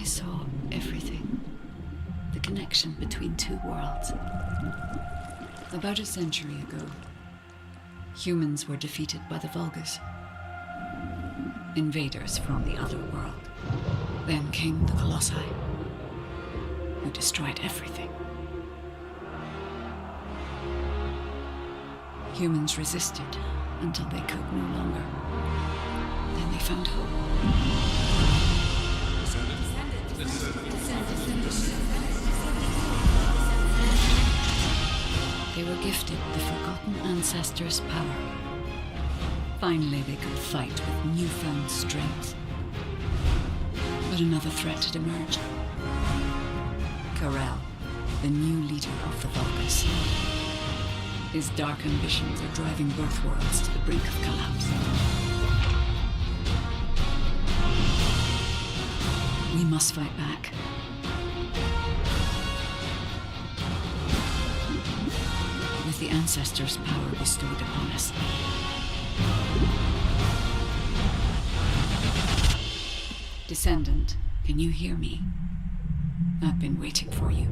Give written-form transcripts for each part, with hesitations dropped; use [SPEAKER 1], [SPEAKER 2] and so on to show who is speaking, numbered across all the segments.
[SPEAKER 1] saw everything. The connection between two worlds. About a century ago, humans were defeated by the Vulgus. Invaders from the other world. Then came the Colossi, who destroyed everything. Humans resisted until they could no longer. Then they found hope. They were gifted the forgotten ancestors' power. Finally, they could fight with newfound strength. But another threat had emerged. Karel, the new leader of the Vulgus. His dark ambitions are driving both worlds to the brink of collapse. We must fight back. With the ancestors' power bestowed upon us. Descendant, can you hear me? I've been waiting for you.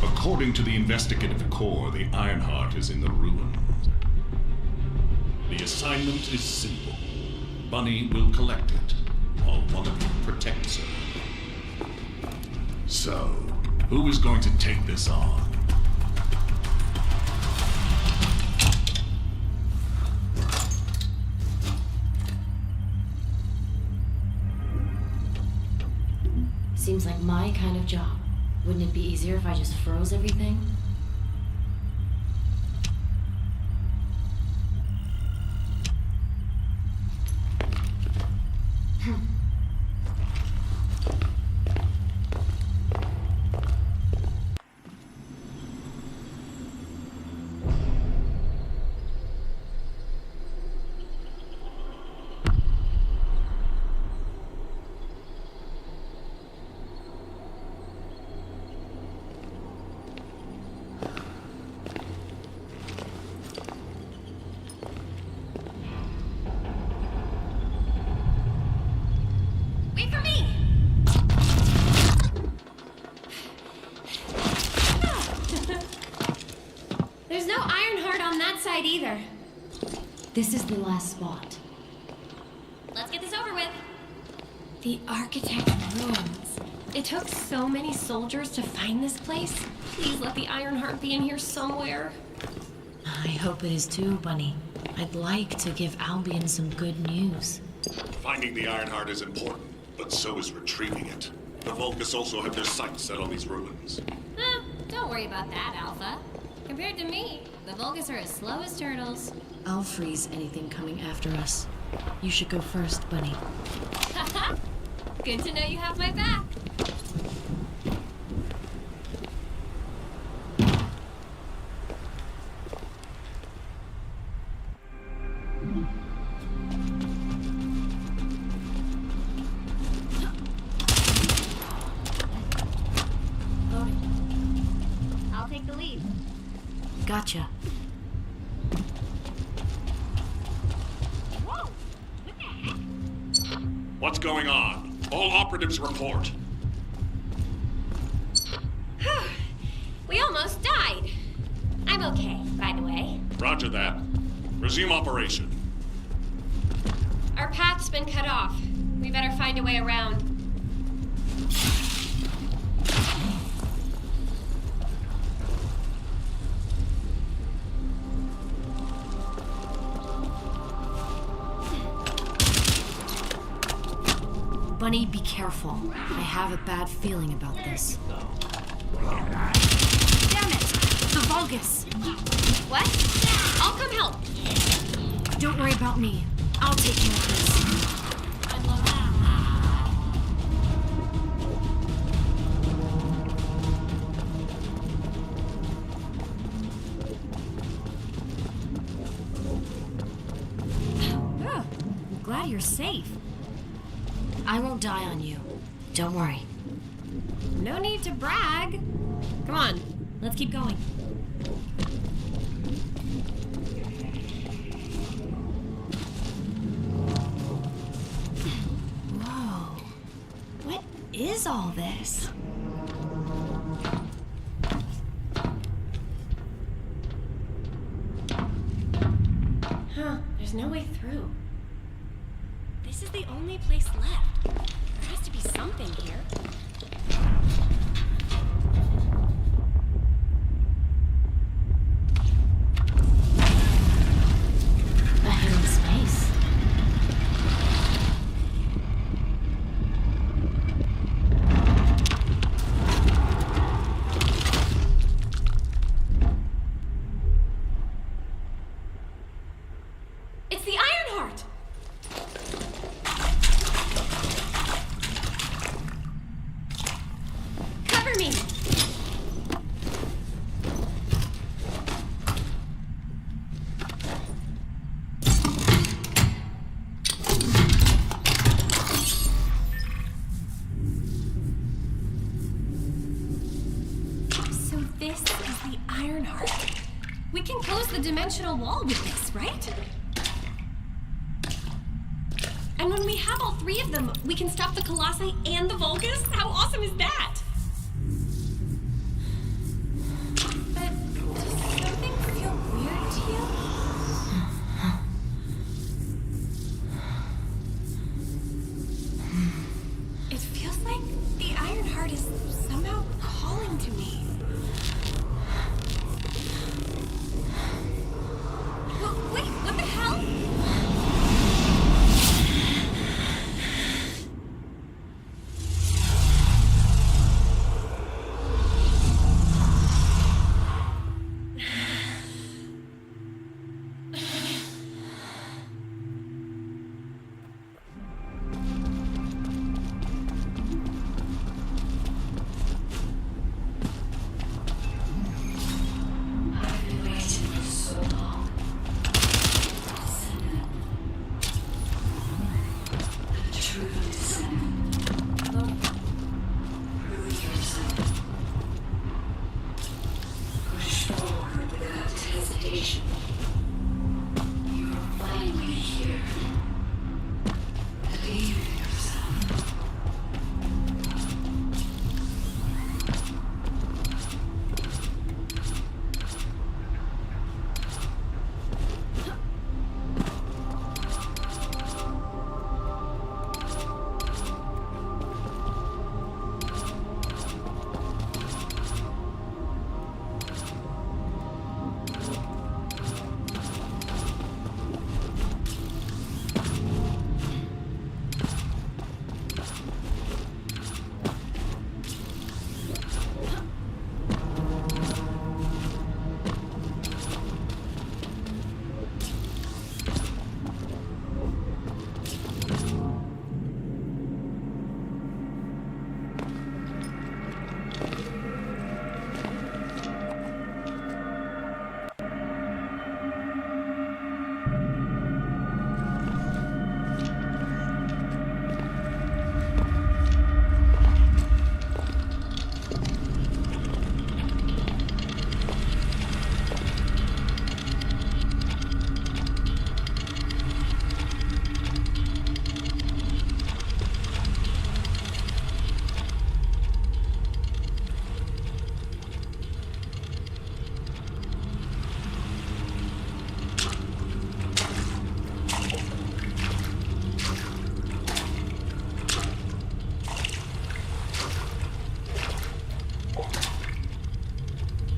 [SPEAKER 2] According to the investigative core, the Ironheart is in the ruins. The assignment is simple. Bunny will collect it, while one of you protects her. So, who is going to take this on?
[SPEAKER 3] Seems like my kind of job. Wouldn't it be easier if I just froze everything?
[SPEAKER 4] Either.
[SPEAKER 3] This is the last spot.
[SPEAKER 4] Let's get this over with.
[SPEAKER 3] The architect's ruins.
[SPEAKER 4] It took so many soldiers to find this place. Please let the Ironheart be in here somewhere.
[SPEAKER 3] I hope it is too, Bunny. I'd like to give Albion some good news.
[SPEAKER 5] Finding the Ironheart is important, but so is retrieving it. The Vulgus also have their sights set on these ruins.
[SPEAKER 4] Don't worry about that, Alpha. Compared to me, the Vulgus are as slow as turtles.
[SPEAKER 3] I'll freeze anything coming after us. You should go first, Bunny.
[SPEAKER 4] Good to know you have my back. I'll take the lead.
[SPEAKER 3] Gotcha.
[SPEAKER 4] Whoa! What the heck?
[SPEAKER 5] What's going on? All operatives report.
[SPEAKER 4] We almost died. I'm okay, by the way.
[SPEAKER 5] Roger that. Resume operation.
[SPEAKER 4] Our path's been cut off. We better find a way around.
[SPEAKER 3] Bunny, be careful. I have a bad feeling about this.
[SPEAKER 4] Damn it!
[SPEAKER 3] The Vulgus!
[SPEAKER 4] What? I'll come help.
[SPEAKER 3] Don't worry about me. I'll take care of this.
[SPEAKER 4] glad you're safe.
[SPEAKER 3] I won't die on you. Don't worry.
[SPEAKER 4] No need to brag. Come on, let's keep going. Whoa. What is all this? Huh, there's no way through. This is the only place left. There has to be something here.
[SPEAKER 3] A hidden space.
[SPEAKER 4] It's the Ironheart! Cover me! So this is the Ironheart. We can close the dimensional wall with this, right? And when we have all three of them, we can stop the Colossi and the Vulgus? How awesome is that? But does something feel weird to you? It feels like the Ironheart is somehow calling to me. Wait, what the hell?
[SPEAKER 1] I've been waiting for so long. The true descendant. Prove yourself. Push forward without hesitation. You are finally here. Believe in yourself.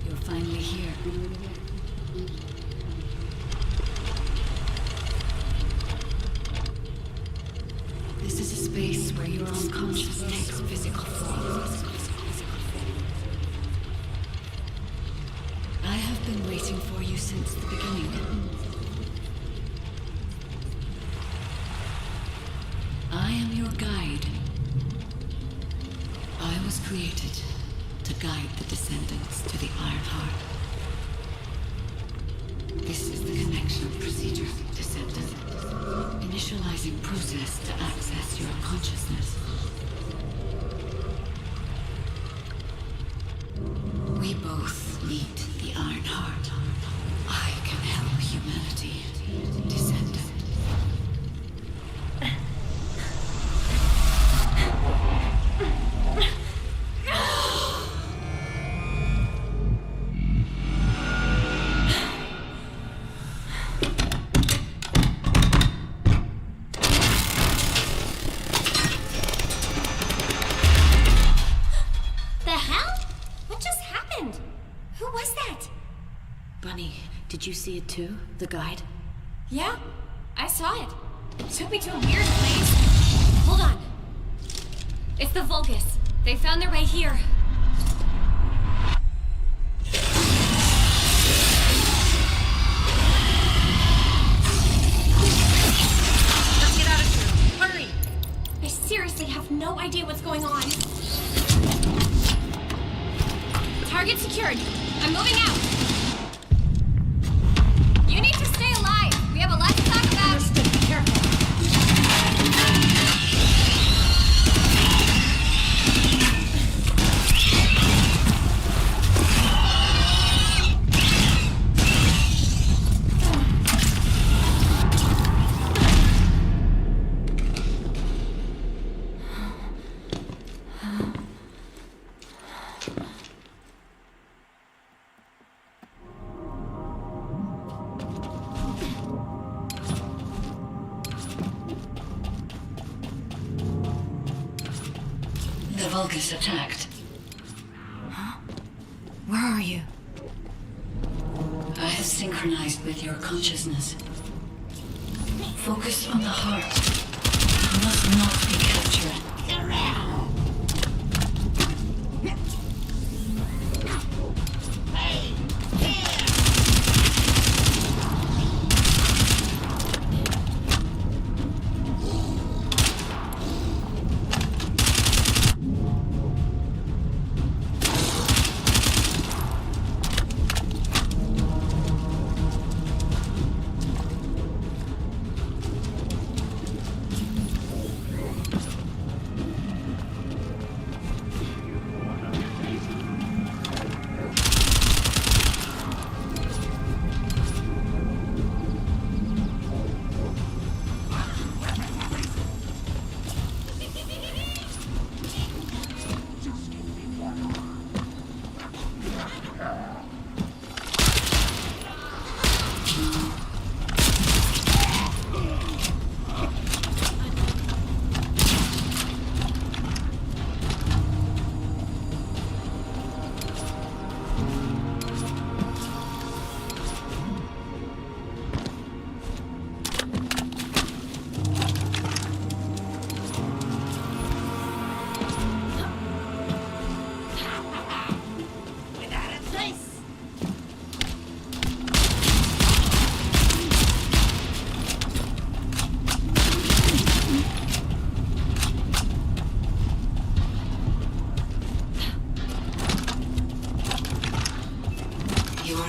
[SPEAKER 1] You're finally here. This is a space where your unconscious takes physical form. I have been waiting for you since the beginning. I am your guide. I was created to guide the descendants to the Ironheart. This is the connection procedure, Descendant. Initializing process to access your consciousness. We both need the Iron Heart. I can help humanity, Descendant.
[SPEAKER 3] Did you see it too? The guide?
[SPEAKER 4] Yeah, I saw it. It took me to a weird place. Hold on. It's the Vulgus. They found their way here. Let's get out of here. Hurry! I seriously have no idea what's going on. Target secured. I'm moving out. You need to stay alive. We have a lot to talk about.
[SPEAKER 3] Understood. Be careful.
[SPEAKER 1] The Vulgus attacked.
[SPEAKER 3] Huh? Where are you?
[SPEAKER 1] I have synchronized with your consciousness. Focus on the heart. You must not be captured.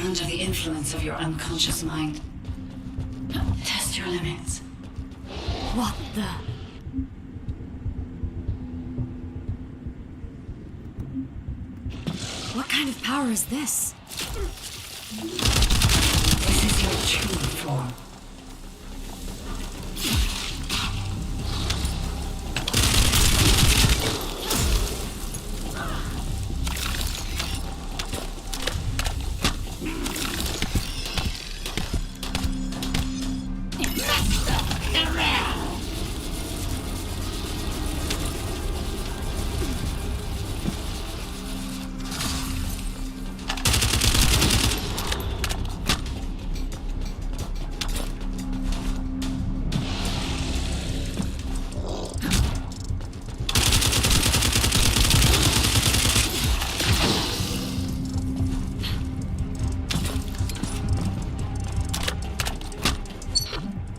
[SPEAKER 1] Under the influence of your unconscious mind. Test your limits.
[SPEAKER 3] What the? What kind of power is this?
[SPEAKER 1] This is your true form.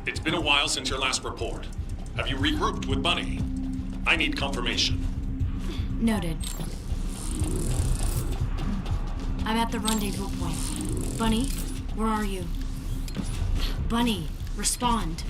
[SPEAKER 5] It's been a while since your last report. Have you regrouped with Bunny? I need confirmation.
[SPEAKER 3] Noted. I'm at the rendezvous point. Bunny, where are you? Bunny, respond.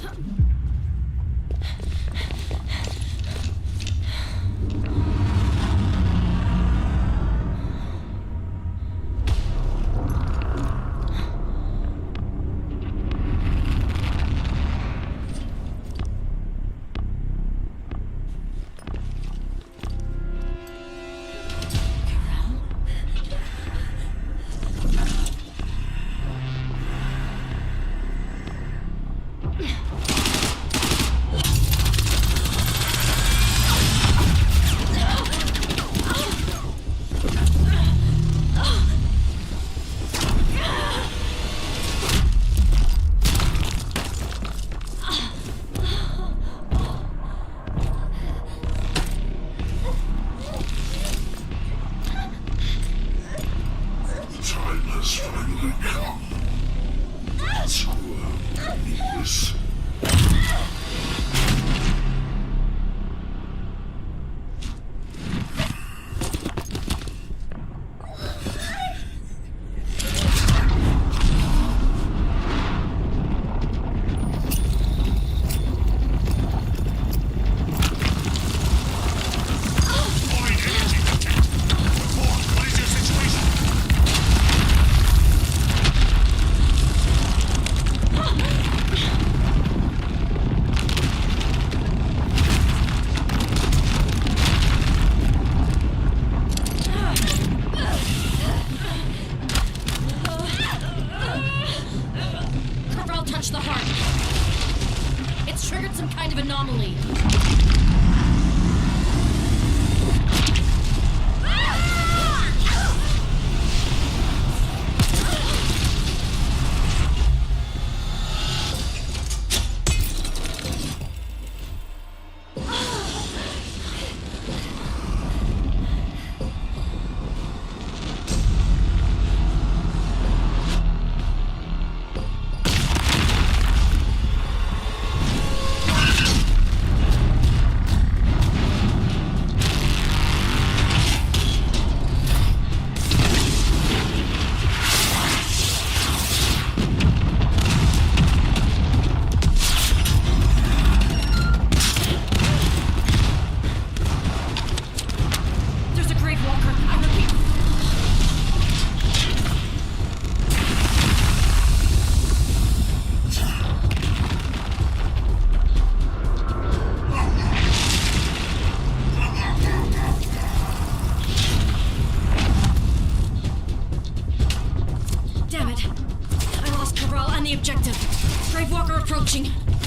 [SPEAKER 6] Approaching.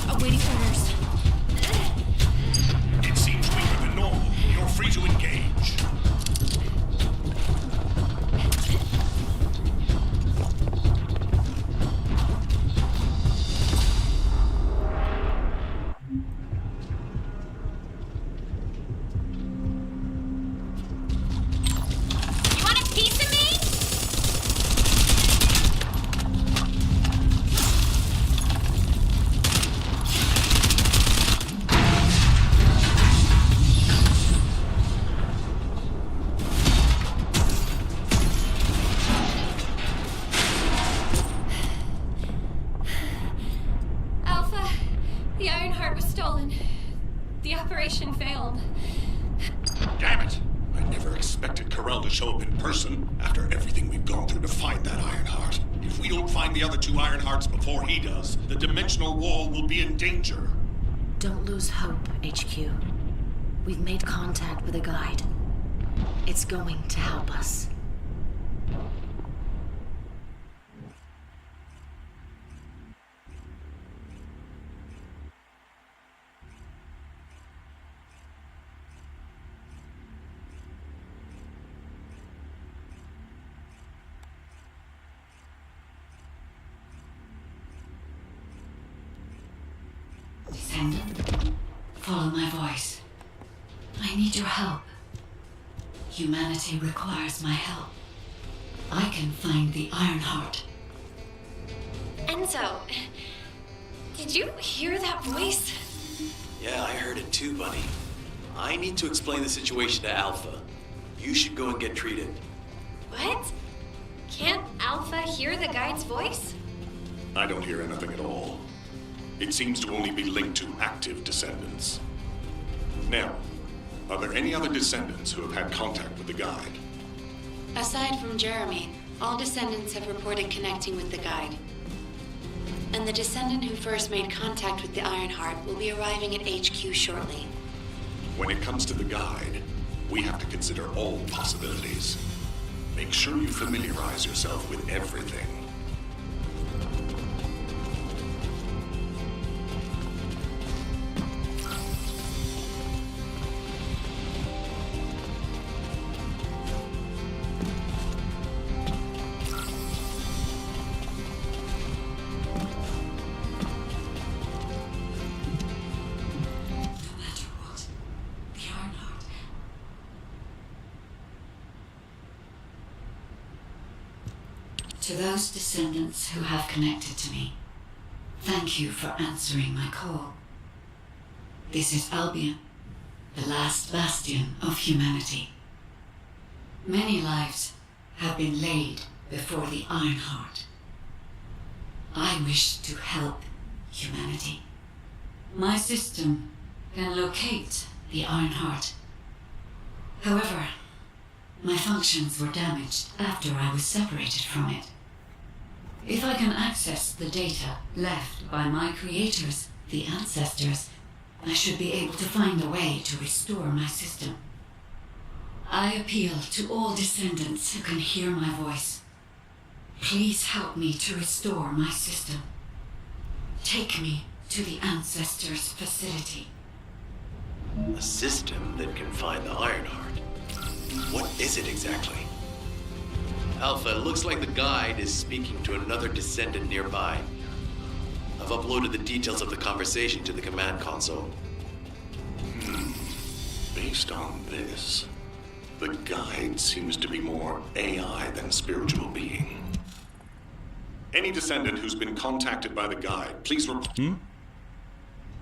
[SPEAKER 6] Awaiting orders.
[SPEAKER 5] It seems weaker than normal. You're free to engage.
[SPEAKER 4] You want a piece of me? The Iron Heart was stolen. The operation failed.
[SPEAKER 5] Damn it! I never expected Corell to show up in person after everything we've gone through to find that Iron Heart. If we don't find the other two Iron Hearts before he does, the dimensional wall will be in danger.
[SPEAKER 3] Don't lose hope, HQ. We've made contact with a guide. It's going to help us.
[SPEAKER 1] Descendant, follow my voice. I need your help. Humanity requires my help. I can find the Iron Heart.
[SPEAKER 4] Enzo, did you hear that voice?
[SPEAKER 7] Yeah, I heard it too, Bunny. I need to explain the situation to Alpha. You should go and get treated.
[SPEAKER 4] What? Can't Alpha hear the guide's voice?
[SPEAKER 5] I don't hear anything at all. It seems to only be linked to active descendants. Now, are there any other descendants who have had contact with the guide?
[SPEAKER 3] Aside from Jeremy, all descendants have reported connecting with the guide. And the descendant who first made contact with the Ironheart will be arriving at HQ shortly.
[SPEAKER 5] When it comes to the guide, we have to consider all possibilities. Make sure you familiarize yourself with everything.
[SPEAKER 1] To those descendants who have connected to me, thank you for answering my call. This is Albion, the last bastion of humanity. Many lives have been laid before the Ironheart. I wish to help humanity. My system can locate the Ironheart. However, my functions were damaged after I was separated from it. If I can access the data left by my creators, the ancestors, I should be able to find a way to restore my system. I appeal to all descendants who can hear my voice. Please help me to restore my system. Take me to the ancestors' facility.
[SPEAKER 7] A system that can find the Ironheart. What is it exactly? Alpha, it looks like the guide is speaking to another descendant nearby. I've uploaded the details of the conversation to the command console.
[SPEAKER 5] Based on this, the guide seems to be more AI than spiritual being. Any descendant who's been contacted by the guide, please report.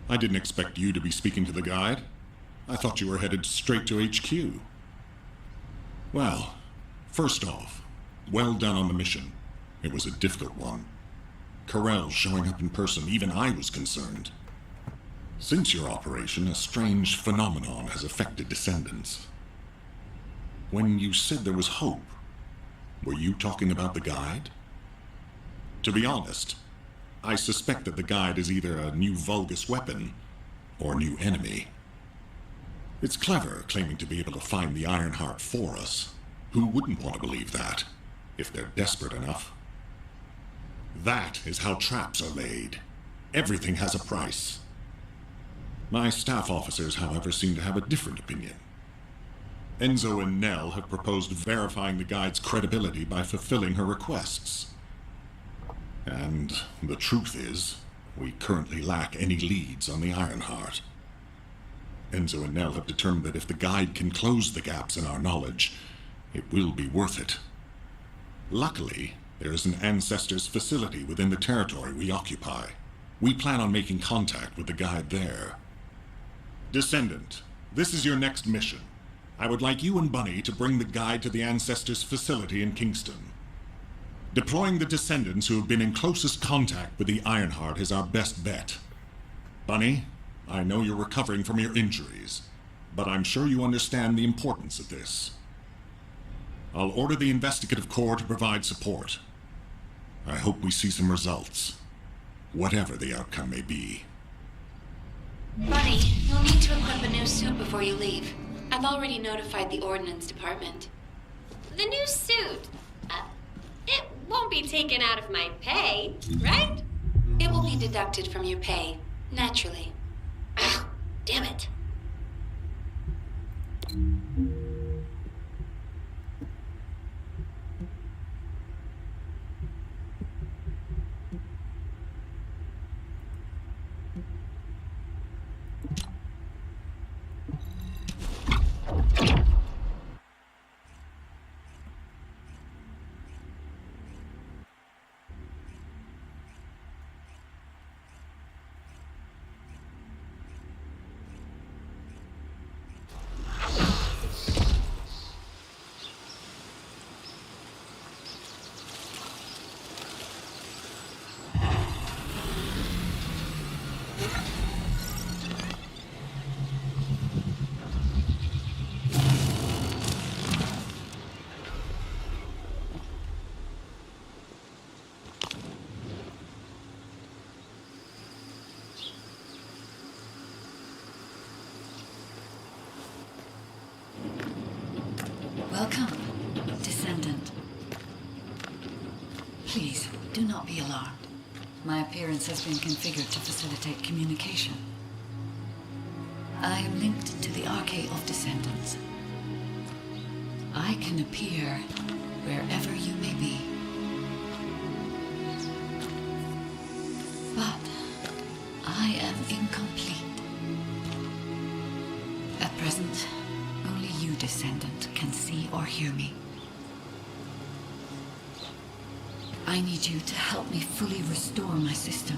[SPEAKER 5] I didn't expect you to be speaking to the guide. I thought you were headed straight to HQ. Well, first off, well done on the mission. It was a difficult one. Corel showing up in person, even I was concerned. Since your operation, a strange phenomenon has affected descendants. When you said there was hope, were you talking about the guide? To be honest, I suspect that the guide is either a new Vulgus weapon or a new enemy. It's clever claiming to be able to find the Ironheart for us. Who wouldn't want to believe that, if they're desperate enough? That is how traps are laid. Everything has a price. My staff officers, however, seem to have a different opinion. Enzo and Nell have proposed verifying the guide's credibility by fulfilling her requests. And the truth is, we currently lack any leads on the Ironheart. Enzo and Nell have determined that if the guide can close the gaps in our knowledge, it will be worth it. Luckily, there is an ancestors' facility within the territory we occupy. We plan on making contact with the guide there. Descendant, this is your next mission. I would like you and Bunny to bring the guide to the ancestors' facility in Kingston. Deploying the descendants who have been in closest contact with the Ironheart is our best bet. Bunny, I know you're recovering from your injuries, but I'm sure you understand the importance of this. I'll order the investigative corps to provide support. I hope we see some results, whatever the outcome may be.
[SPEAKER 3] Buddy, you'll need to equip a new suit before you leave. I've already notified the Ordnance Department.
[SPEAKER 4] The new suit. It won't be taken out of my pay, right?
[SPEAKER 3] It will be deducted from your pay, naturally. Ow, damn it.
[SPEAKER 1] Welcome, Descendant. Please, do not be alarmed. My appearance has been configured to facilitate communication. I am linked to the Arcade of Descendants. I can appear wherever you may be. But I am incomplete. At present, only you, Descendant, can see or hear me. I need you to help me fully restore my system.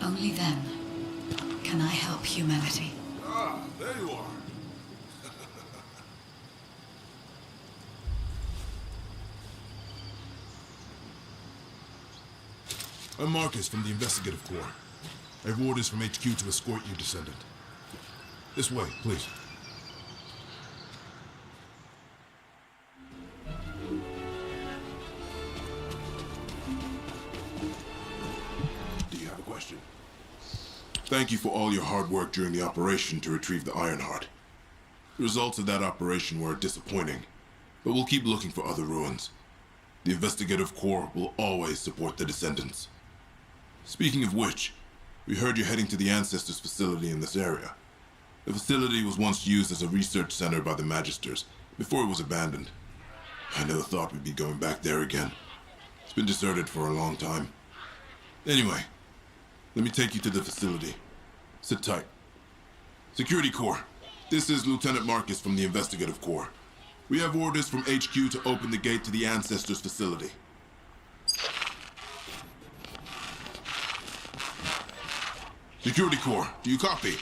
[SPEAKER 1] Only then can I help humanity.
[SPEAKER 8] Ah, there you are. I'm Marcus from the Investigative Corps. I have orders from HQ to escort you, Descendant. This way, please. Do you have a question? Thank you for all your hard work during the operation to retrieve the Ironheart. The results of that operation were disappointing, but we'll keep looking for other ruins. The Investigative Corps will always support the Descendants. Speaking of which, we heard you're heading to the Ancestors facility in this area. The facility was once used as a research center by the Magisters, before it was abandoned. I never thought we'd be going back there again. It's been deserted for a long time. Anyway, let me take you to the facility. Sit tight. Security Corps, this is Lieutenant Marcus from the Investigative Corps. We have orders from HQ to open the gate to the Ancestors facility. Security Corps, do you copy?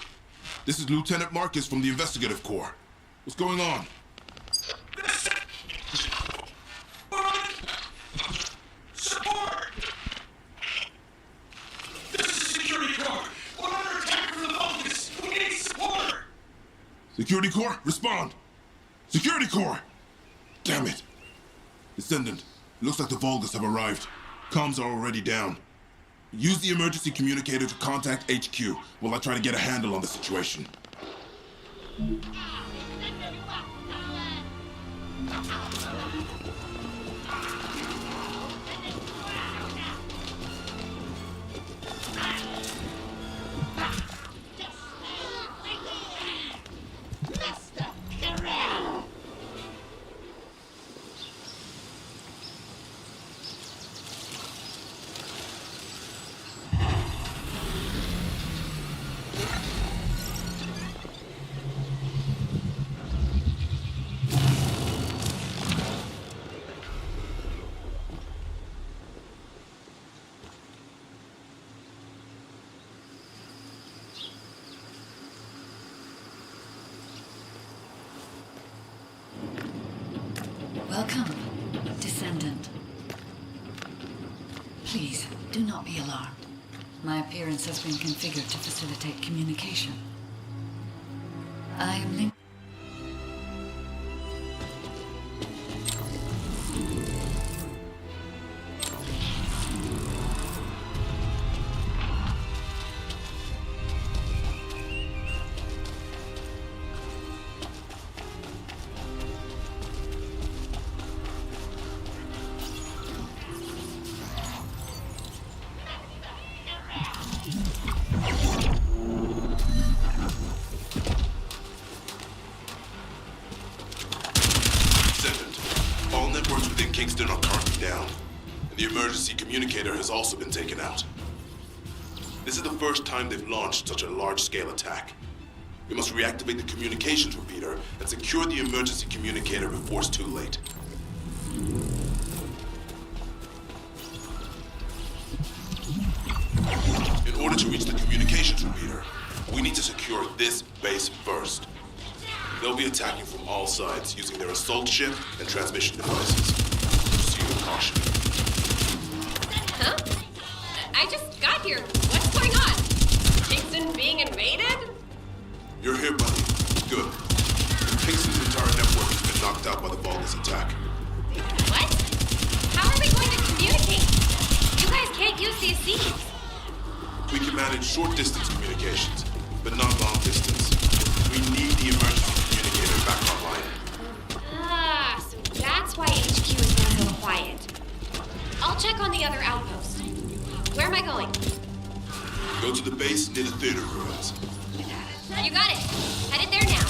[SPEAKER 8] This is Lieutenant Marcus from the Investigative Corps. What's going on?
[SPEAKER 5] Support! This is Security Corps. We're under attack from the Vulgus. We need support!
[SPEAKER 8] Security Corps, respond! Security Corps! Damn it! Descendant, it looks like the Vulgus have arrived. Comms are already down. Use the emergency communicator to contact HQ while I try to get a handle on the situation.
[SPEAKER 1] Welcome, Descendant. Please, do not be alarmed. My appearance has been configured to facilitate communication. I am linked.
[SPEAKER 8] Kingston are currently down, and the emergency communicator has also been taken out. This is the first time they've launched such a large-scale attack. We must reactivate the communications repeater and secure the emergency communicator before it's too late. In order to reach the communications repeater, we need to secure this base first. They'll be attacking from all sides using their assault ship and transmission devices. Proceed with caution.
[SPEAKER 4] Huh? I just got here. What's going on? Kingston being invaded?
[SPEAKER 8] You're here, buddy. Good. Kingston's entire network has been knocked out by the Vulgus attack.
[SPEAKER 4] What? How are we going to communicate? You guys can't use these seeds.
[SPEAKER 8] We can manage short-distance communications, but not long-distance. We need the emergency communicator back online.
[SPEAKER 4] Ah, so that's why HQ has been so quiet. I'll check on the other outpost. Where am I going?
[SPEAKER 8] Go to the base near the theater ruins.
[SPEAKER 4] You got it. Headed there now.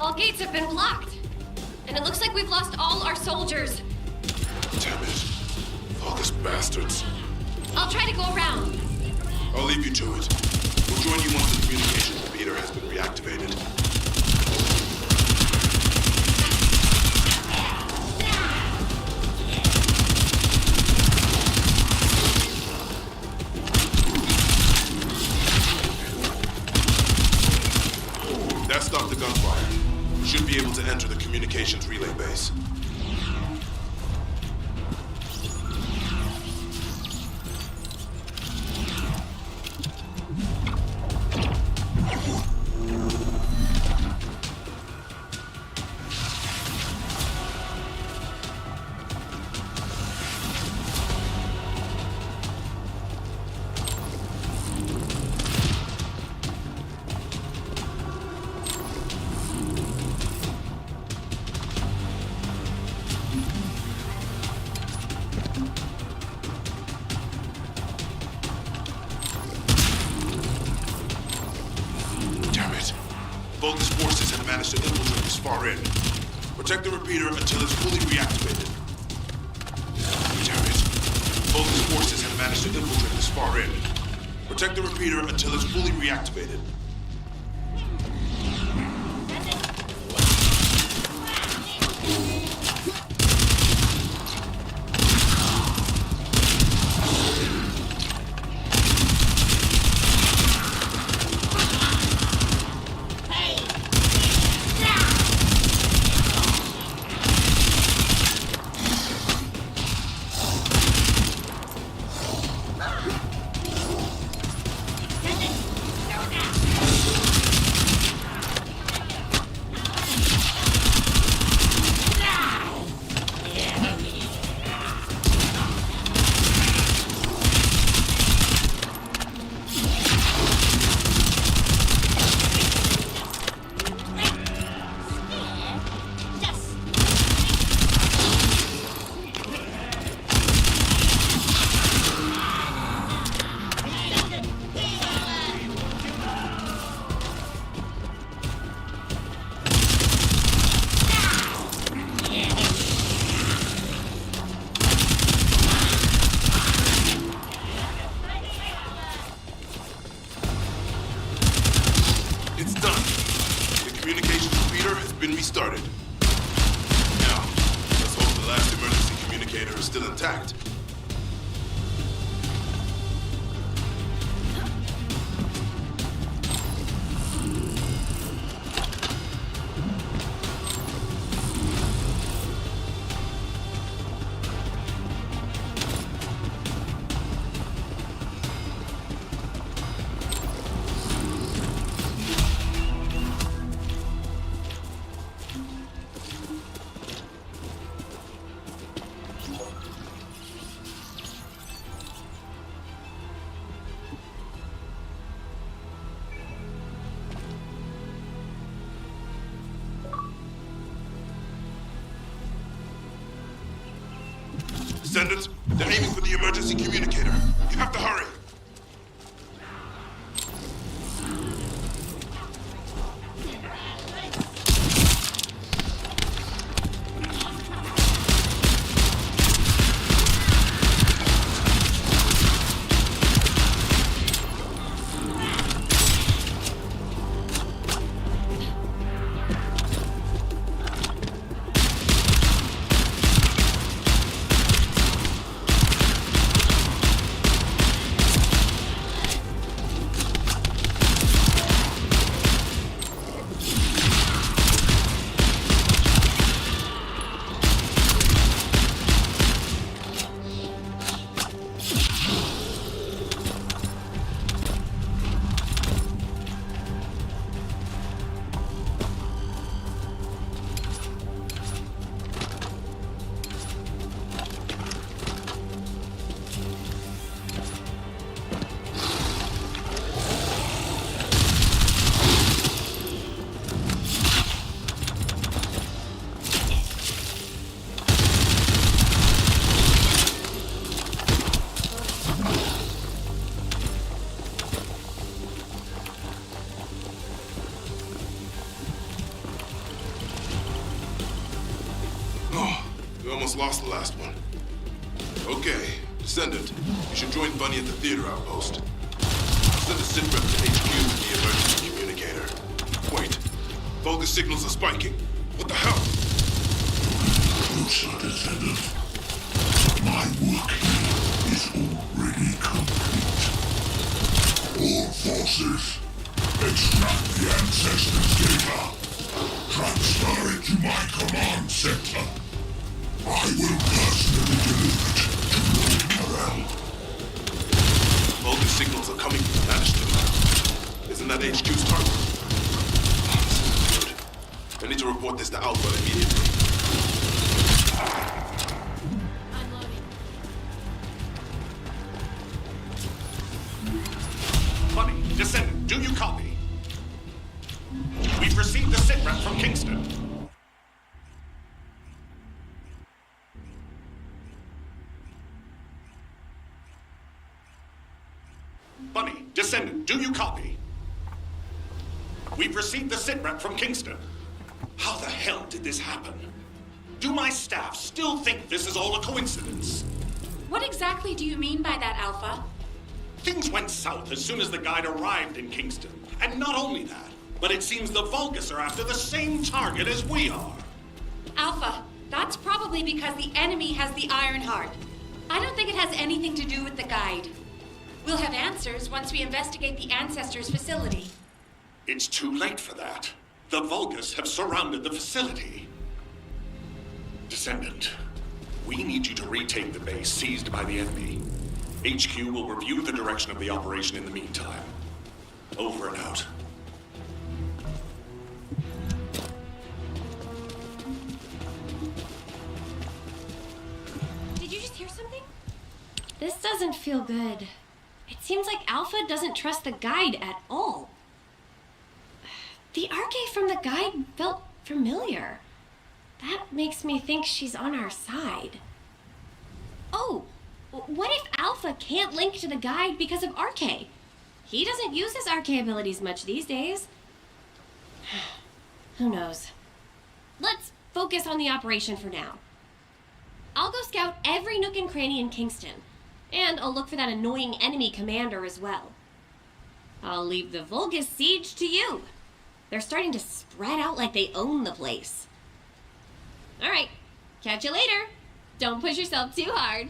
[SPEAKER 4] All gates have been blocked. And it looks like we've lost all our soldiers.
[SPEAKER 8] Damn it. Thoughtless bastards.
[SPEAKER 4] I'll try to go around.
[SPEAKER 8] I'll leave you to it. We'll join you once the communication repeater has been reactivated. That stopped the gunfire. Should be able to enter the communications relay base. Both forces have managed to infiltrate this far in. Protect the repeater until it's fully reactivated. Damn it. Both forces have managed to infiltrate this far in. Protect the repeater until it's fully reactivated. It's done. The communications repeater has been restarted. Now, let's hope the last emergency communicator is still intact. Descendants, they're aiming for the emergency communicator. You have to hurry. almost lost the last one. Okay, Descendant, you should join Bunny at the theater outpost. Send a sit rep to HQ with the emergency communicator. Wait, Vulgus signals are spiking. What the hell?
[SPEAKER 9] Closer, Descendant. My work here is already complete. All forces, extract the ancestors' data. Transfer it to my command center. I will personally deliver it to Lord Corell.
[SPEAKER 8] Vulgus signals are coming from Manishton. Isn't that HQ's target? Oh, this is good. I need to report this to Alpha immediately.
[SPEAKER 5] Bunny, Descendant, do you copy? We've received the sit rep from Kingston. Bunny, Descendant, do you copy? We've received the sit rep from Kingston. How the hell did this happen? Do my staff still think this is all a coincidence?
[SPEAKER 3] What exactly do you mean by that, Alpha?
[SPEAKER 5] Things went south as soon as the guide arrived in Kingston. And not only that, but it seems the Vulgus are after the same target as we are.
[SPEAKER 3] Alpha, that's probably because the enemy has the Iron Heart. I don't think it has anything to do with the guide. We'll have answers once we investigate the Ancestors' facility.
[SPEAKER 5] It's too late for that. The Vulgus have surrounded the facility. Descendant, we need you to retake the base seized by the enemy. HQ will review the direction of the operation in the meantime. Over and out.
[SPEAKER 4] Did you just hear something? This doesn't feel good. It seems like Alpha doesn't trust the guide at all. The arche from the guide felt familiar. That makes me think she's on our side. Oh, what if Alpha can't link to the guide because of arche? He doesn't use his arche abilities much these days. Who knows? Let's focus on the operation for now. I'll go scout every nook and cranny in Kingston, and I'll look for that annoying enemy commander as well. I'll leave the Vulgus siege to you. They're starting to spread out like they own the place. All right, catch you later. Don't push yourself too hard.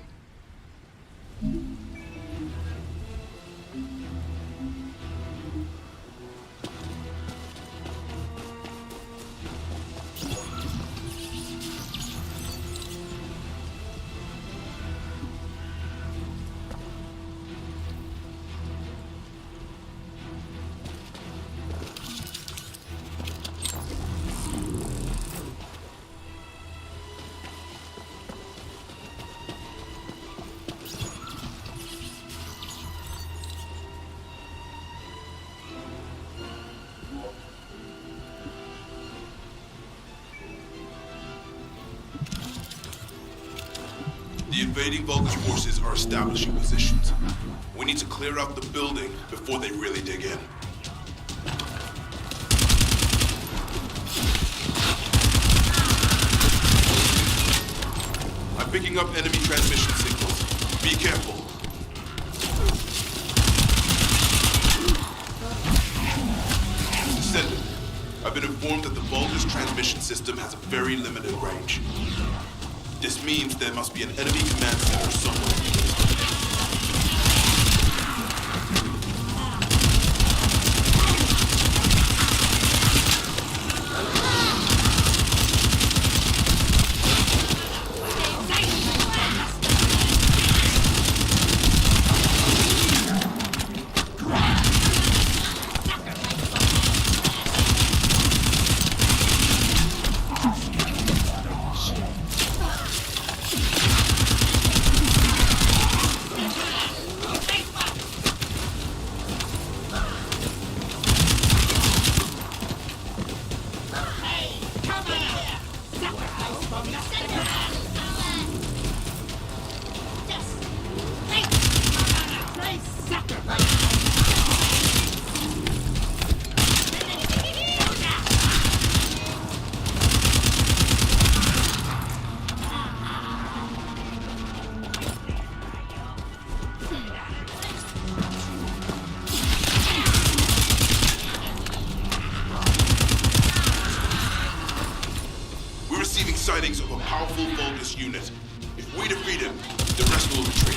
[SPEAKER 8] The invading Vulgus forces are establishing positions. We need to clear out the building before they really dig in. I'm picking up enemy transmission signals. Be careful. Descendant, I've been informed that the Vulgus transmission system has a very limited range. This means there must be an enemy command center somewhere. sightings of a powerful Vulgus unit. If we defeat him, the rest will retreat.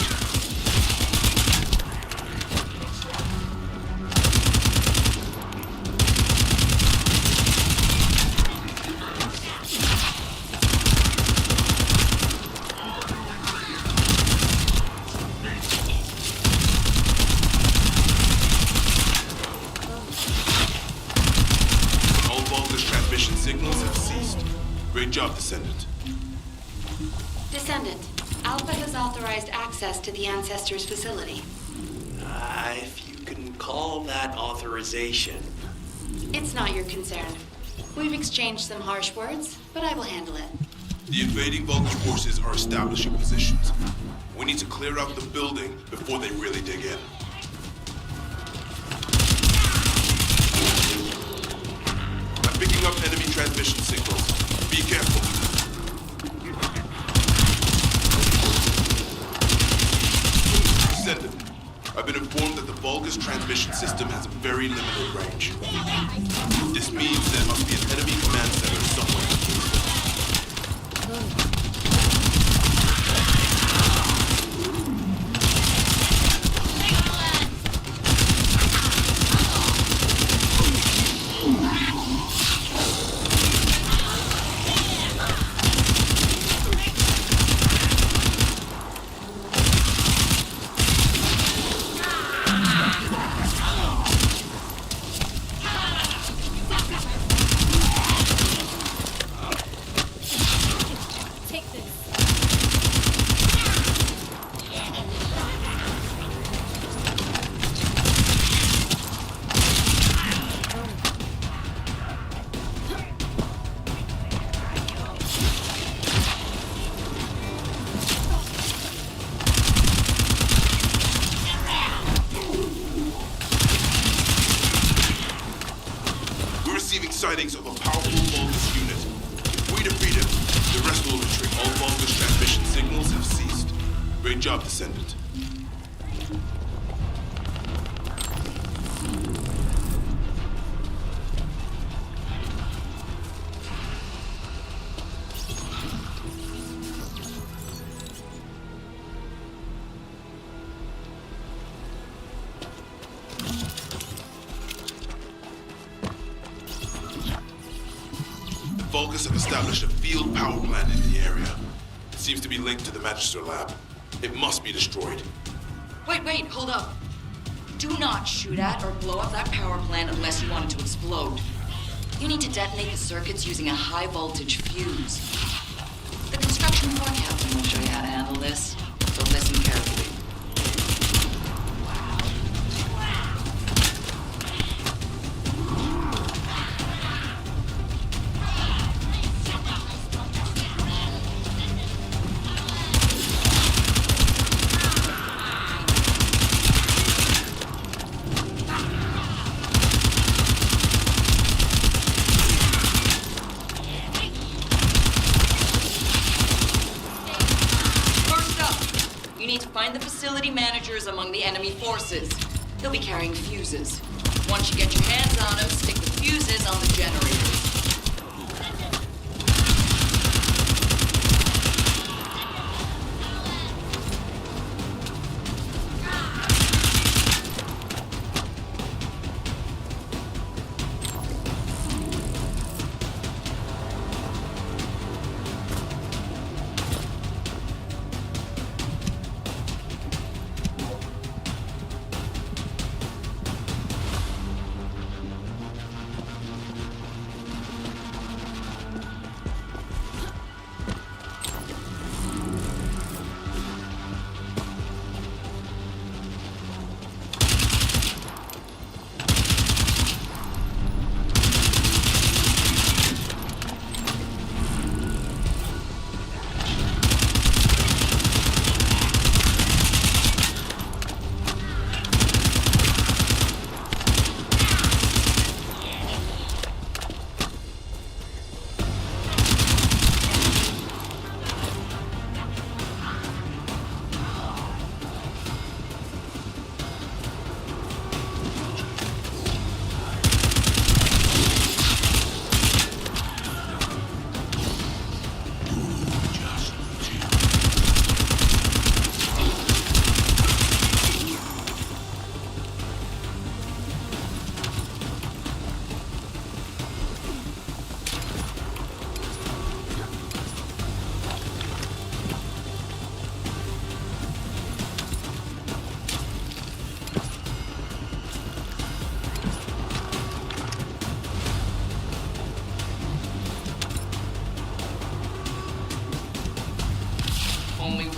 [SPEAKER 8] All Vulgus transmission signals have ceased. Great job, Descendant.
[SPEAKER 3] Descendant, Alpha has authorized access to the Ancestors' facility.
[SPEAKER 7] If you can call that authorization.
[SPEAKER 3] It's not your concern. We've exchanged some harsh words, but I will handle it.
[SPEAKER 8] The invading Vulgus forces are establishing positions. We need to clear out the building before they really dig in. I'm picking up enemy transmission signals. Be careful. Descendant, I've been informed that the Vulgus transmission system has a very limited range. This means there must be an enemy command center somewhere. Sightings of a powerful Vulgus unit. If we defeat him, the rest will retreat. All Vulgus transmission signals have ceased. Great job, Descendant. Vulgus have established a field power plant in the area. It seems to be linked to the Magister lab. It must be destroyed.
[SPEAKER 6] Wait, hold up. Do not shoot at or blow up that power plant unless you want it to explode. You need to detonate the circuits using a high voltage fuse. The construction floor captain will show you how to handle this, so listen carefully. Find the facility managers among the enemy forces. They'll be carrying fuses. Once you get your hands on them, stick the fuses on the generators.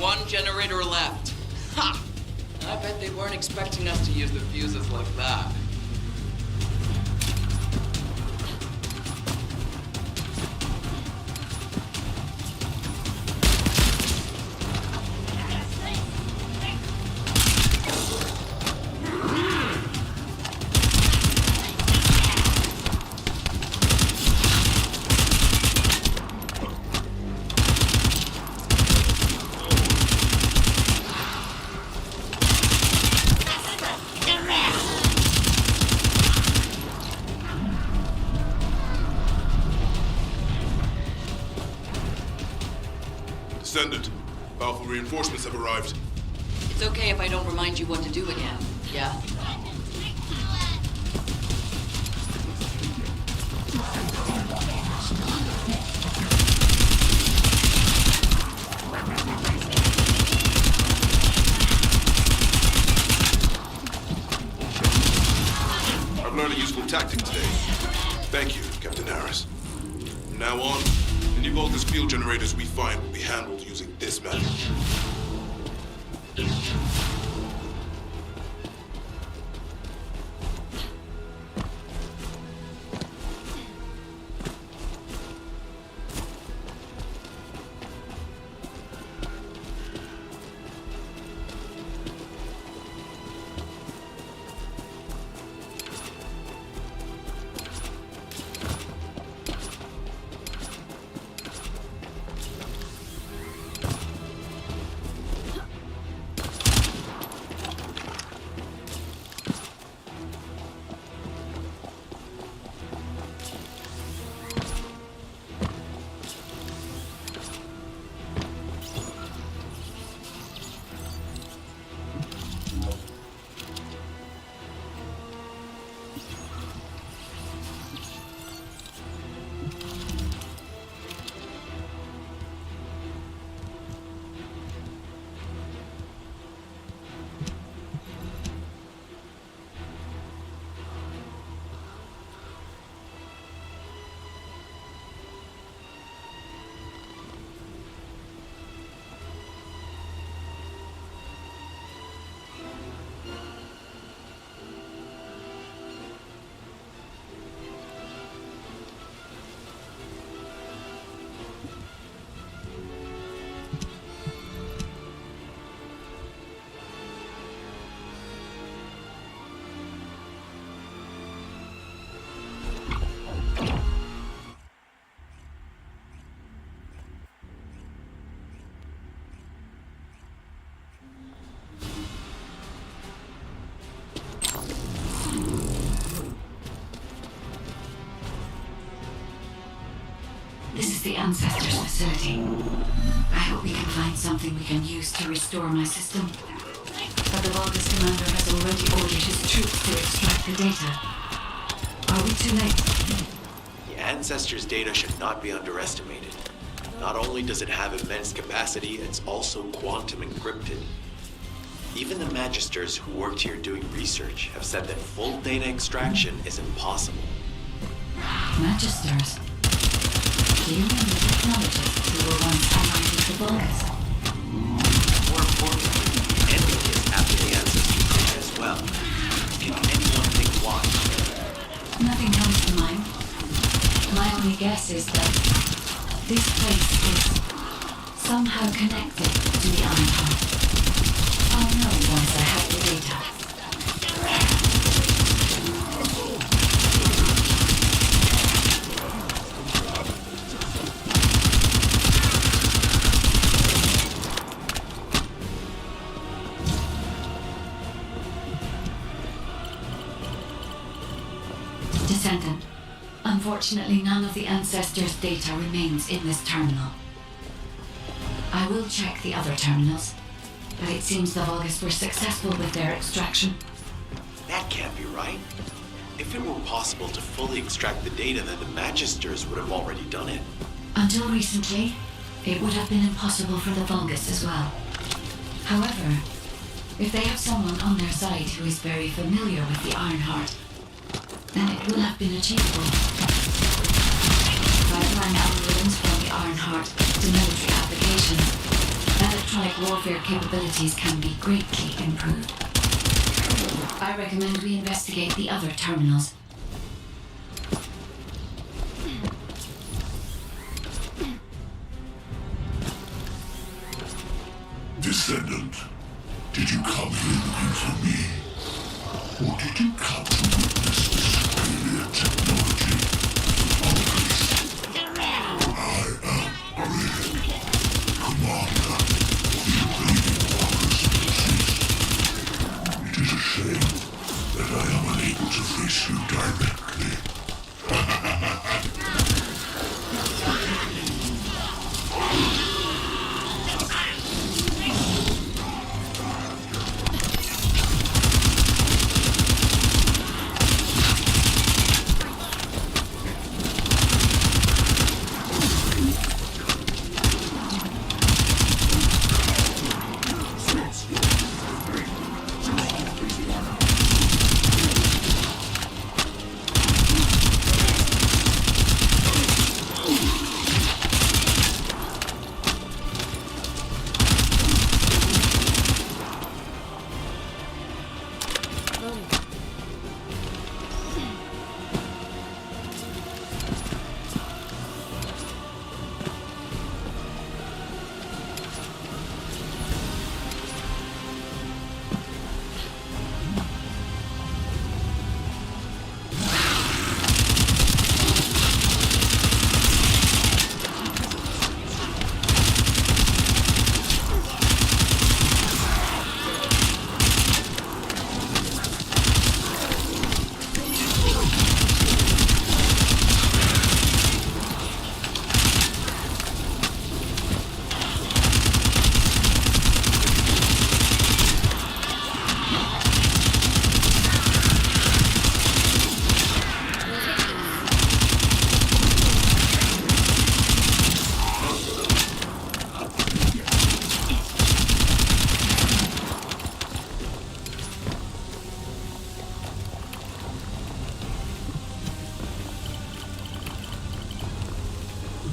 [SPEAKER 6] one generator left. Ha! I bet they weren't expecting us to use the fuses like that.
[SPEAKER 8] Descendant, powerful reinforcements have arrived.
[SPEAKER 6] It's okay if I don't remind you what to do again, yeah?
[SPEAKER 8] I've learned a useful tactic today. Thank you, Captain Harris. From now on, any Vulgus field generators we find will be handled using this method.
[SPEAKER 1] This is the Ancestors facility. I hope we can find something we can use to restore my system. But the Vulgus commander has already ordered his troops to extract the data. Are we too late?
[SPEAKER 7] The Ancestors' data should not be underestimated. Not only does it have immense capacity, it's also quantum encrypted. Even the Magisters who worked here doing research have said that full data extraction is impossible.
[SPEAKER 1] Magisters? Do you mean the technologists who were once allied with the Vulgus?
[SPEAKER 7] More importantly, the entities after the Ancestors data as well. Can anyone think why?
[SPEAKER 1] Nothing comes to mind. My only guess is that this place is somehow connected to the Ironheart. I'll know once I have the data. Descendant. Unfortunately, none of the Ancestors' data remains in this terminal. I will check the other terminals, but it seems the Vulgus were successful with their extraction.
[SPEAKER 7] That can't be right. If it were possible to fully extract the data, then the Magisters would have already done it.
[SPEAKER 1] Until recently, it would have been impossible for the Vulgus as well. However, if they have someone on their side who is very familiar with the Ironheart, then it will have been achievable. Pipeline algorithms from the Ironheart to military applications, electronic electronic warfare capabilities can be greatly improved. I recommend we investigate the other terminals.
[SPEAKER 9] Descendant, did you come here looking for me? Or did you come to witness the superior technology of this? I am Grid, commander of the invading walkers species. It is a shame that I am unable to face you directly.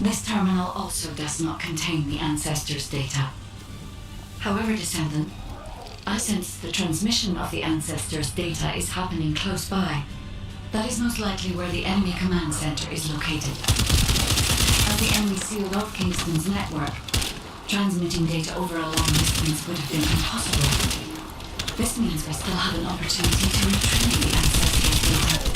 [SPEAKER 1] This terminal also does not contain the ancestors' data. However, Descendant, I sense the transmission of the ancestors' data is happening close by. That is most likely where the enemy command center is located. As the enemy sealed off Kingston's network, transmitting data over a long distance would have been impossible. This means we still have an opportunity to retrieve the ancestors' data.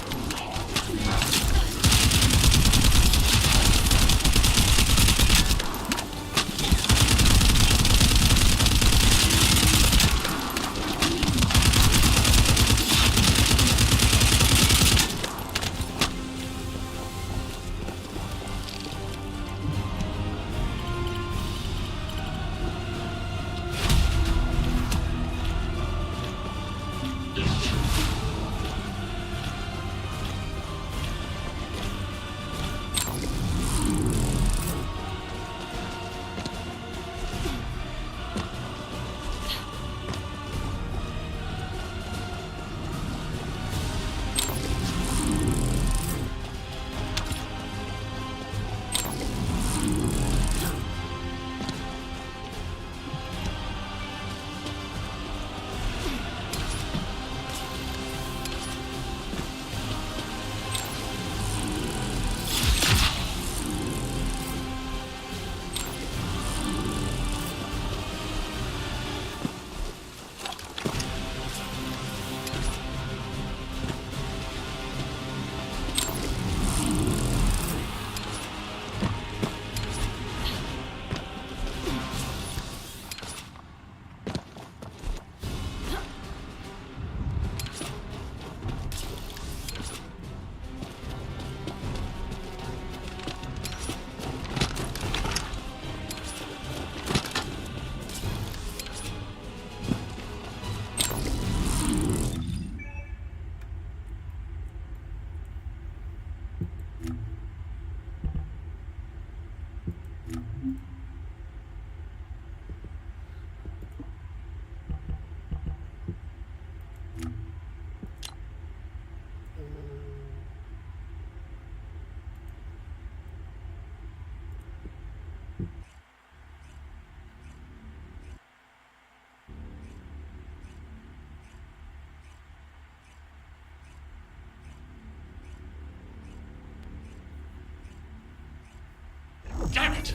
[SPEAKER 5] Damn it!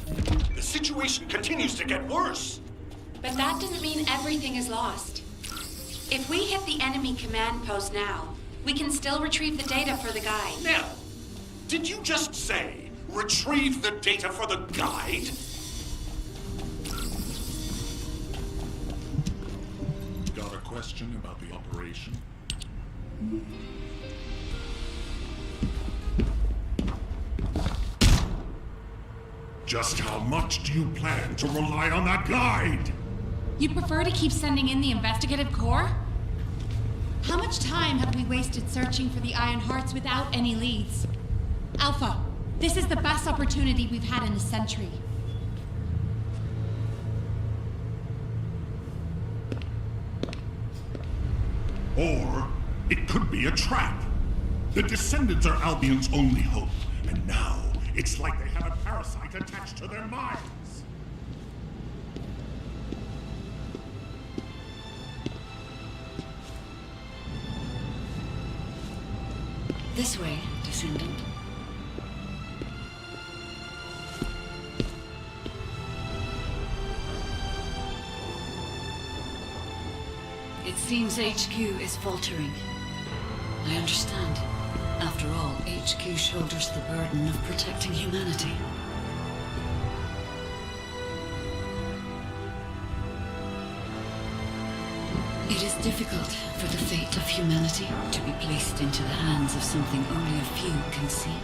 [SPEAKER 5] The situation continues to get worse!
[SPEAKER 3] But that doesn't mean everything is lost. If we hit the enemy command post now, we can still retrieve the data for the guide.
[SPEAKER 5] Now, did you just say, retrieve the data for the guide?
[SPEAKER 9] Got a question about the operation? Just how much do you plan to rely on that guide?
[SPEAKER 10] You prefer to keep sending in the investigative corps? How much time have we wasted searching for the Iron Hearts without any leads? Alpha, this is the best opportunity we've had in a century.
[SPEAKER 9] Or it could be a trap. The Descendants are Albion's only hope, and now it's like they have a parasite attached to their minds.
[SPEAKER 1] This way, Descendant. It seems HQ is faltering. I understand. After all, HQ shoulders the burden of protecting humanity. It is difficult for the fate of humanity to be placed into the hands of something only a few can see.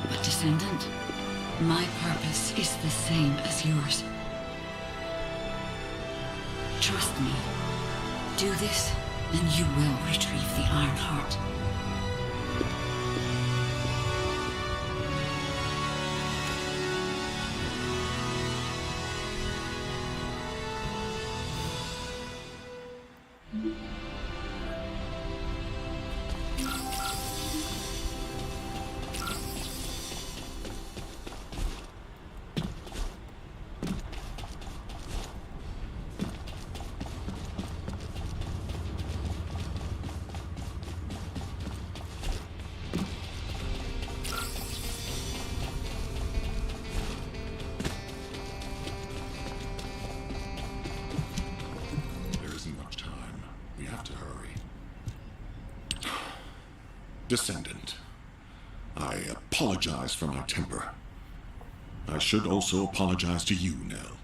[SPEAKER 1] But Descendant, my purpose is the same as yours. Trust me. Do this, and you will retrieve the Iron Heart.
[SPEAKER 9] Descendant, I apologize for my temper. I should also apologize to you, Nell.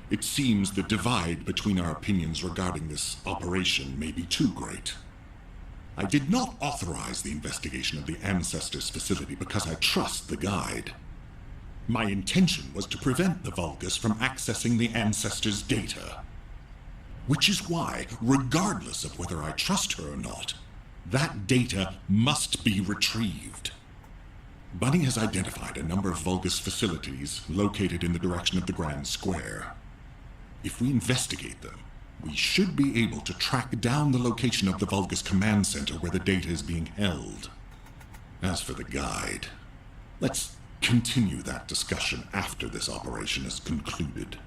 [SPEAKER 9] It seems the divide between our opinions regarding this operation may be too great. I did not authorize the investigation of the Ancestors' facility because I trust the guide. My intention was to prevent the Vulgus from accessing the Ancestors' data. Which is why, regardless of whether I trust her or not, that data must be retrieved. Bunny has identified a number of Vulgus facilities located in the direction of the Grand Square. If we investigate them, we should be able to track down the location of the Vulgus command center where the data is being held. As for the guide, let's continue that discussion after this operation is concluded.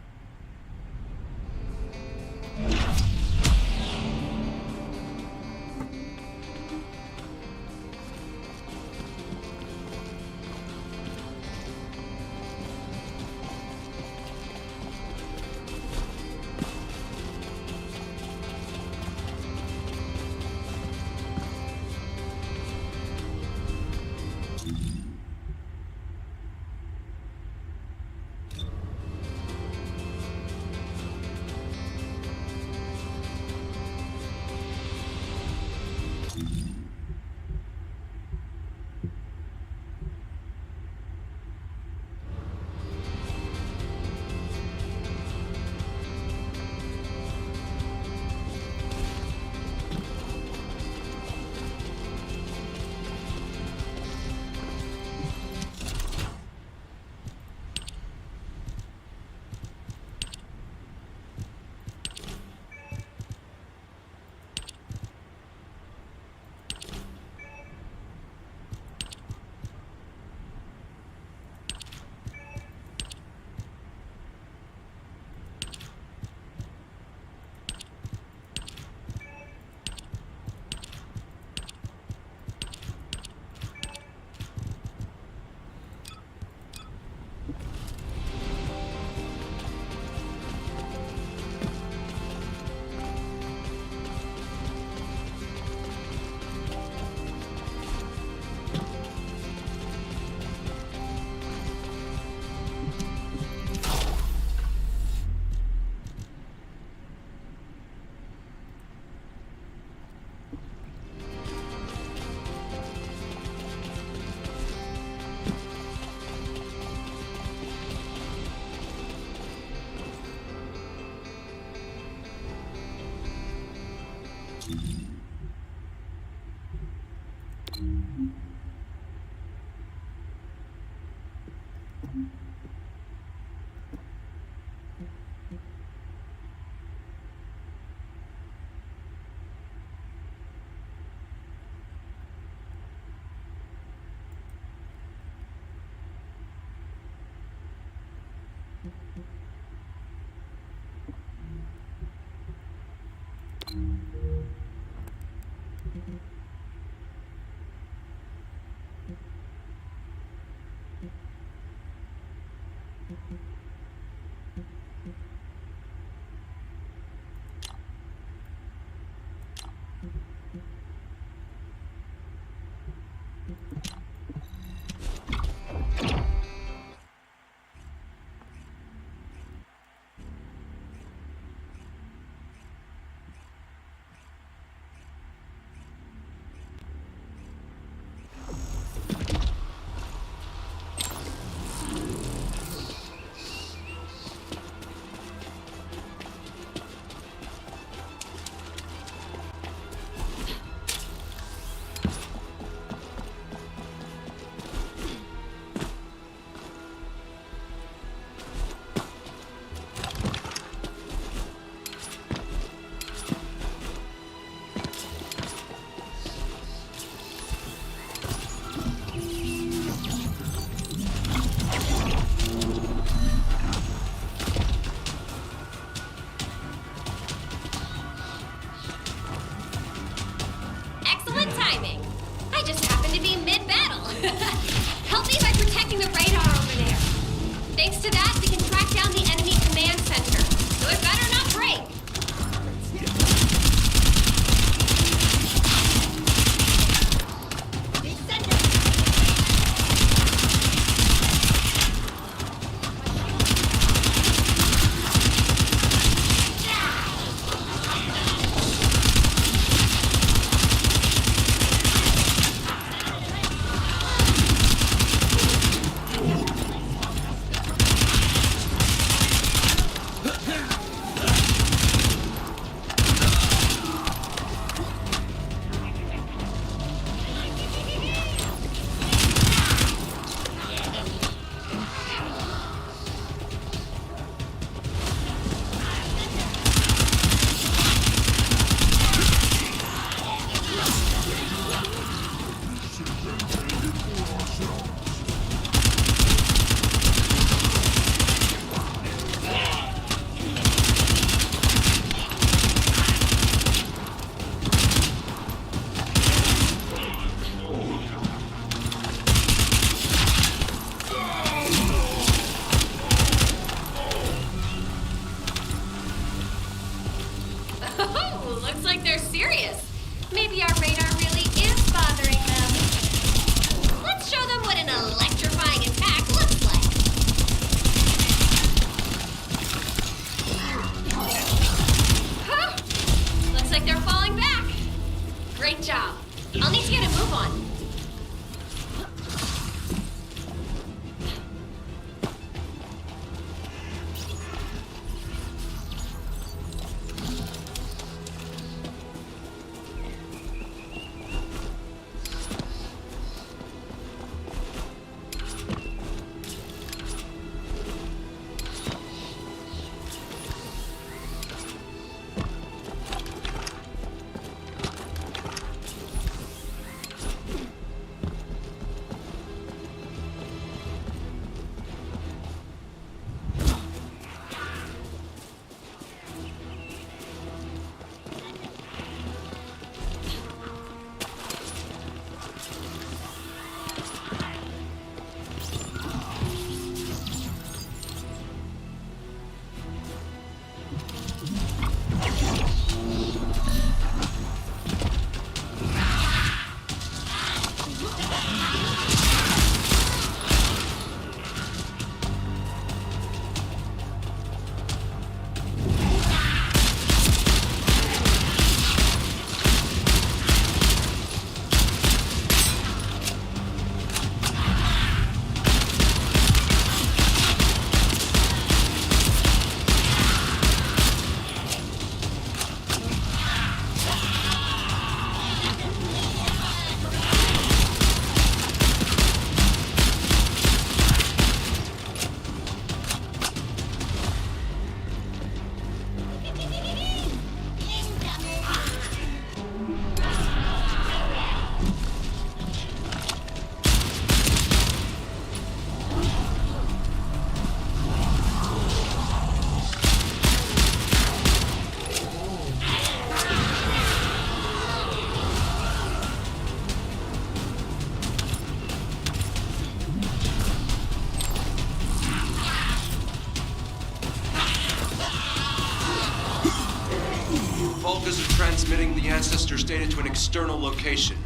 [SPEAKER 7] ancestors' data to an external location.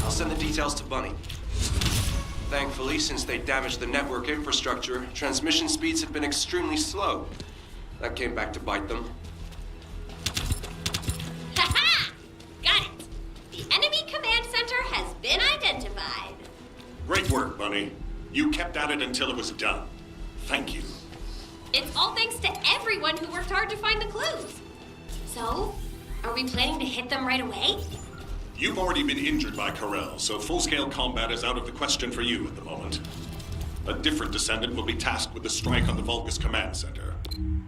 [SPEAKER 7] I'll send the details to Bunny. Thankfully, since they damaged the network infrastructure, transmission speeds have been extremely slow. That came back to bite them.
[SPEAKER 4] Ha-ha! Got it! The enemy command center has been identified.
[SPEAKER 5] Great work, Bunny. You kept at it until it was done. Thank you.
[SPEAKER 4] It's all thanks to everyone who worked hard to find the clues. So, are we planning to hit them right away?
[SPEAKER 5] You've already been injured by Corel, so full-scale combat is out of the question for you at the moment. A different descendant will be tasked with the strike on the Vulgus command center.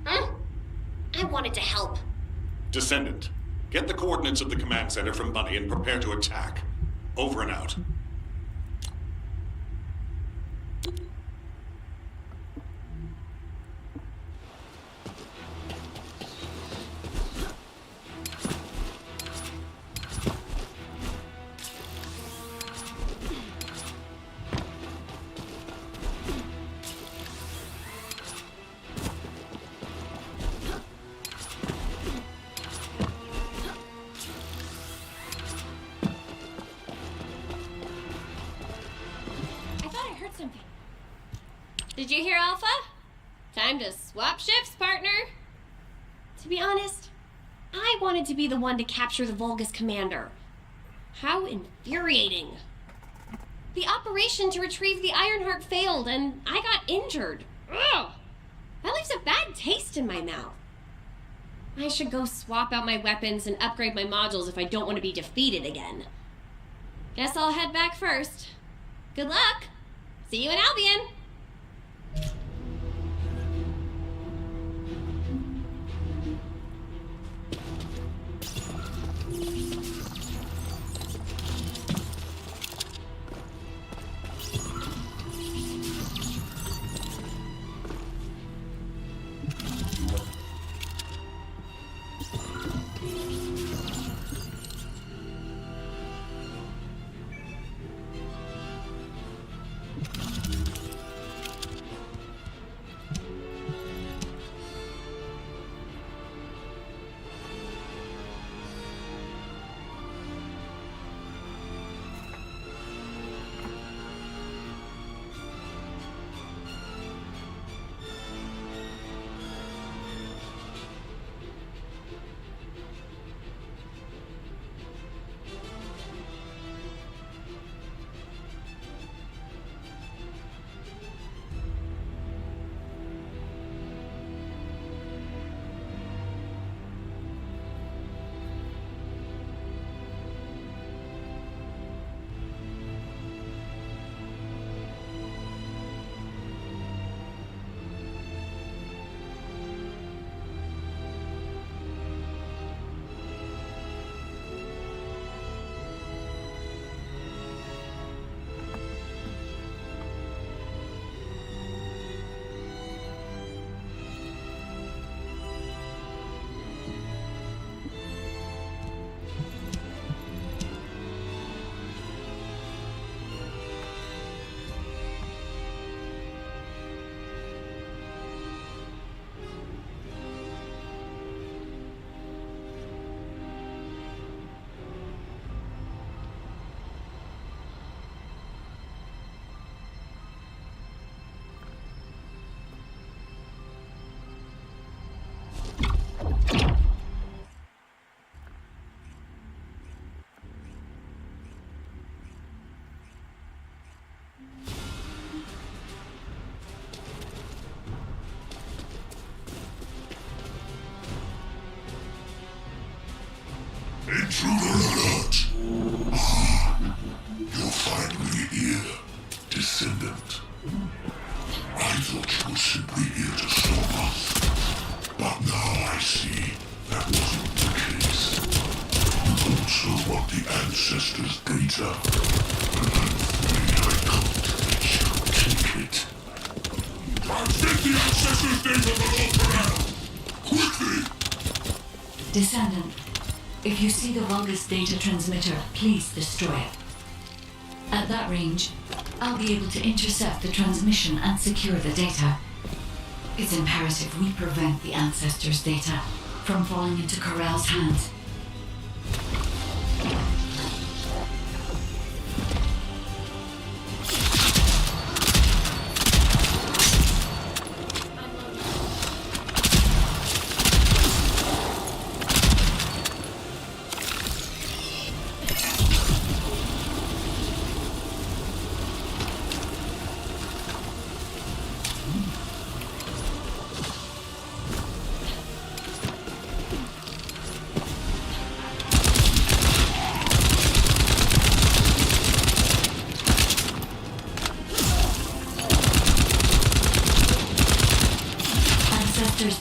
[SPEAKER 4] I wanted to help.
[SPEAKER 5] Descendant, get the coordinates of the command center from Bunny and prepare to attack. Over and out.
[SPEAKER 4] Did you hear, Alpha? Time to swap shifts, partner. To be honest, I wanted to be the one to capture the Vulgus commander. How infuriating. The operation to retrieve the Ironheart failed, and I got injured. Ugh! That leaves a bad taste in my mouth. I should go swap out my weapons and upgrade my modules if I don't want to be defeated again. Guess I'll head back first. Good luck. See you in Albion.
[SPEAKER 9] Intruder alert! You're finally here, Descendant. I thought you were simply here to stop us. But now I see that wasn't the case. You also want the ancestors' data. And I'm afraid I can't let you take it. Transmit the ancestors' data below Corel! Quickly!
[SPEAKER 1] Descendant, if you see the Vulgus data transmitter, please destroy it. At that range, I'll be able to intercept the transmission and secure the data. It's imperative we prevent the ancestors' data from falling into Corel's hands.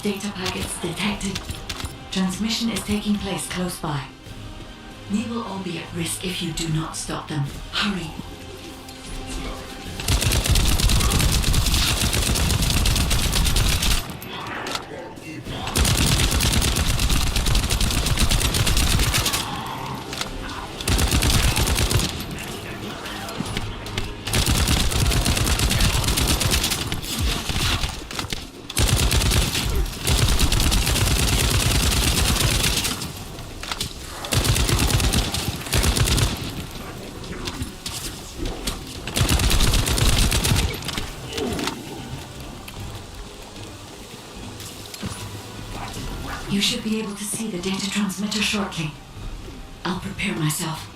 [SPEAKER 1] data packets detected. Transmission is taking place close by. We will all be at risk if you do not stop them. Hurry. You should be able to see the data transmitter shortly. I'll prepare myself.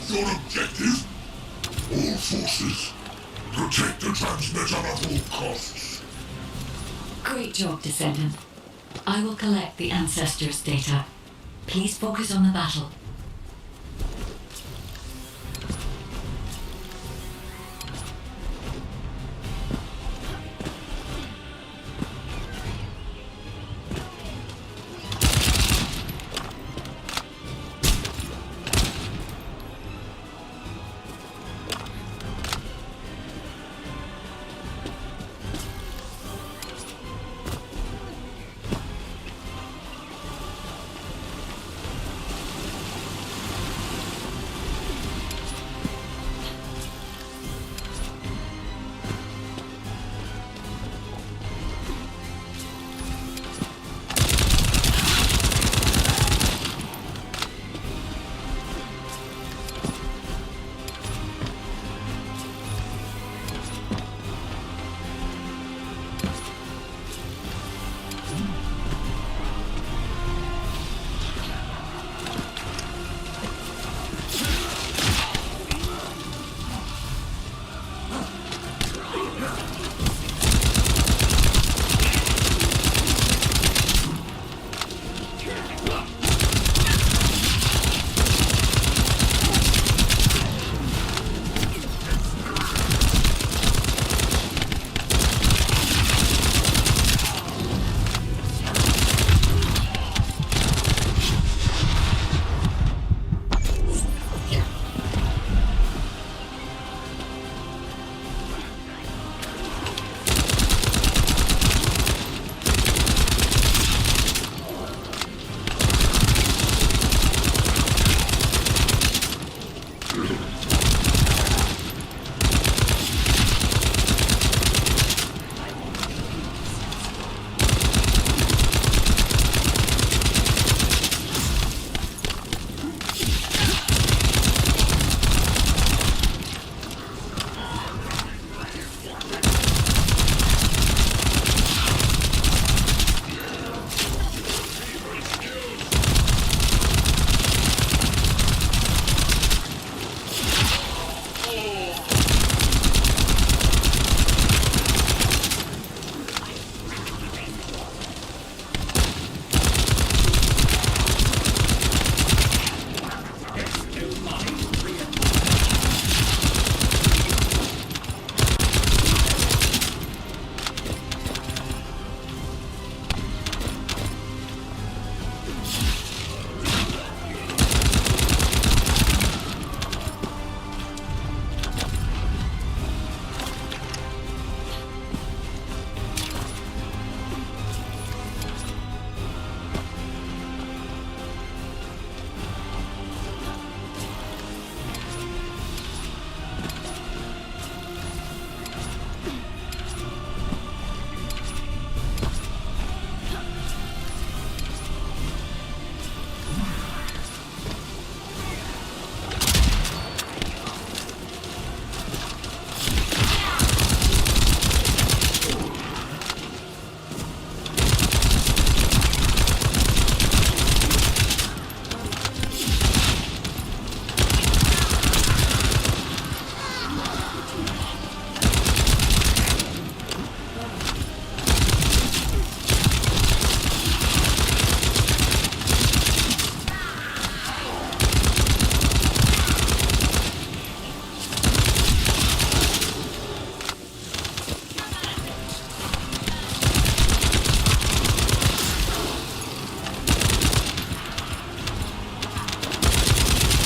[SPEAKER 9] Your objective? All forces, protect the transmitter at all costs.
[SPEAKER 1] Great job, Descendant. I will collect the Ancestors' data. Please focus on the battle.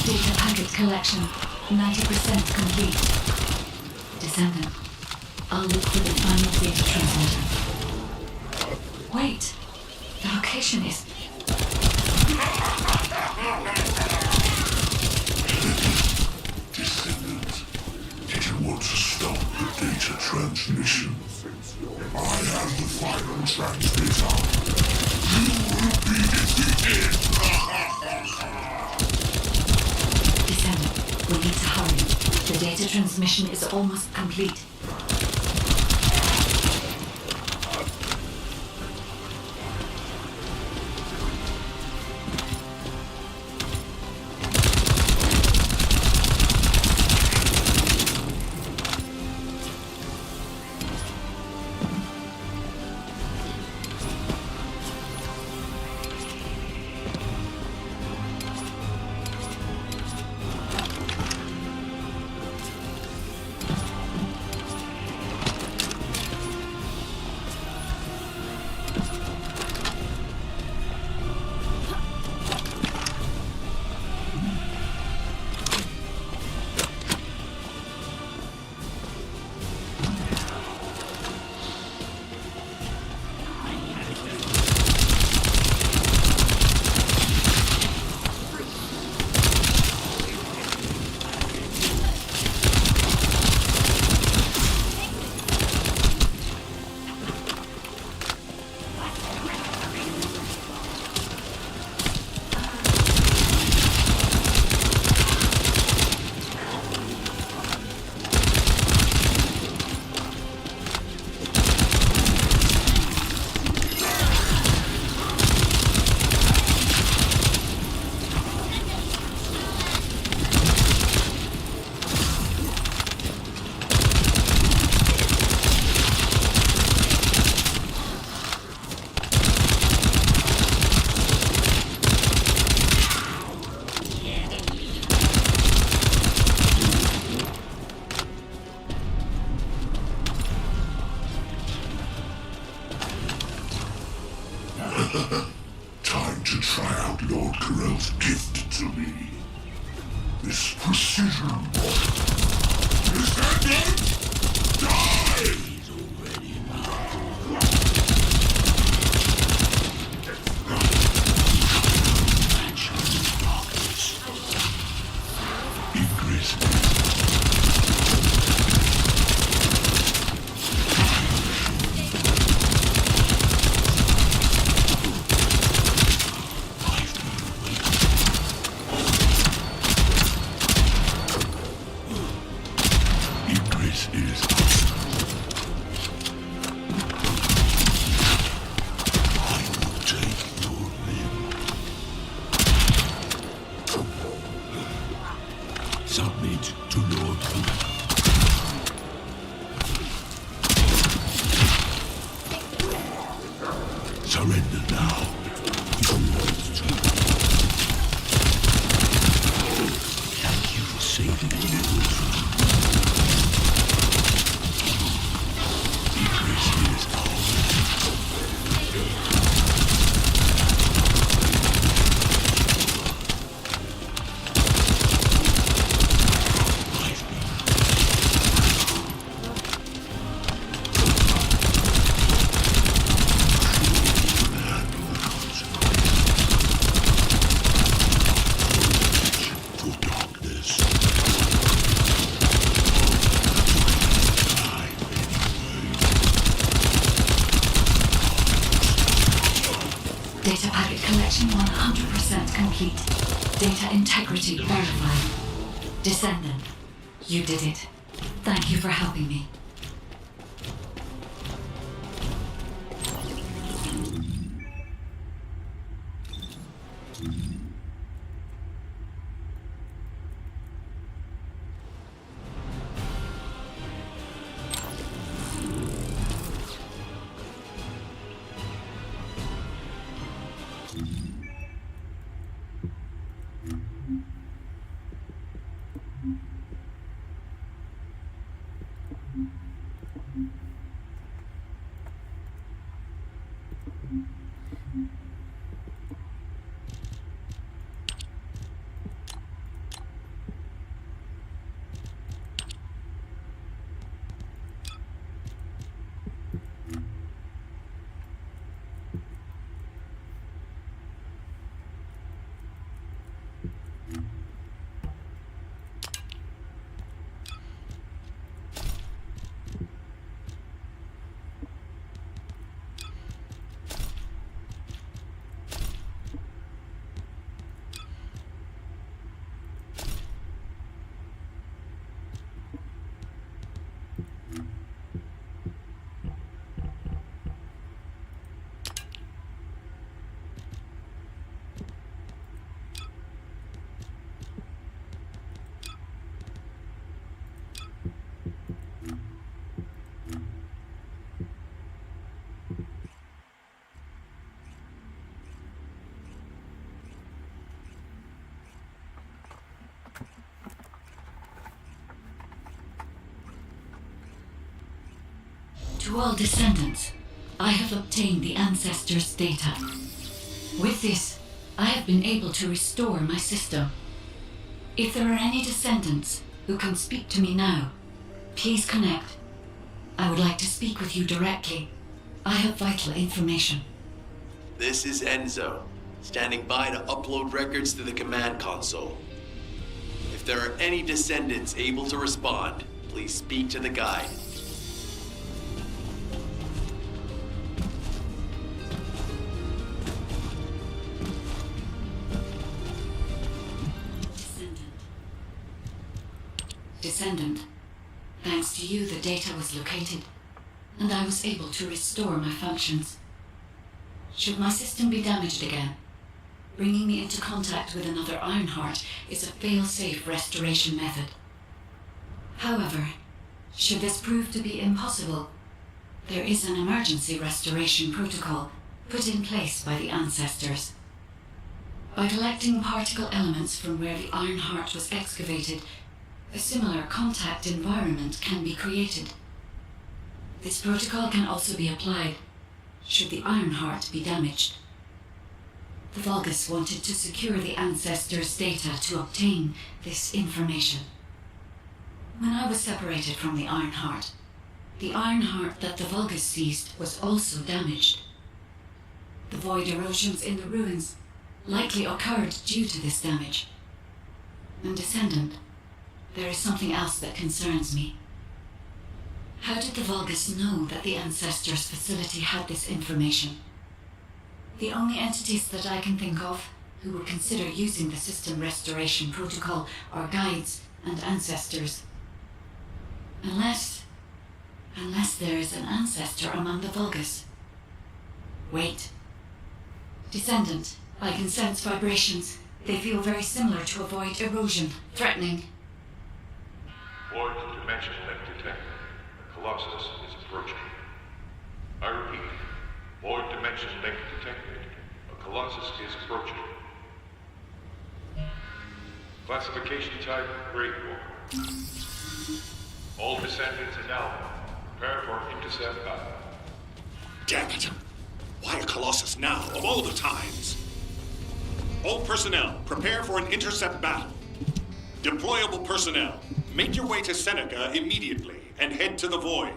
[SPEAKER 1] Data packet collection, 90% complete. Descendant, I'll look for the final data transmitter. Wait, the location is...
[SPEAKER 9] Descendant, did you want to stop the data transmission? I have the final transmitter. You will be defeated!
[SPEAKER 1] Descendant, we need to hurry. The data transmission is almost complete.
[SPEAKER 9] Time to try out Lord Corell's gift to me. This precision model. Descendant! Die! He's already
[SPEAKER 11] Submit to Lord Holo. Surrender now. It's Lord's turn. Thank you for saving the world. Egress is ours.
[SPEAKER 1] Data packet collection 100% complete. Data integrity verified. Descendant, you did it. Thank you for helping me.
[SPEAKER 9] Mm-hmm.
[SPEAKER 1] To all descendants, I have obtained the ancestors' data. With this, I have been able to restore my system. If there are any descendants who can speak to me now, please connect. I would like to speak with you directly. I have vital information.
[SPEAKER 7] This is Enzo, standing by to upload records to the command console. If there are any descendants able to respond, please speak to the guide.
[SPEAKER 1] Descendant, thanks to you the data was located, and I was able to restore my functions. Should my system be damaged again, bringing me into contact with another Ironheart is a fail-safe restoration method. However, should this prove to be impossible, there is an emergency restoration protocol put in place by the ancestors. By collecting particle elements from where the Ironheart was excavated, a similar contact environment can be created. This protocol can also be applied should the Ironheart be damaged. The Vulgus wanted to secure the ancestors' data to obtain this information. When I was separated from the Ironheart that the Vulgus seized was also damaged. The void erosions in the ruins likely occurred due to this damage. And Descendant, there is something else that concerns me. How did the Vulgus know that the Ancestors' facility had this information? The only entities that I can think of who would consider using the system restoration protocol are guides and ancestors. Unless there is an ancestor among the Vulgus. Wait. Descendant, I can sense vibrations. They feel very similar to a void erosion, threatening.
[SPEAKER 12] Void dimension link detected. The Colossus is approaching. I repeat, void dimension link detected. A Colossus is approaching. Classification type, Great War. All descendants in Alpha, prepare for intercept battle.
[SPEAKER 5] Damn it! Why a Colossus now, of all the times? All personnel, prepare for an intercept battle. Deployable personnel, make your way to Seneca immediately and head to the Void.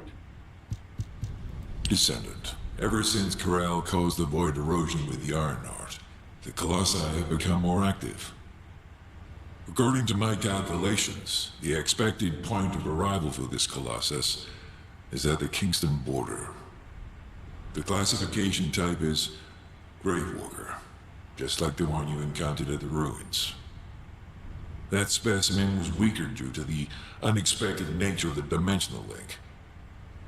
[SPEAKER 9] Descendant, ever since Corral caused the void erosion with the Ironheart, the Colossi have become more active. According to my calculations, the expected point of arrival for this Colossus is at the Kingston border. The classification type is Gravewalker, just like the one you encountered at the ruins. That specimen was weaker due to the unexpected nature of the dimensional link.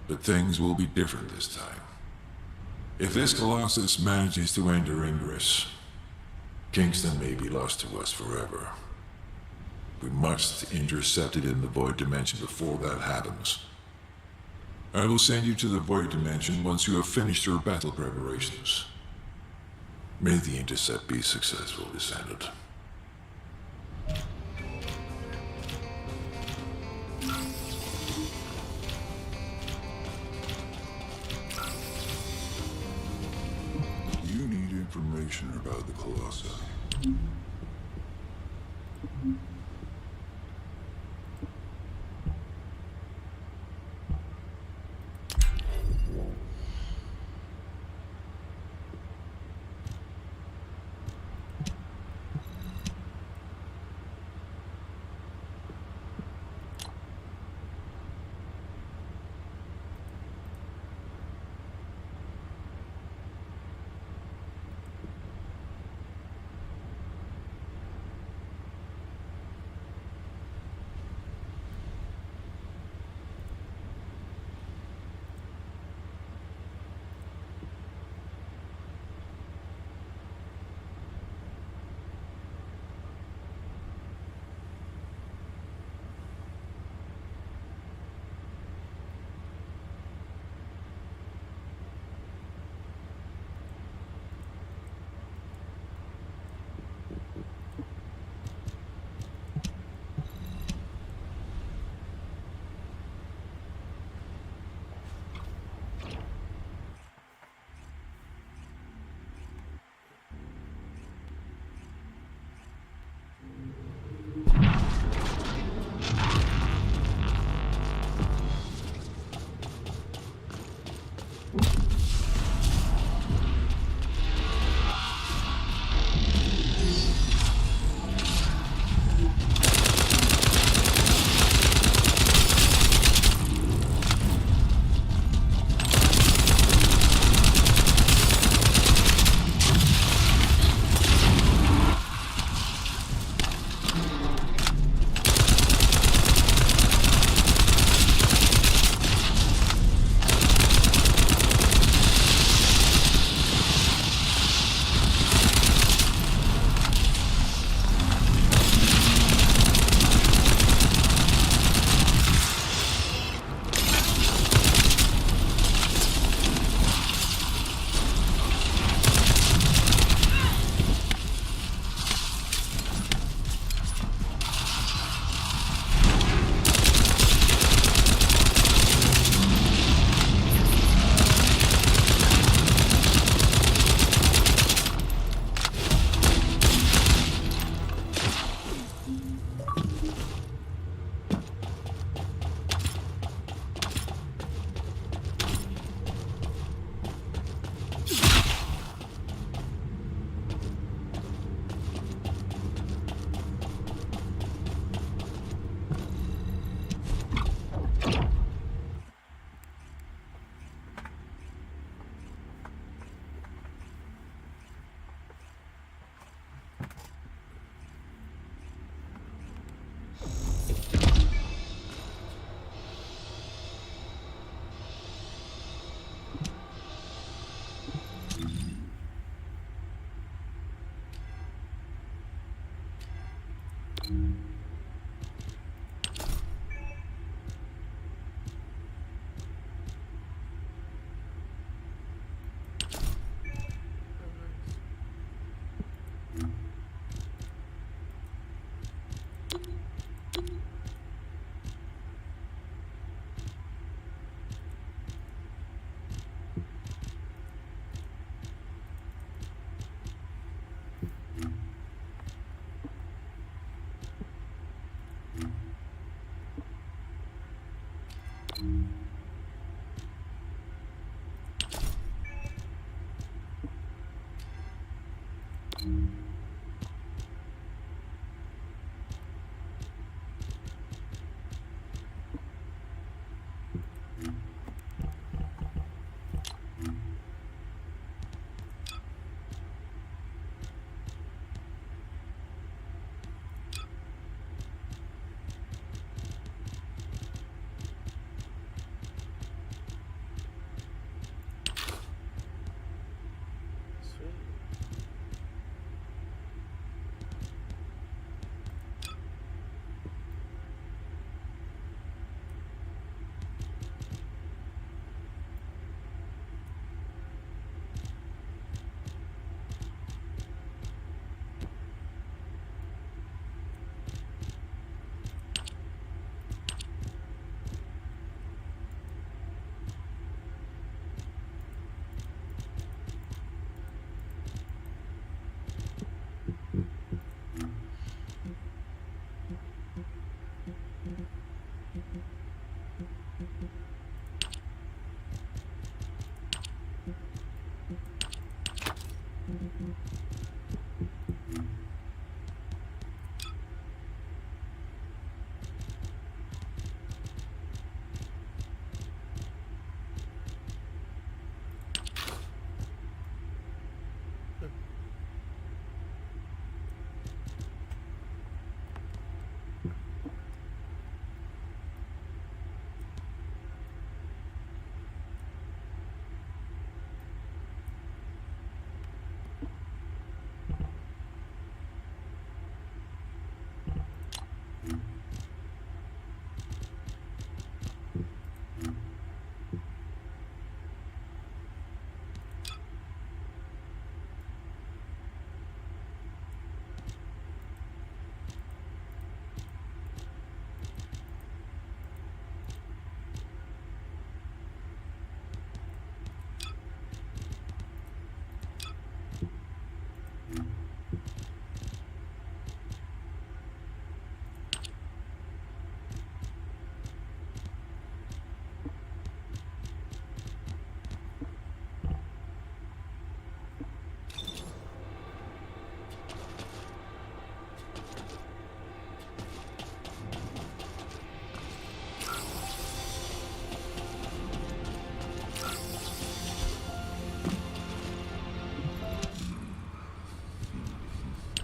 [SPEAKER 9] But things will be different this time. If this Colossus manages to enter Ingress, Kingston may be lost to us forever. We must intercept it in the Void Dimension before that happens. I will send you to the Void Dimension once you have finished your battle preparations. May the intercept be successful, Descendant. You need information about the Colossi.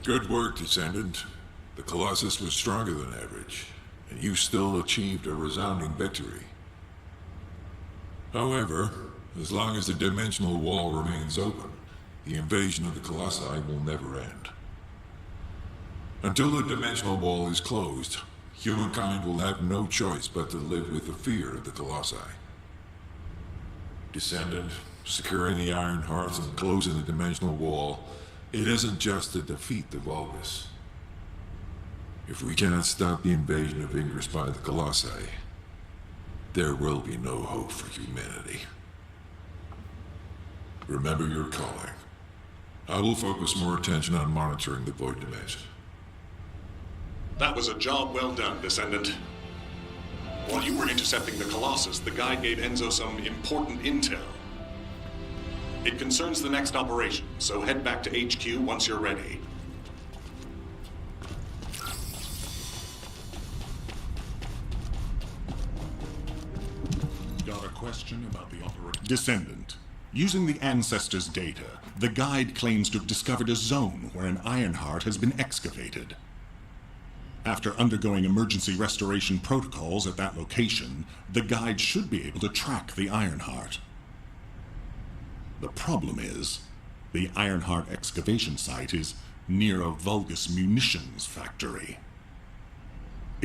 [SPEAKER 9] Good work, Descendant. The Colossus was stronger than average, and you still achieved a resounding victory. However, as long as the dimensional wall remains open, the invasion of the Colossi will never end. Until the dimensional wall is closed, humankind will have no choice but to live with the fear of the Colossi. Descendant, securing the Iron Hearts and closing the dimensional wall, it isn't just to defeat the Vulgus. If we cannot stop the invasion of Ingress by the Colossi, there will be no hope for humanity. Remember your calling. I will focus more attention on monitoring the Void Dimension.
[SPEAKER 5] That was a job well done, Descendant. While you were intercepting the Colossus, the guide gave Enzo some important intel. It concerns the next operation, so head back to HQ once you're ready.
[SPEAKER 12] Got a question about the operation? Descendant. Using the Ancestors' data, the guide claims to have discovered a zone where an Ironheart has been excavated. After undergoing emergency restoration protocols at that location, the guide should be able to track the Ironheart. The problem is, the Ironheart excavation site is near a Vulgus munitions factory.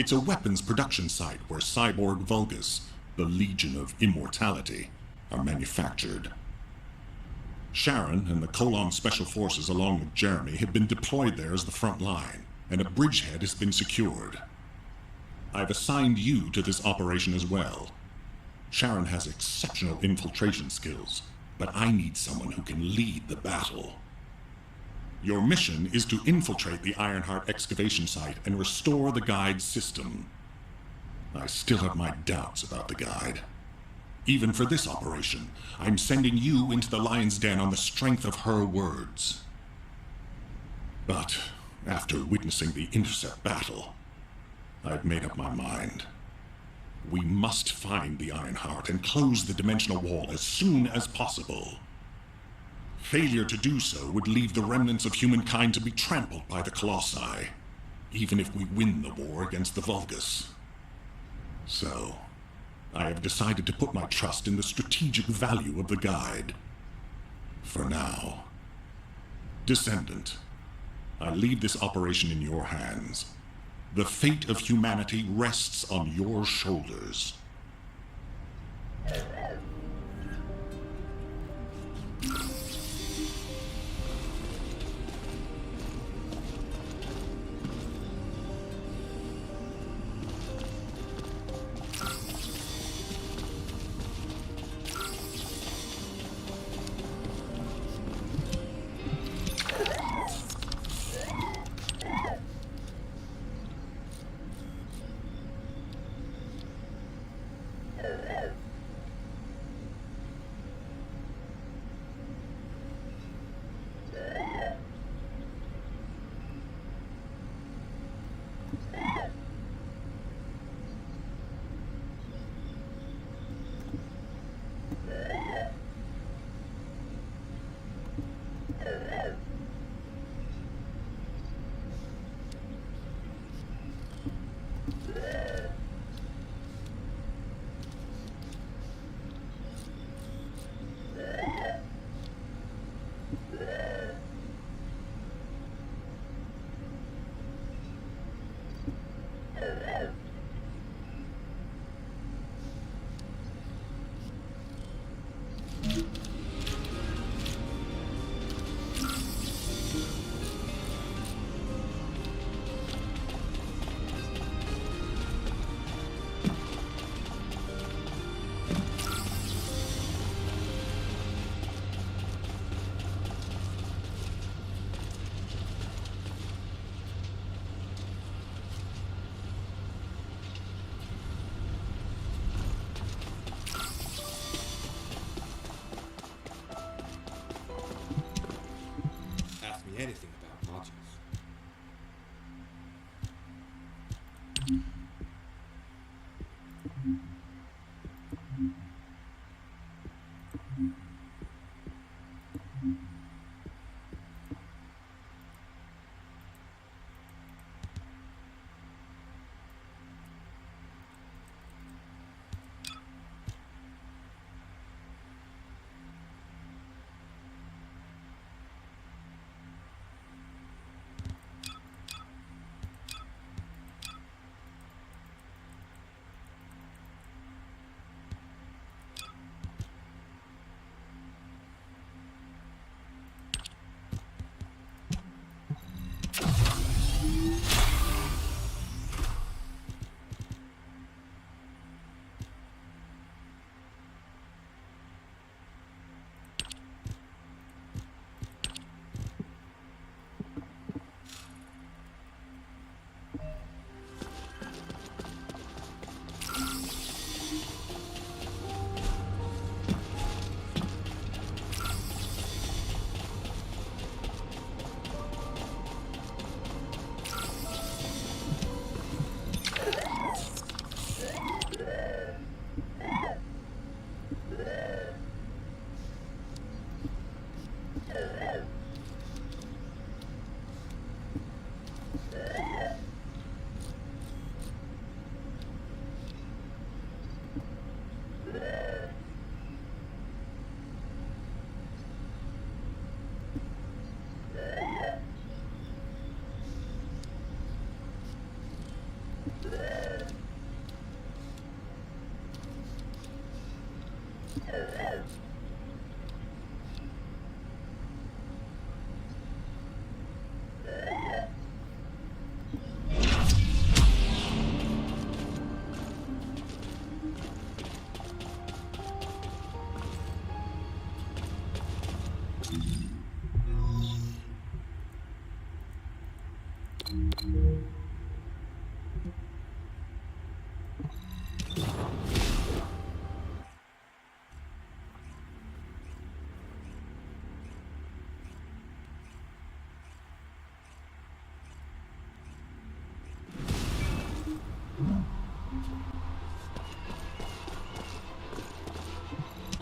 [SPEAKER 5] It's a weapons production site where cyborg Vulgus, the Legion of Immortality, are manufactured. Sharon and the Colon Special Forces along with Jeremy have been deployed there as the front line, and a bridgehead has been secured. I've assigned you to this operation as well. Sharon has exceptional infiltration skills, but I need someone who can lead the battle. Your mission is to infiltrate the Ironheart excavation site and restore the guide's system. I still have my doubts about the guide. Even for this operation, I'm sending you into the lion's den on the strength of her words. But after witnessing the intercept battle, I've made up my mind. We must find the Ironheart and close the dimensional wall as soon as possible. Failure to do so would leave the remnants of humankind to be trampled by the Colossi, even if we win the war against the Vulgus. So, I have decided to put my trust in the strategic value of the guide. For now. Descendant, I leave this operation in your hands. The fate of humanity rests on your shoulders.
[SPEAKER 13] Anything about modules.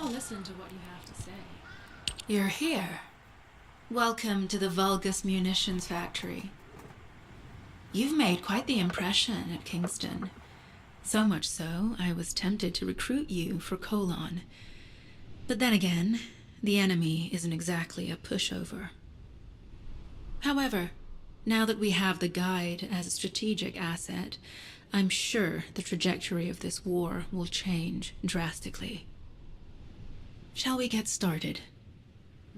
[SPEAKER 14] I'll listen to what you have to say.
[SPEAKER 15] You're here. Welcome to the Vulgus Munitions Factory. You've made quite the impression at Kingston. So much so, I was tempted to recruit you for Colon. But then again, the enemy isn't exactly a pushover. However, now that we have the guide as a strategic asset, I'm sure the trajectory of this war will change drastically. Shall we get started?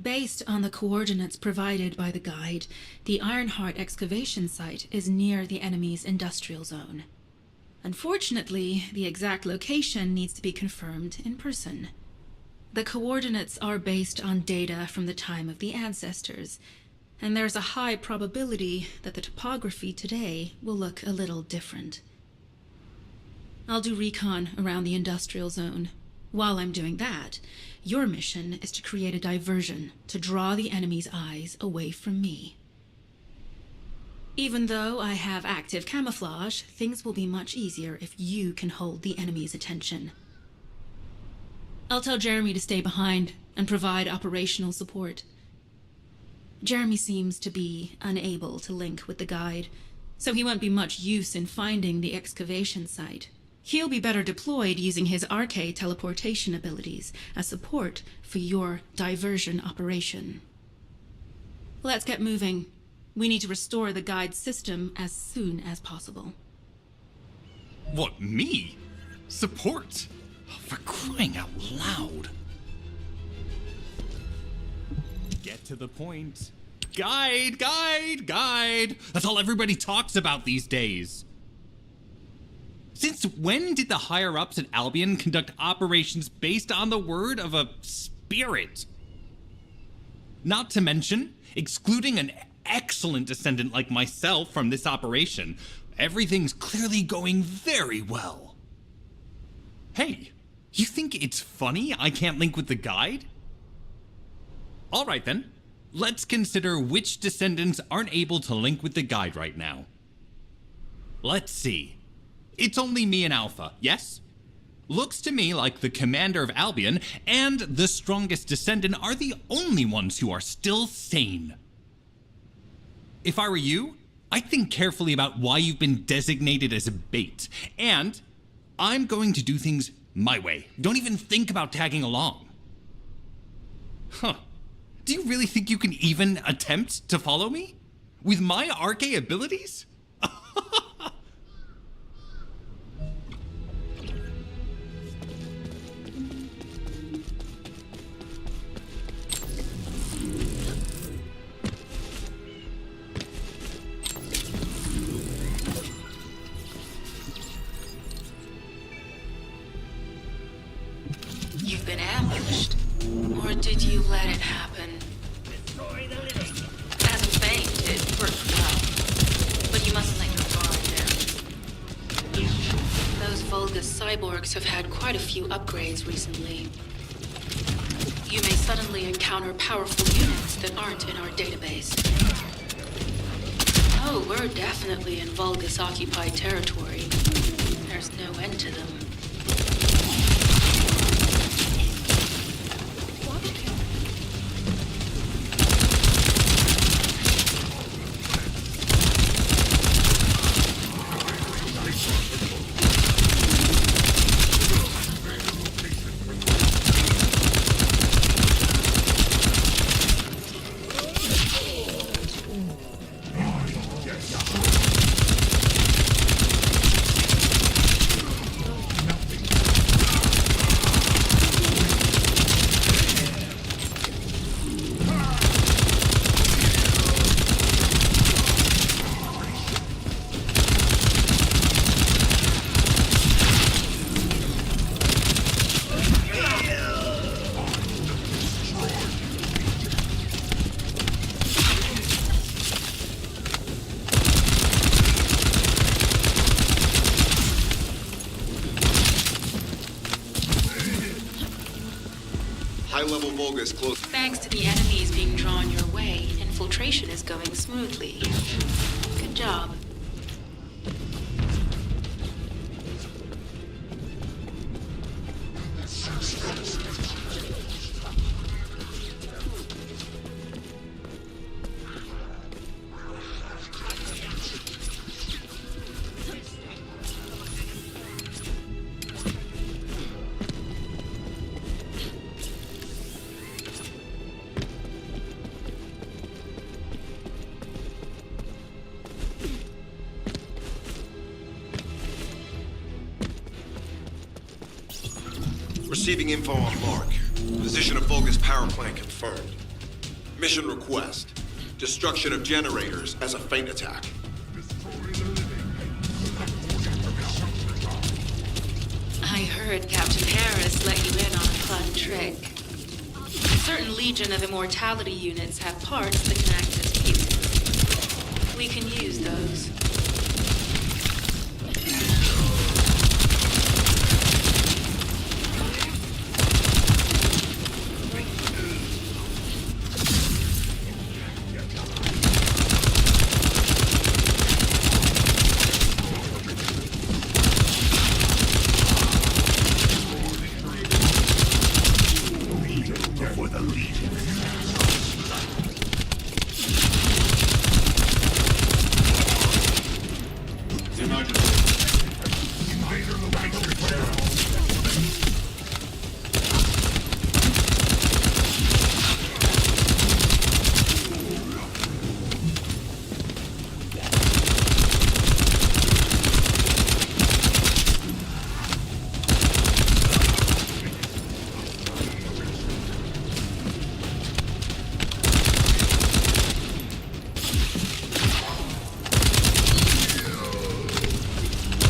[SPEAKER 15] Based on the coordinates provided by the guide, the Ironheart excavation site is near the enemy's industrial zone. Unfortunately, the exact location needs to be confirmed in person. The coordinates are based on data from the time of the ancestors, and there's a high probability that the topography today will look a little different. I'll do recon around the industrial zone. While I'm doing that, your mission is to create a diversion to draw the enemy's eyes away from me. Even though I have active camouflage, things will be much easier if you can hold the enemy's attention. I'll tell Jeremy to stay behind and provide operational support. Jeremy seems to be unable to link with the guide, so he won't be much use in finding the excavation site. He'll be better deployed using his RK teleportation abilities as support for your diversion operation. Let's get moving. We need to restore the guide system as soon as possible.
[SPEAKER 16] What, me? Support? For crying out loud. Get to the point. Guide, guide, guide. That's all everybody talks about these days. Since when did the higher-ups at Albion conduct operations based on the word of a spirit? Not to mention, excluding an excellent descendant like myself from this operation, everything's clearly going very well. Hey, you think it's funny I can't link with the guide? All right then, let's consider which descendants aren't able to link with the guide right now. Let's see. It's only me and Alpha, yes? Looks to me like the commander of Albion and the strongest descendant are the only ones who are still sane. If I were you, I'd think carefully about why you've been designated as a bait, and I'm going to do things my way. Don't even think about tagging along. Huh. Do you really think you can even attempt to follow me? With my RK abilities?
[SPEAKER 15] You've been ambushed. Or did you let it happen? As a feint, it worked well. But you mustn't let your guard down. Those Vulgus cyborgs have had quite a few upgrades recently. You may suddenly encounter powerful units that aren't in our database. Oh, we're definitely in Vulgus-occupied territory. There's no end to them.
[SPEAKER 7] High-level Vulgus close.
[SPEAKER 3] Thanks to the enemies being drawn your way, infiltration is going smoothly. Good job.
[SPEAKER 7] Receiving info on Mark. Position of Vulgus power plant confirmed. Mission request. Destruction of generators as a feint attack.
[SPEAKER 3] I heard Captain Harris let you in on a fun trick. Certain Legion of Immortality units have parts that can act as fuses. We can use those.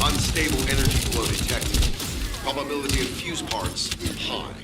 [SPEAKER 7] Unstable energy flow detected. Probability of fuse parts high.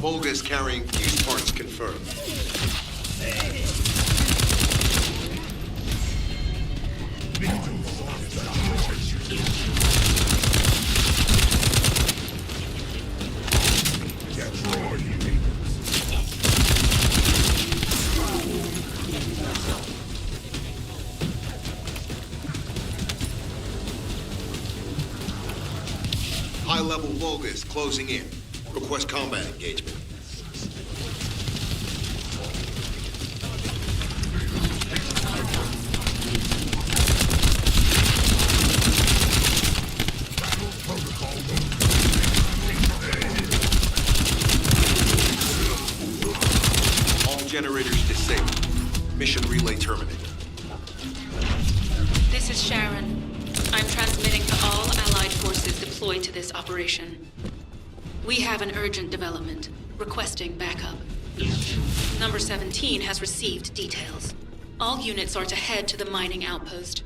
[SPEAKER 7] Vulgus carrying fuse parts confirmed. High-level Vulgus closing in. Request combat engagement. All generators disabled. Mission relay terminated.
[SPEAKER 3] This is Sharon. I'm transmitting to all Allied forces deployed to this operation. We have an urgent development, requesting backup. Number 17 has received details. All units are to head to the mining outpost.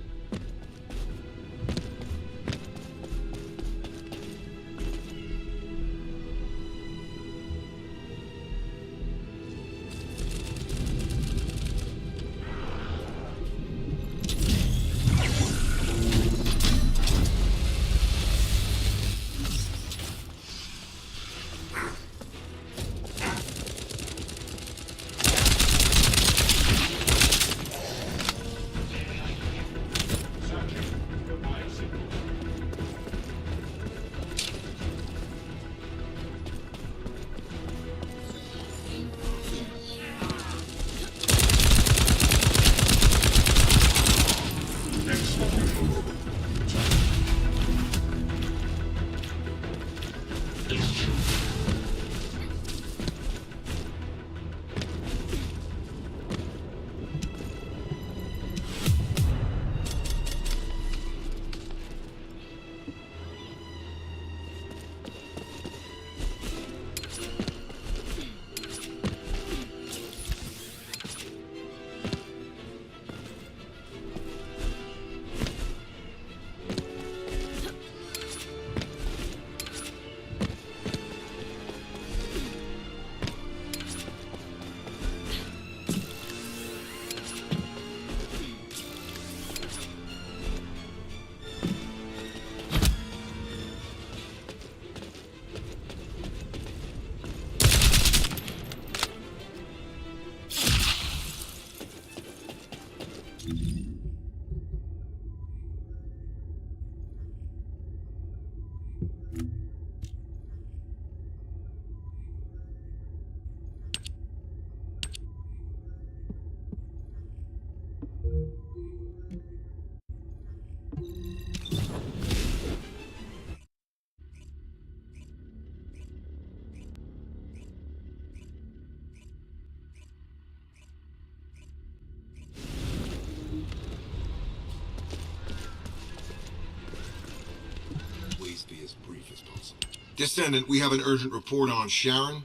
[SPEAKER 9] Be as brief as possible. Descendant, we have an urgent report on Sharon.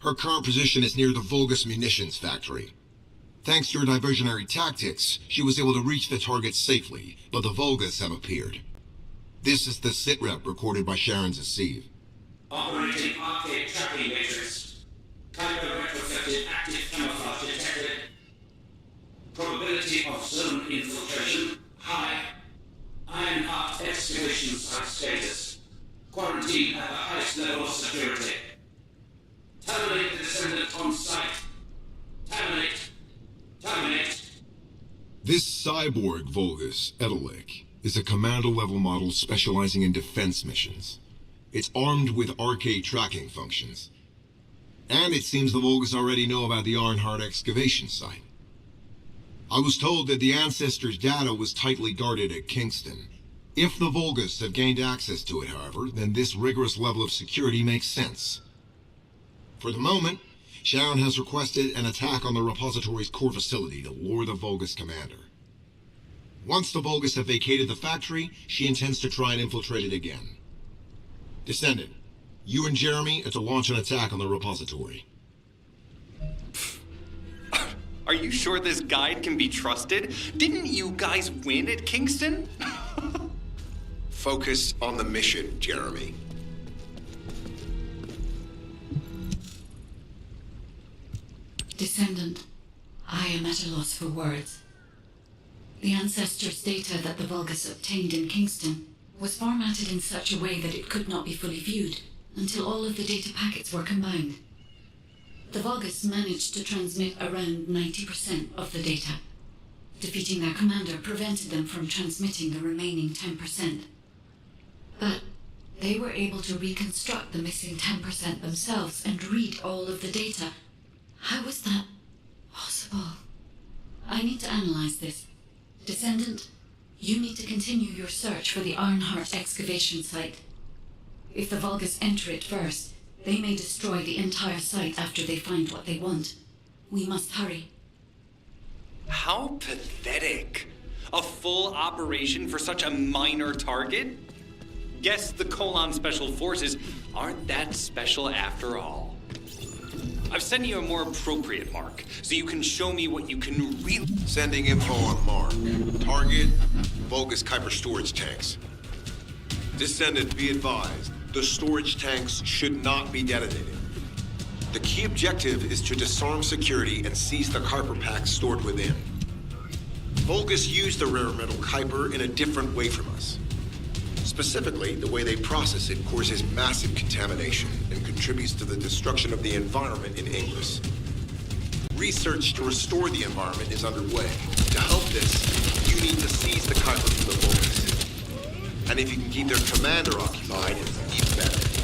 [SPEAKER 9] Her current position is near the Vulgus munitions factory. Thanks to your diversionary tactics, she was able to reach the target safely, but the Vulgus have appeared. This is the sitrep recorded by Sharon's Asive.
[SPEAKER 17] Operating arcade tracking matrix. Type of retrofitted active camouflage detected. Probability of zone infiltration high. Ironheart excavation site status. Quarantine at the highest level of security. Terminate the descendant on site. Terminate. Terminate.
[SPEAKER 9] This cyborg Vulgus, Edelik, is a commando-level model specializing in defense missions. It's armed with arcade tracking functions. And it seems the Vulgus already know about the Ironheart excavation site. I was told that the Ancestors' data was tightly guarded at Kingston. If the Vulgus have gained access to it, however, then this rigorous level of security makes sense. For the moment, Sharon has requested an attack on the repository's core facility to lure the Vulgus commander. Once the Vulgus have vacated the factory, she intends to try and infiltrate it again. Descendant, you and Jeremy are to launch an attack on the repository.
[SPEAKER 16] Are you sure this guide can be trusted? Didn't you guys win at Kingston?
[SPEAKER 18] Focus on the mission, Jeremy.
[SPEAKER 1] Descendant, I am at a loss for words. The Ancestors' data that the Vulgus obtained in Kingston was formatted in such a way that it could not be fully viewed until all of the data packets were combined. The Vulgus managed to transmit around 90% of the data. Defeating their commander prevented them from transmitting the remaining 10%. But they were able to reconstruct the missing 10% themselves and read all of the data. How was that possible? I need to analyze this. Descendant, you need to continue your search for the Ironheart excavation site. If the Vulgus enter it first, they may destroy the entire site after they find what they want. We must hurry.
[SPEAKER 16] How pathetic. A full operation for such a minor target? Guess the Colon Special Forces aren't that special after all. I've sent you a more appropriate mark, so you can show me what you can really...
[SPEAKER 18] Sending info on mark. Target, Vulgus Kuiper storage tanks. Descendant, be advised, the storage tanks should not be detonated. The key objective is to disarm security and seize the Kuiper packs stored within. Vulgus used the rare metal Kuiper in a different way from us. Specifically, the way they process it causes massive contamination and contributes to the destruction of the environment in Ingress. Research to restore the environment is underway. To help this, you need to seize the Kuiper from the Vulgus. And if you can keep their commander occupied, even better.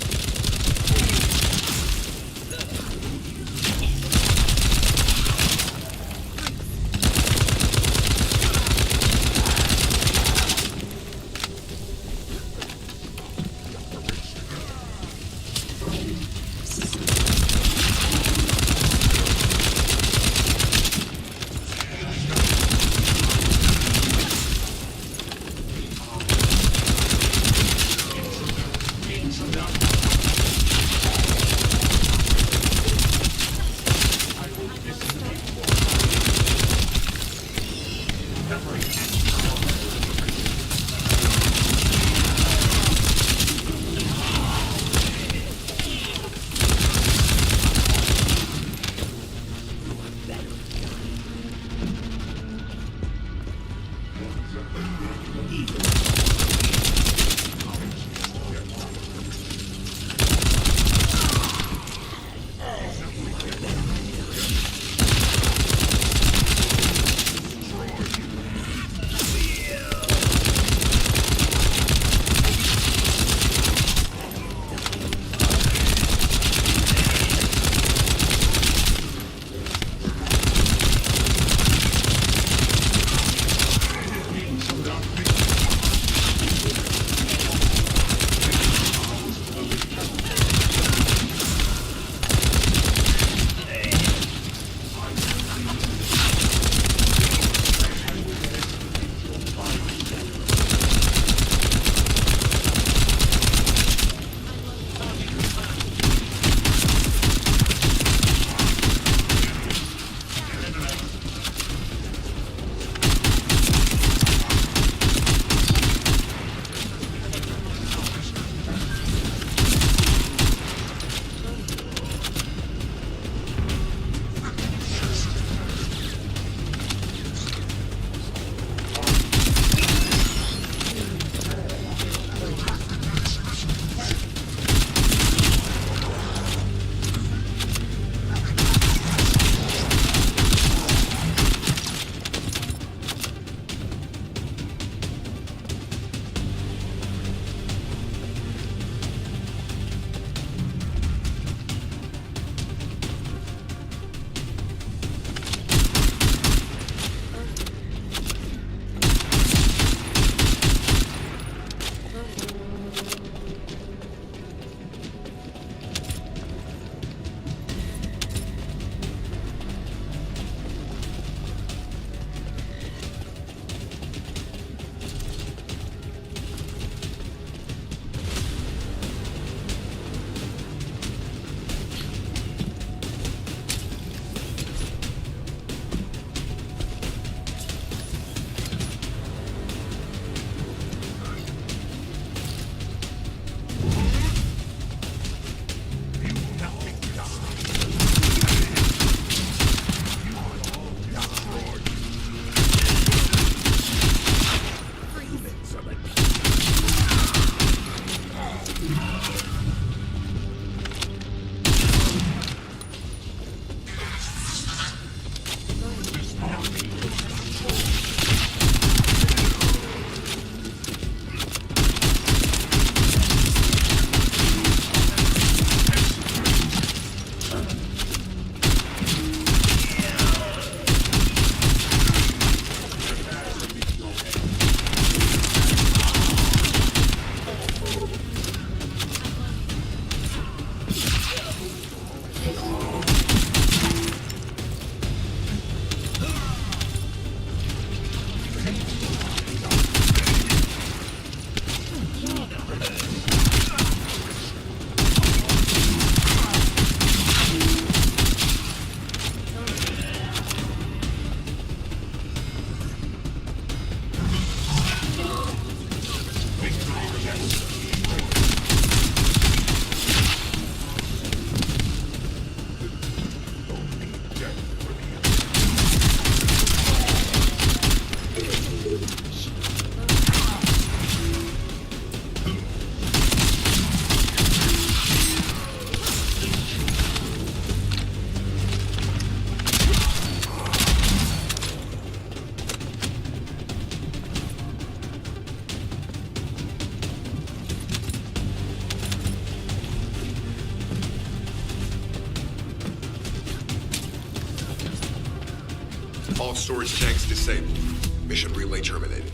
[SPEAKER 18] All storage tanks disabled. Mission relay terminated.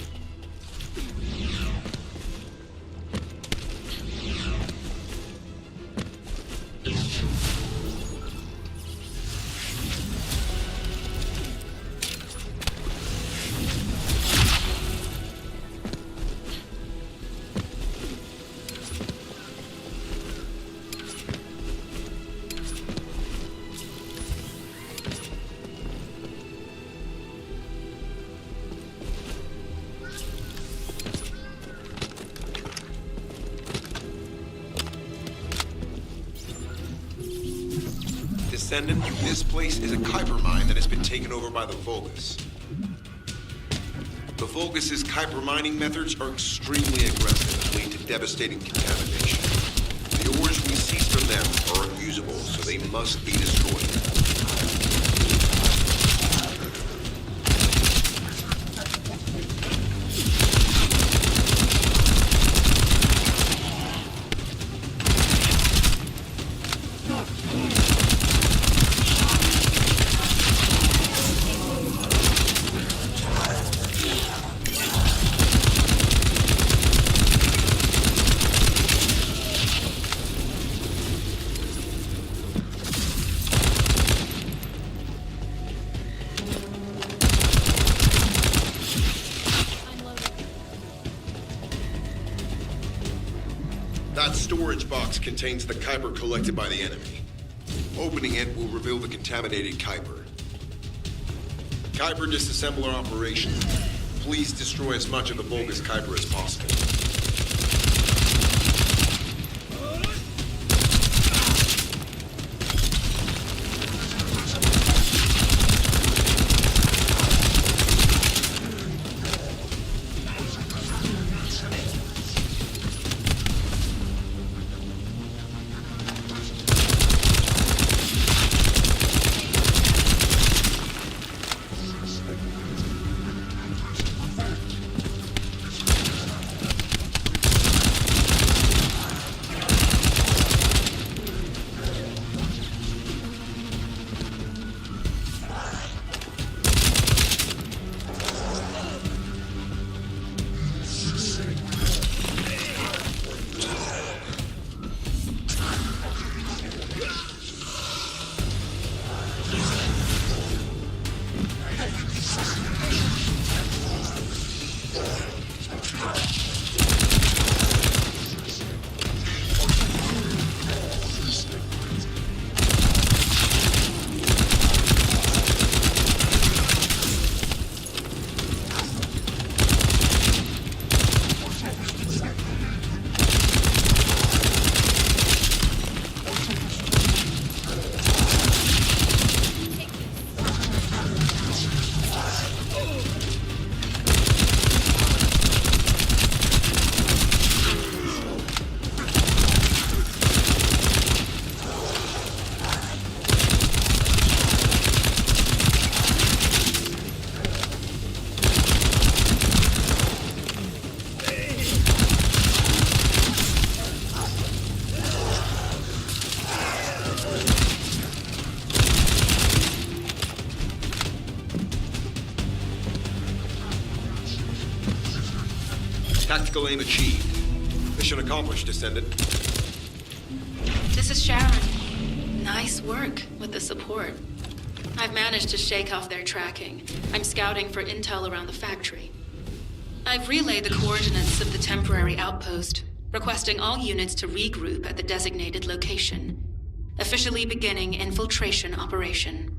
[SPEAKER 18] Descendant, this place is a Kuiper mine that has been taken over by the Vulgus. The Vulgus' Kuiper mining methods are extremely aggressive and lead to devastating contamination. The ores we seize from them are unusable, so they must be destroyed. That storage box contains the Kuiper collected by the enemy. Opening it will reveal the contaminated Kuiper. Kuiper disassembler operation. Please destroy as much of the Vulgus Kuiper as possible. Tactical aim achieved. Mission accomplished, Descendant.
[SPEAKER 3] This is Sharon. Nice work with the support. I've managed to shake off their tracking. I'm scouting for intel around the factory. I've relayed the coordinates of the temporary outpost, requesting all units to regroup at the designated location. Officially beginning infiltration operation.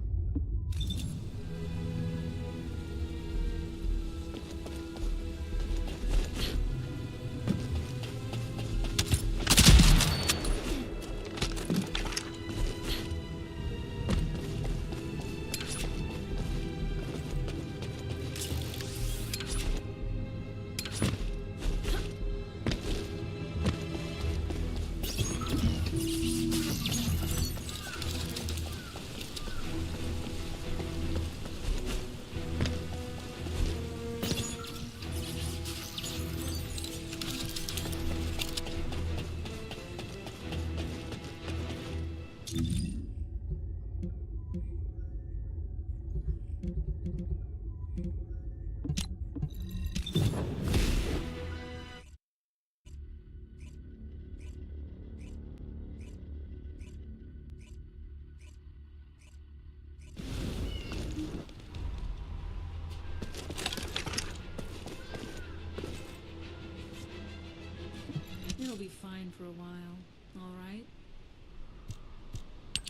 [SPEAKER 15] fine for a while, all right?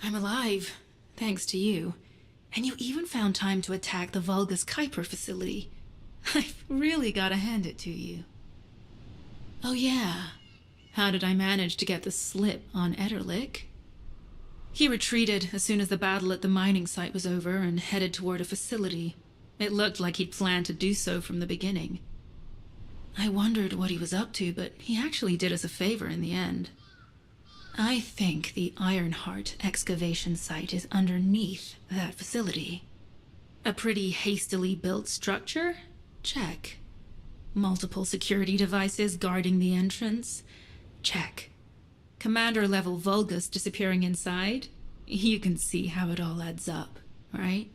[SPEAKER 15] I'm alive, thanks to you. And you even found time to attack the Vulgus Kuiper facility. I've really got to hand it to you. Oh yeah, how did I manage to get the slip on Ederlich? He retreated as soon as the battle at the mining site was over and headed toward a facility. It looked like he'd planned to do so from the beginning. I wondered what he was up to, but he actually did us a favor in the end. I think the Ironheart excavation site is underneath that facility. A pretty hastily built structure? Check. Multiple security devices guarding the entrance? Check. Commander-level Vulgus disappearing inside? You can see how it all adds up, right?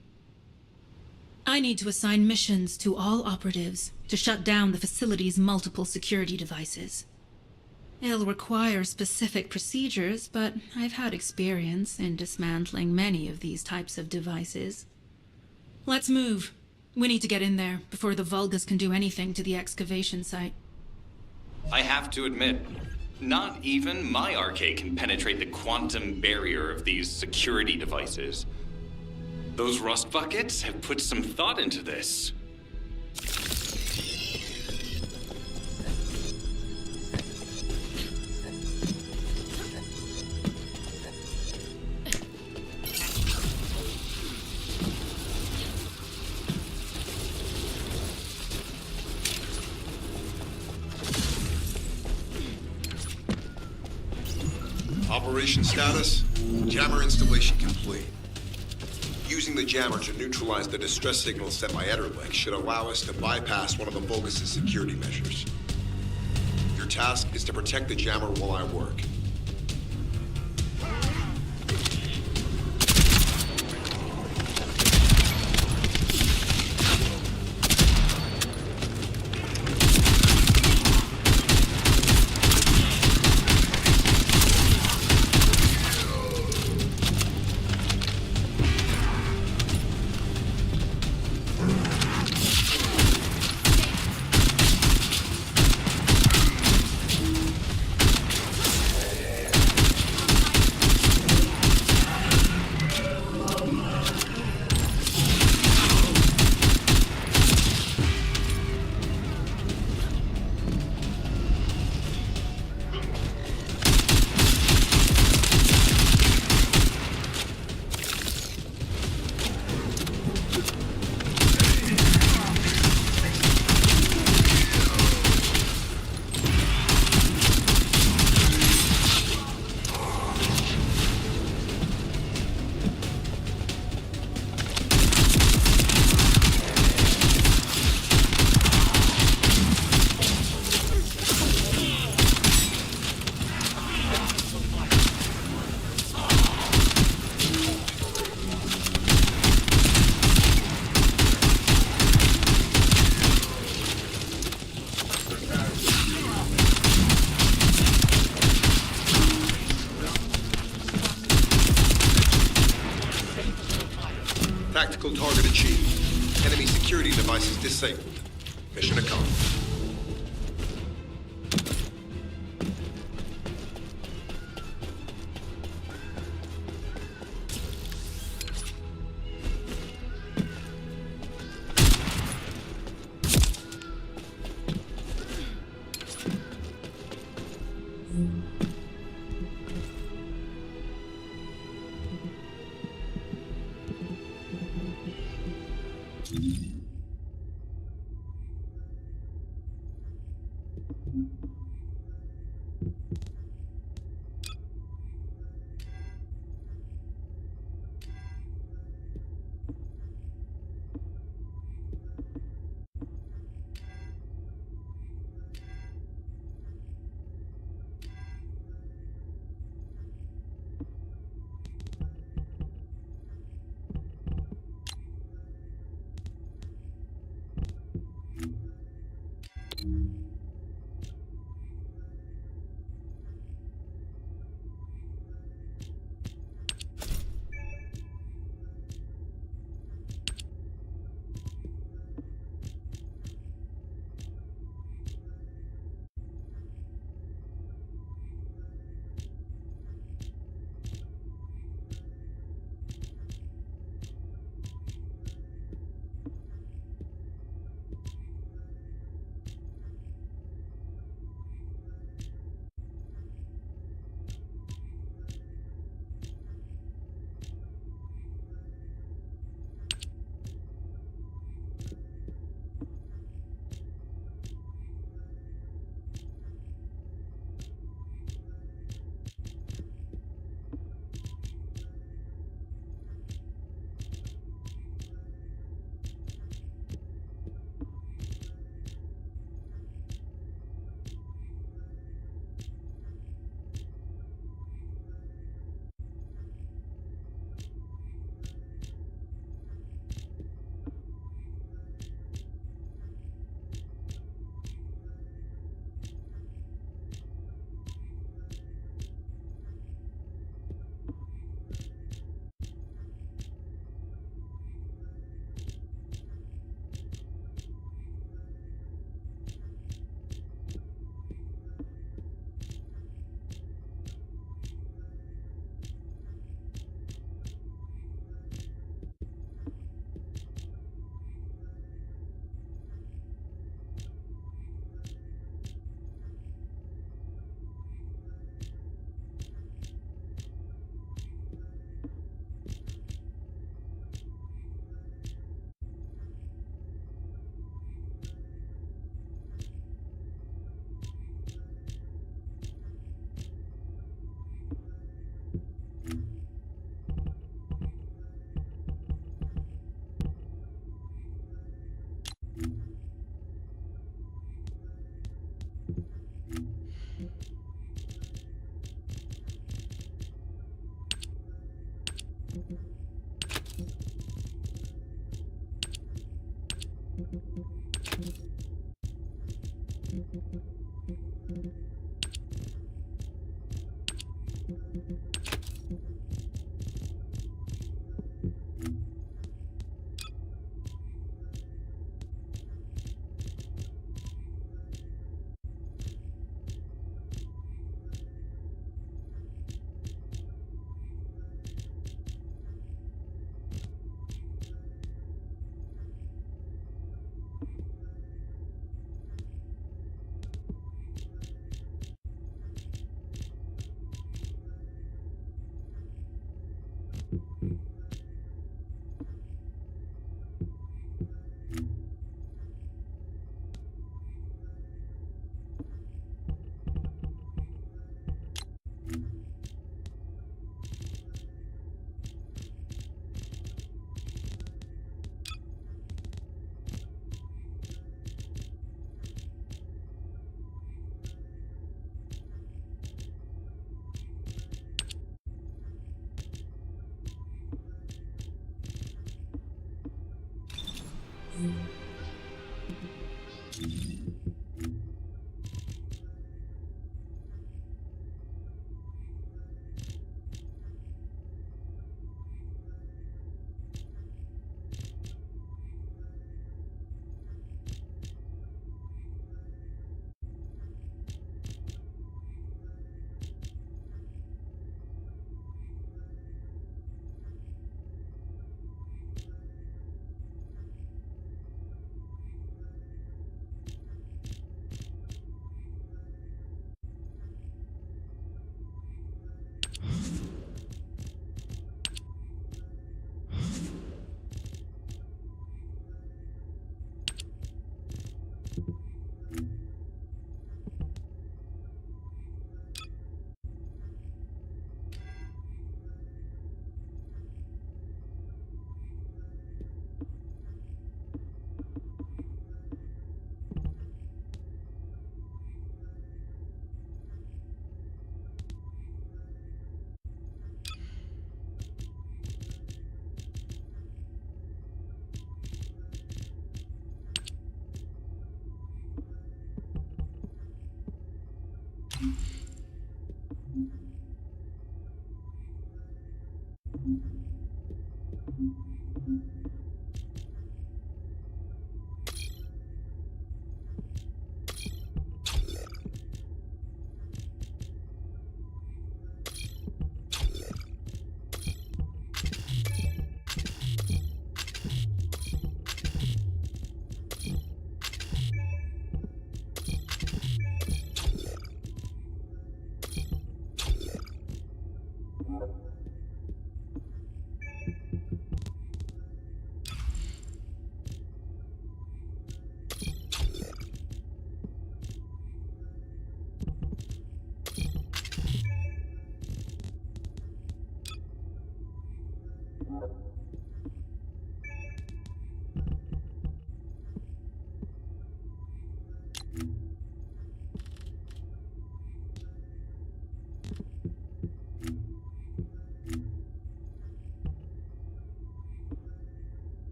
[SPEAKER 15] I need to assign missions to all operatives to shut down the facility's multiple security devices. It'll require specific procedures, but I've had experience in dismantling many of these types of devices. Let's move. We need to get in there before the Vulgus can do anything to the excavation site.
[SPEAKER 16] I have to admit, not even my arcade can penetrate the quantum barrier of these security devices. Those rust buckets have put some thought into this.
[SPEAKER 18] Operation status, jammer installation complete. Using the jammer to neutralize the distress signal sent by Ederlich should allow us to bypass one of the Vulgus' security measures. Your task is to protect the jammer while I work. Tactical target achieved. Enemy security devices disabled. Mission accomplished.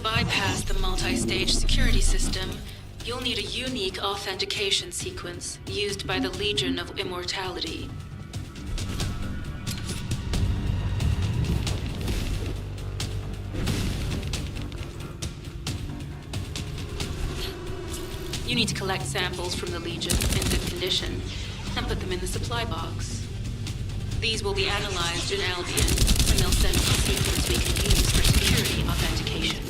[SPEAKER 3] Bypass the multi-stage security system, you'll need a unique authentication sequence used by the Legion of Immortality. You need to collect samples from the Legion in good condition and put them in the supply box. These will be analyzed in Albion, and they'll send us a sequence we can use for security authentication.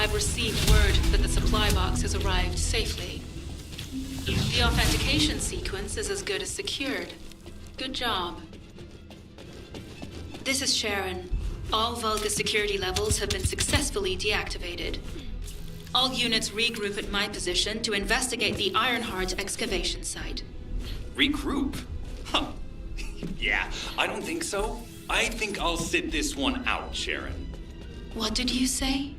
[SPEAKER 3] I've received word that the supply box has arrived safely. The authentication sequence is as good as secured. Good job. This is Sharon. All Vulgus security levels have been successfully deactivated. All units regroup at my position to investigate the Ironheart excavation site.
[SPEAKER 16] Regroup? Huh. Yeah, I don't think so. I think I'll sit this one out, Sharon.
[SPEAKER 3] What did you say?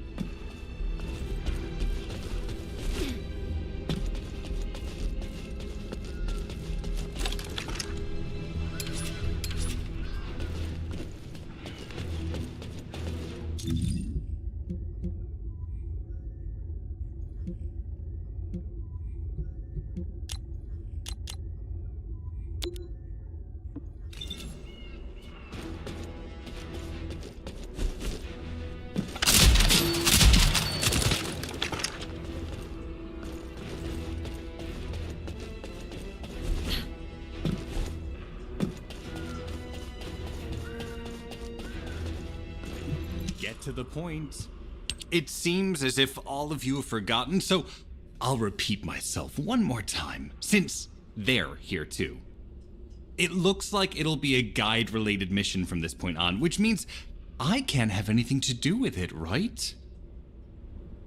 [SPEAKER 16] To the point. It seems as if all of you have forgotten, so I'll repeat myself one more time, since they're here too. It looks like it'll be a guide-related mission from this point on, which means I can't have anything to do with it, right?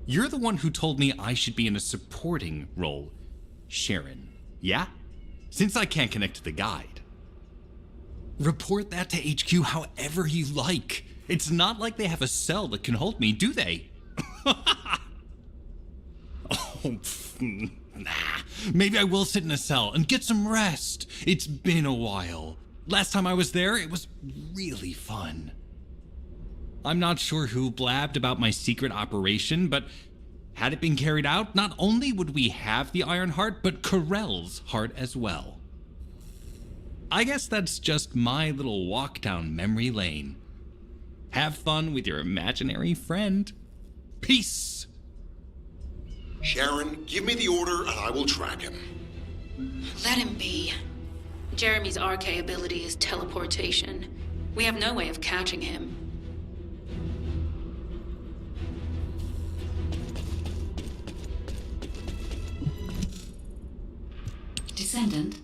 [SPEAKER 16] You're the one who told me I should be in a supporting role, Sharon, yeah? Since I can't connect to the guide. Report that to HQ however you like. It's not like they have a cell that can hold me, do they? Oh, nah. Maybe I will sit in a cell and get some rest. It's been a while. Last time I was there, it was really fun. I'm not sure who blabbed about my secret operation, but had it been carried out, not only would we have the Iron Heart, but Corell's heart as well. I guess that's just my little walk down memory lane. Have fun with your imaginary friend. Peace!
[SPEAKER 18] Sharon, give me the order and I will track him.
[SPEAKER 3] Let him be. Jeremy's RK ability is teleportation. We have no way of catching him.
[SPEAKER 1] Descendant,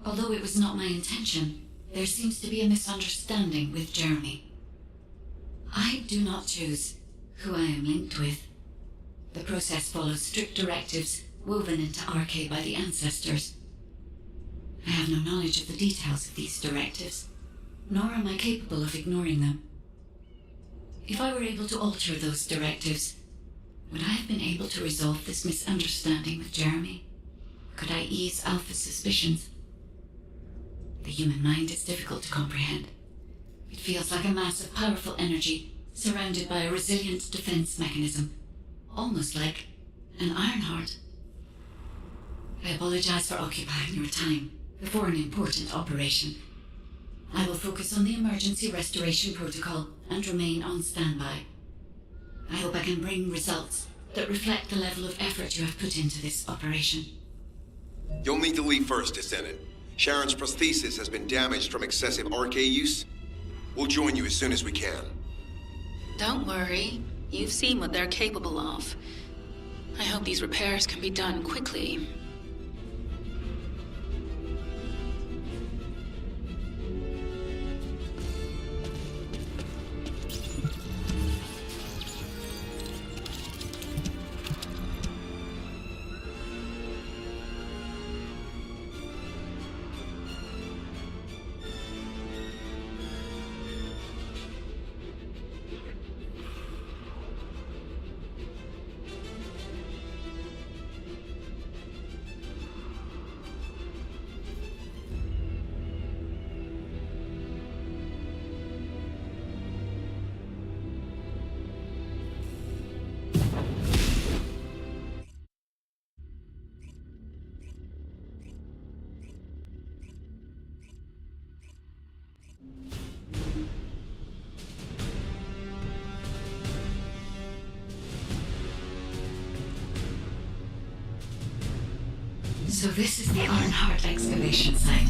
[SPEAKER 1] although it was not my intention, there seems to be a misunderstanding with Jeremy. I do not choose who I am linked with. The process follows strict directives woven into RK by the ancestors. I have no knowledge of the details of these directives, nor am I capable of ignoring them. If I were able to alter those directives, would I have been able to resolve this misunderstanding with Jeremy? Could I ease Alpha's suspicions? The human mind is difficult to comprehend. It feels like a mass of powerful energy surrounded by a resilient defense mechanism, almost like an Iron Heart. I apologize for occupying your time before an important operation. I will focus on the emergency restoration protocol and remain on standby. I hope I can bring results that reflect the level of effort you have put into this operation.
[SPEAKER 18] You'll need to leave first, Descendant. Sharon's prosthesis has been damaged from excessive RK use. We'll join you as soon as we can.
[SPEAKER 3] Don't worry. You've seen what they're capable of. I hope these repairs can be done quickly.
[SPEAKER 1] So this is the Iron Heart excavation site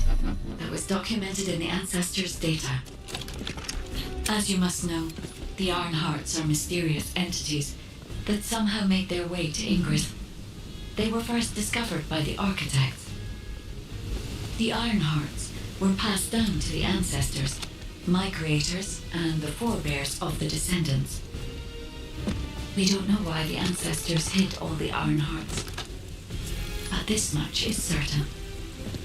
[SPEAKER 1] that was documented in the ancestors' data. As you must know, the Iron Hearts are mysterious entities that somehow made their way to Ingrid. They were first discovered by the architects. The Iron Hearts were passed down to the ancestors, my creators, and the forebears of the descendants. We don't know why the ancestors hid all the Iron Hearts. But this much is certain.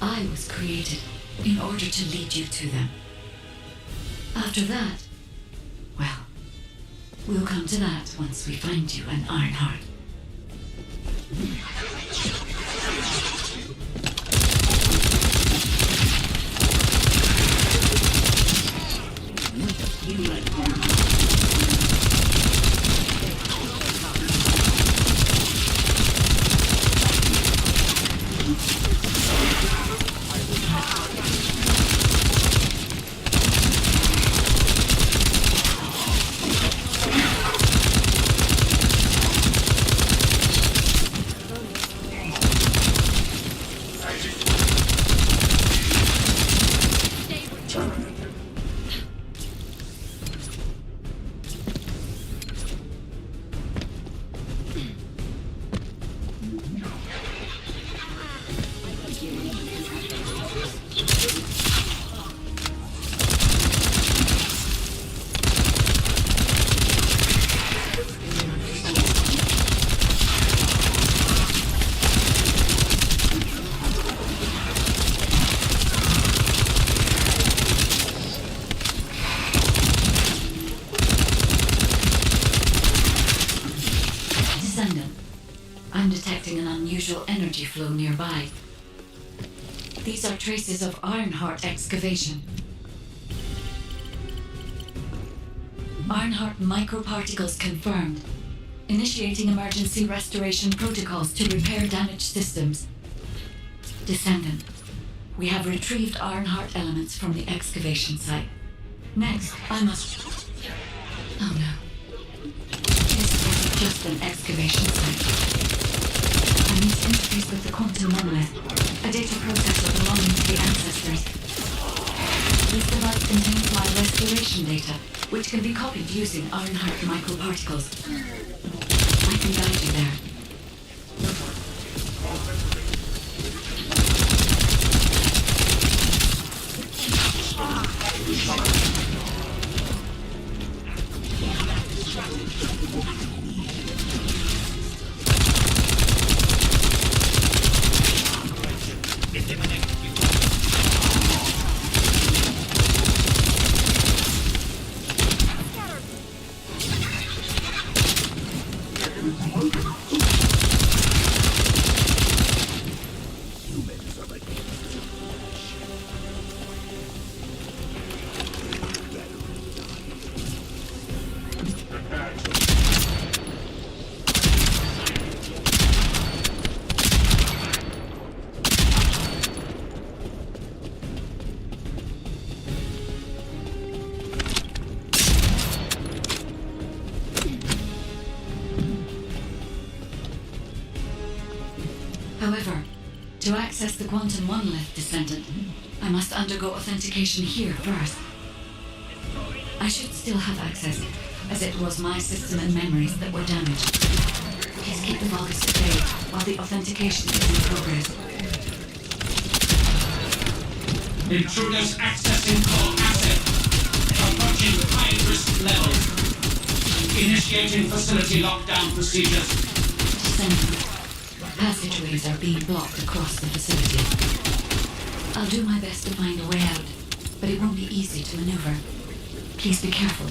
[SPEAKER 1] I was created in order to lead you to them. After that, well, we'll come to that once we find you an Iron Heart. detecting an unusual energy flow nearby. These are traces of Ironheart excavation. Ironheart microparticles confirmed. Initiating emergency restoration protocols to repair damaged systems. Descendant, we have retrieved Ironheart elements from the excavation site. Next, I must... Oh no. This wasn't just an excavation site. I need to interface with the quantum monolith, a data processor belonging to the ancestors. This device contains my restoration data, which can be copied using Ironheart microparticles. I can guide you there. However, to access the quantum monolith, Descendant, I must undergo authentication here first. I should still have access, as it was my system and memories that were damaged. Please keep the Vulgus at bay while the authentication is in progress.
[SPEAKER 17] Intruders accessing core asset. Approaching high-risk levels. Initiating facility lockdown procedures.
[SPEAKER 1] Descendant, passageways are being blocked across the facility. I'll do my best to find a way out, but it won't be easy to maneuver. Please be careful.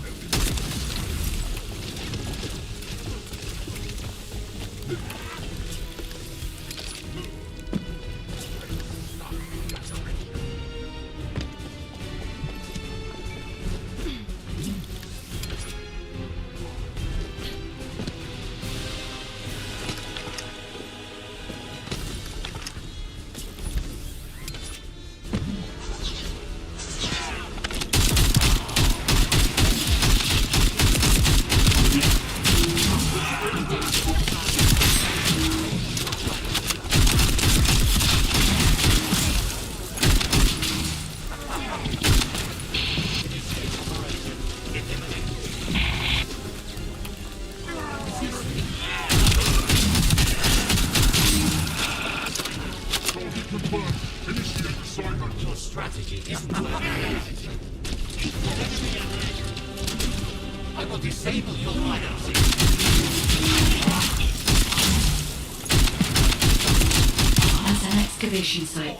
[SPEAKER 1] Site.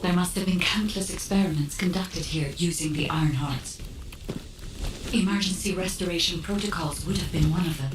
[SPEAKER 1] There must have been countless experiments conducted here using the Ironhearts. Emergency restoration protocols would have been one of them.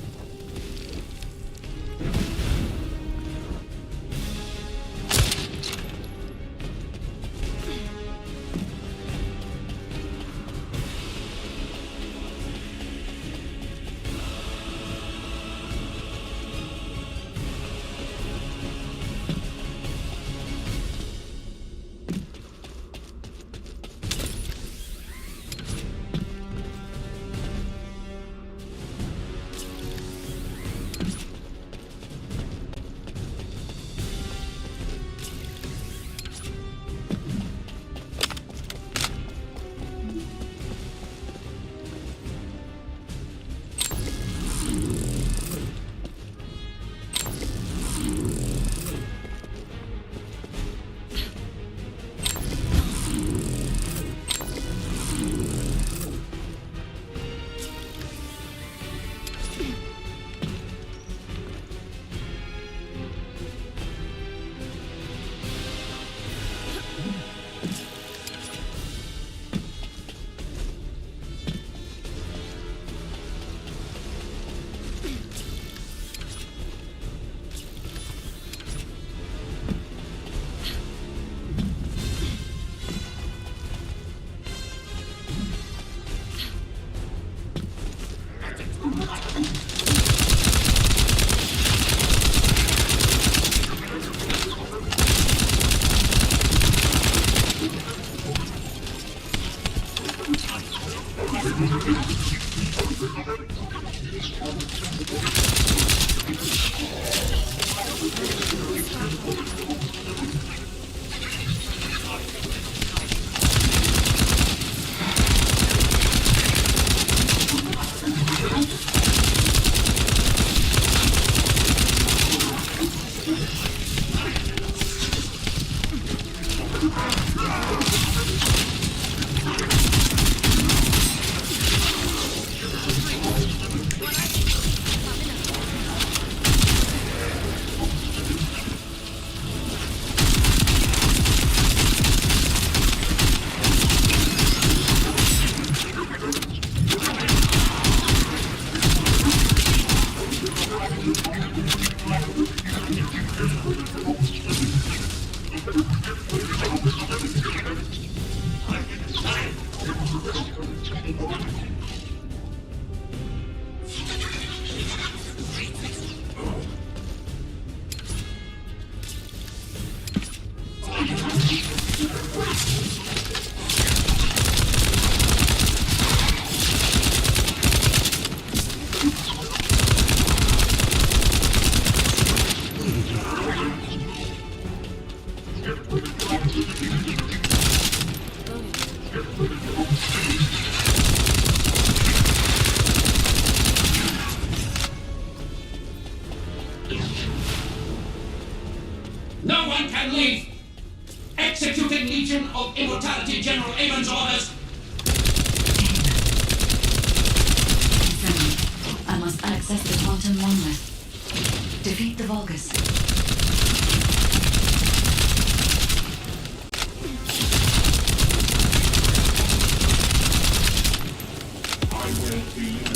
[SPEAKER 17] No one can leave! Executing Legion of Immortality General Amon's orders!
[SPEAKER 1] I must access the quantum monolith. Defeat the Vulgus.
[SPEAKER 9] I will be.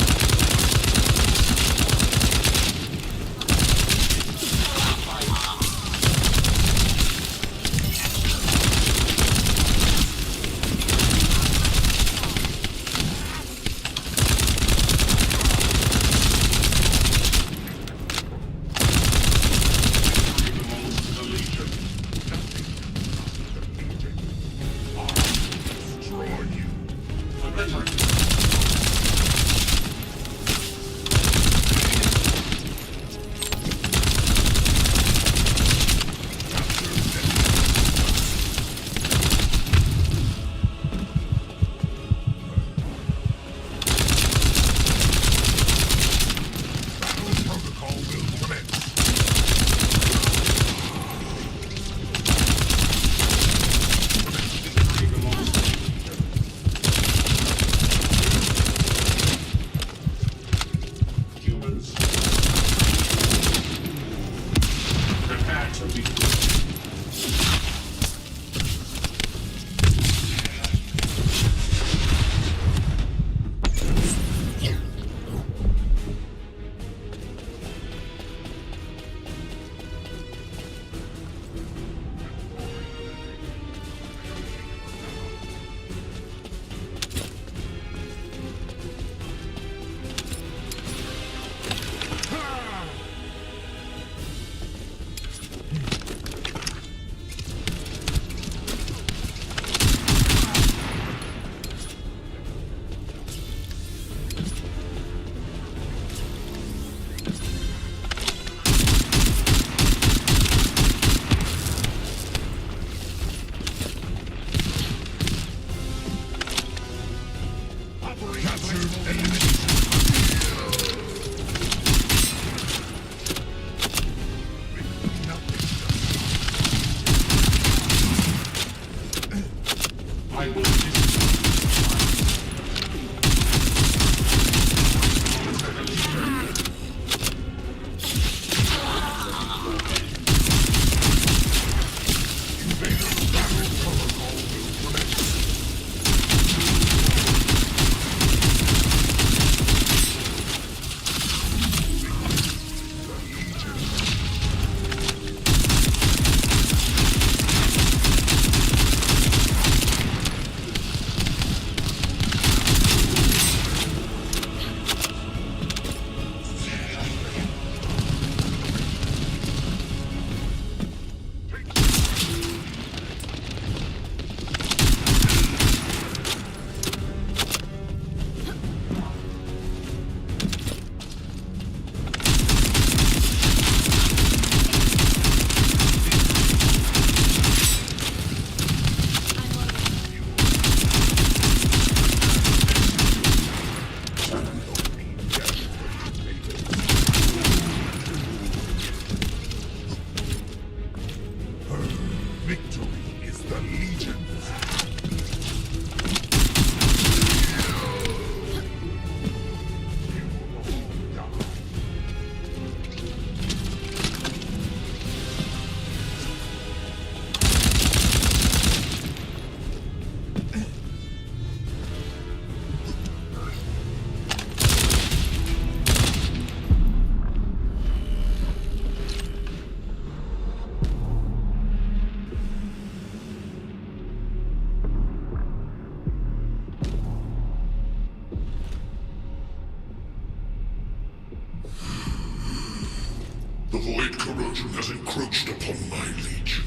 [SPEAKER 9] has encroached upon my legion.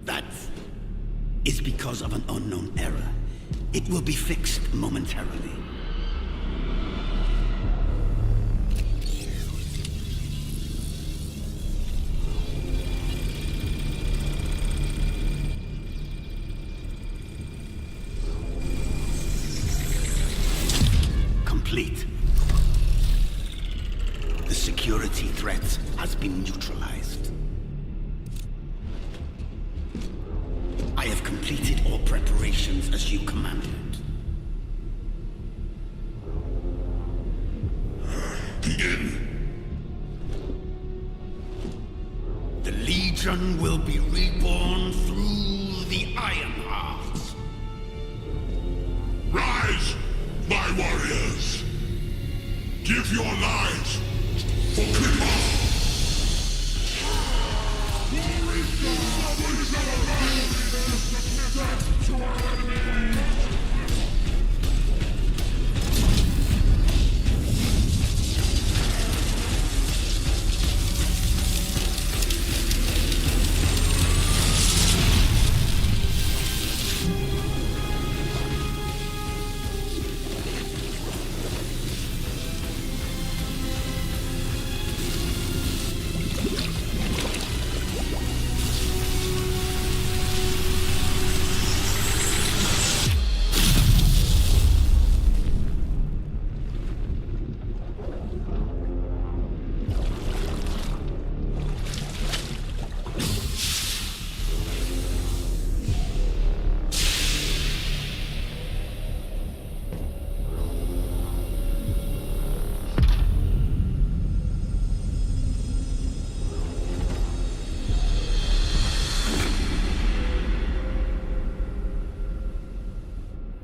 [SPEAKER 11] That is because of an unknown error. It will be fixed momentarily. Complete. The security threat has been neutralized. I have completed all preparations as you commanded.
[SPEAKER 9] Begin.
[SPEAKER 11] The Legion will be reborn through the Ironheart.
[SPEAKER 9] Rise, my warriors! Give your lives for Clipper!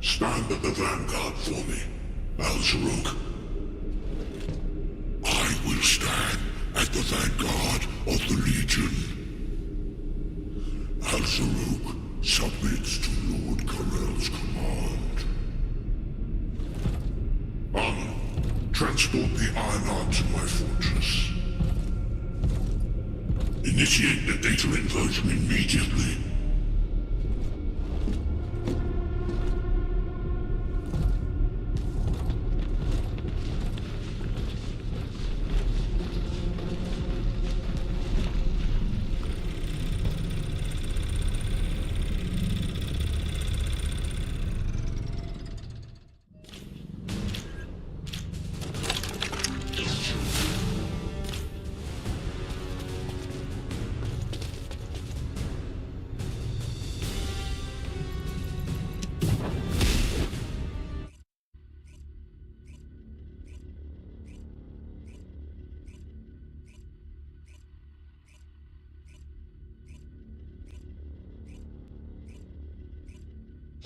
[SPEAKER 9] Stand at the vanguard for me, Al-Zaruk. I will stand at the vanguard of the Legion. Al-Zaruk submits to Lord Karel's command. Amun, transport the Ironheart to my fortress. Initiate the data inversion immediately.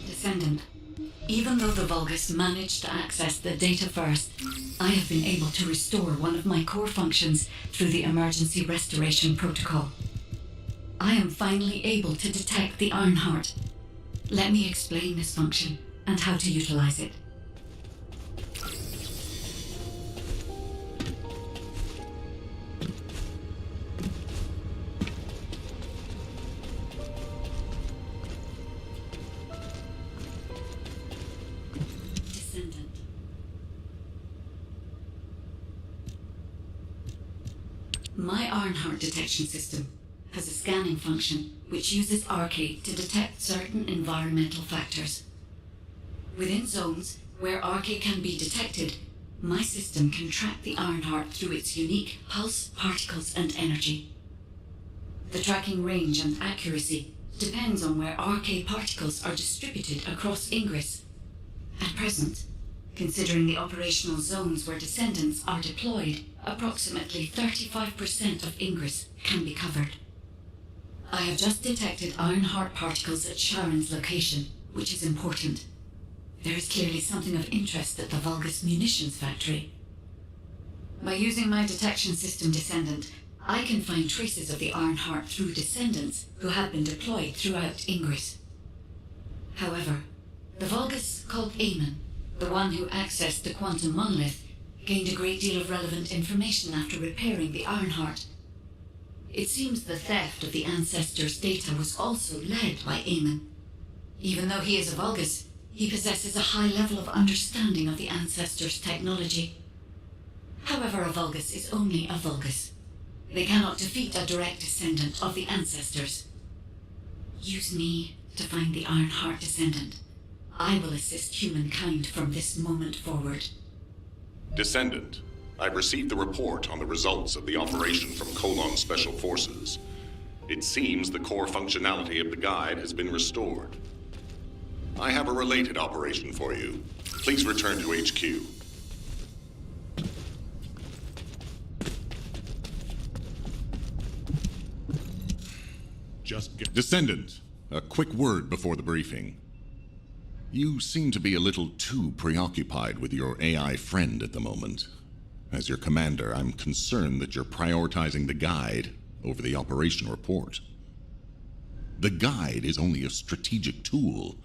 [SPEAKER 1] Descendant, even though the Vulgus managed to access the data first, I have been able to restore one of my core functions through the emergency restoration protocol. I am finally able to detect the Ironheart. Let me explain this function and how to utilize it. My Ironheart detection system has a scanning function which uses Arcade to detect certain environmental factors. Within zones where Arcade can be detected, my system can track the Ironheart through its unique pulse, particles, and energy. The tracking range and accuracy depends on where Arcade particles are distributed across Ingress. At present, considering the operational zones where Descendants are deployed, approximately 35% of Ingress can be covered. I have just detected Ironheart particles at Sharon's location, which is important. There is clearly something of interest at the Vulgus munitions factory. By using my detection system Descendant, I can find traces of the Ironheart through Descendants who have been deployed throughout Ingress. However, the Vulgus called Amon, the one who accessed the quantum monolith, Gained a great deal of relevant information after repairing the Ironheart. It seems the theft of the ancestors' data was also led by Eamon. Even though he is a Vulgus, he possesses a high level of understanding of the ancestors' technology. However, a Vulgus is only a Vulgus. They cannot defeat a direct descendant of the ancestors. Use me to find the Ironheart descendant. I will assist humankind from this moment forward.
[SPEAKER 5] Descendant, I've received the report on the results of the operation from Colon Special Forces. It seems the core functionality of the guide has been restored. I have a related operation for you. Please return to HQ.
[SPEAKER 19] Descendant, a quick word before the briefing. You seem to be a little too preoccupied with your AI friend at the moment. As your commander, I'm concerned that you're prioritizing the guide over the operation report. The guide is only a strategic tool.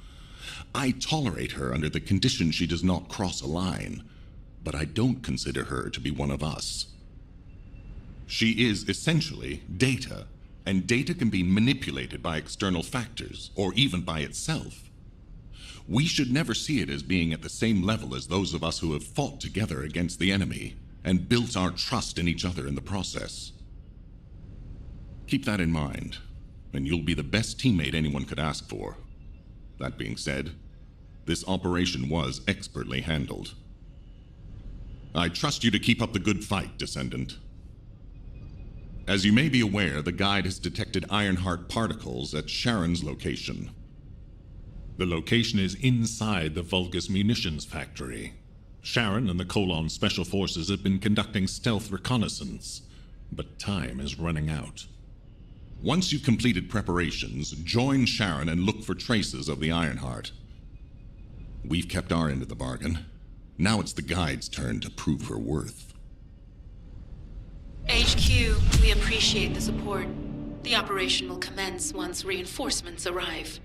[SPEAKER 19] I tolerate her under the condition she does not cross a line, but I don't consider her to be one of us. She is essentially data, and data can be manipulated by external factors, or even by itself. We should never see it as being at the same level as those of us who have fought together against the enemy, and built our trust in each other in the process. Keep that in mind, and you'll be the best teammate anyone could ask for. That being said, this operation was expertly handled. I trust you to keep up the good fight, Descendant. As you may be aware, the guide has detected Ironheart particles at Sharon's location.
[SPEAKER 2] The location is inside the Vulgus munitions factory. Sharon and the Colon Special Forces have been conducting stealth reconnaissance, but time is running out.
[SPEAKER 19] Once you've completed preparations, join Sharon and look for traces of the Ironheart. We've kept our end of the bargain. Now it's the guide's turn to prove her worth.
[SPEAKER 3] HQ, we appreciate the support. The operation will commence once reinforcements arrive.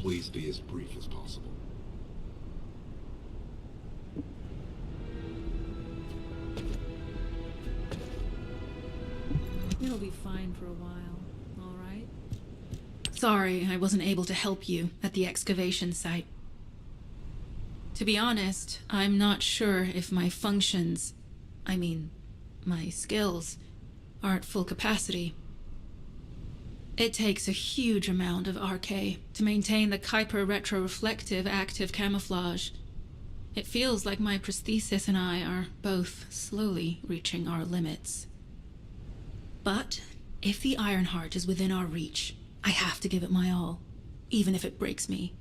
[SPEAKER 5] Please be as brief as possible.
[SPEAKER 15] You'll be fine for a while, all right? Sorry, I wasn't able to help you at the excavation site. To be honest, I'm not sure if my functions, my skills, are at full capacity. It takes a huge amount of RK to maintain the Kuiper retroreflective active camouflage. It feels like my prosthesis and I are both slowly reaching our limits. But if the Ironheart is within our reach, I have to give it my all, even if it breaks me.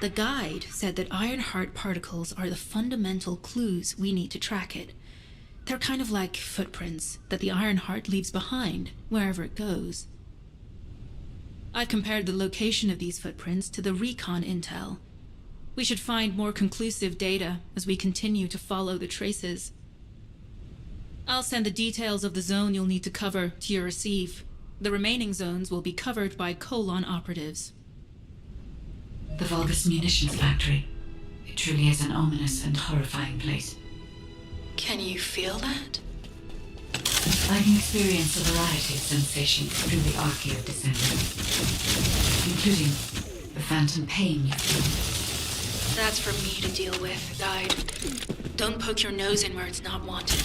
[SPEAKER 15] The guide said that Ironheart particles are the fundamental clues we need to track it. They're kind of like footprints that the Ironheart leaves behind wherever it goes. I've compared the location of these footprints to the recon intel. We should find more conclusive data as we continue to follow the traces. I'll send the details of the zone you'll need to cover to your receive. The remaining zones will be covered by Colon operatives.
[SPEAKER 1] The Vulgus Munitions Factory. It truly is an ominous and horrifying place.
[SPEAKER 3] Can you feel that?
[SPEAKER 1] I can experience a variety of sensations through the Archaea of Descendant, including the phantom pain you feel.
[SPEAKER 3] That's for me to deal with, Guide. Don't poke your nose in where it's not wanted.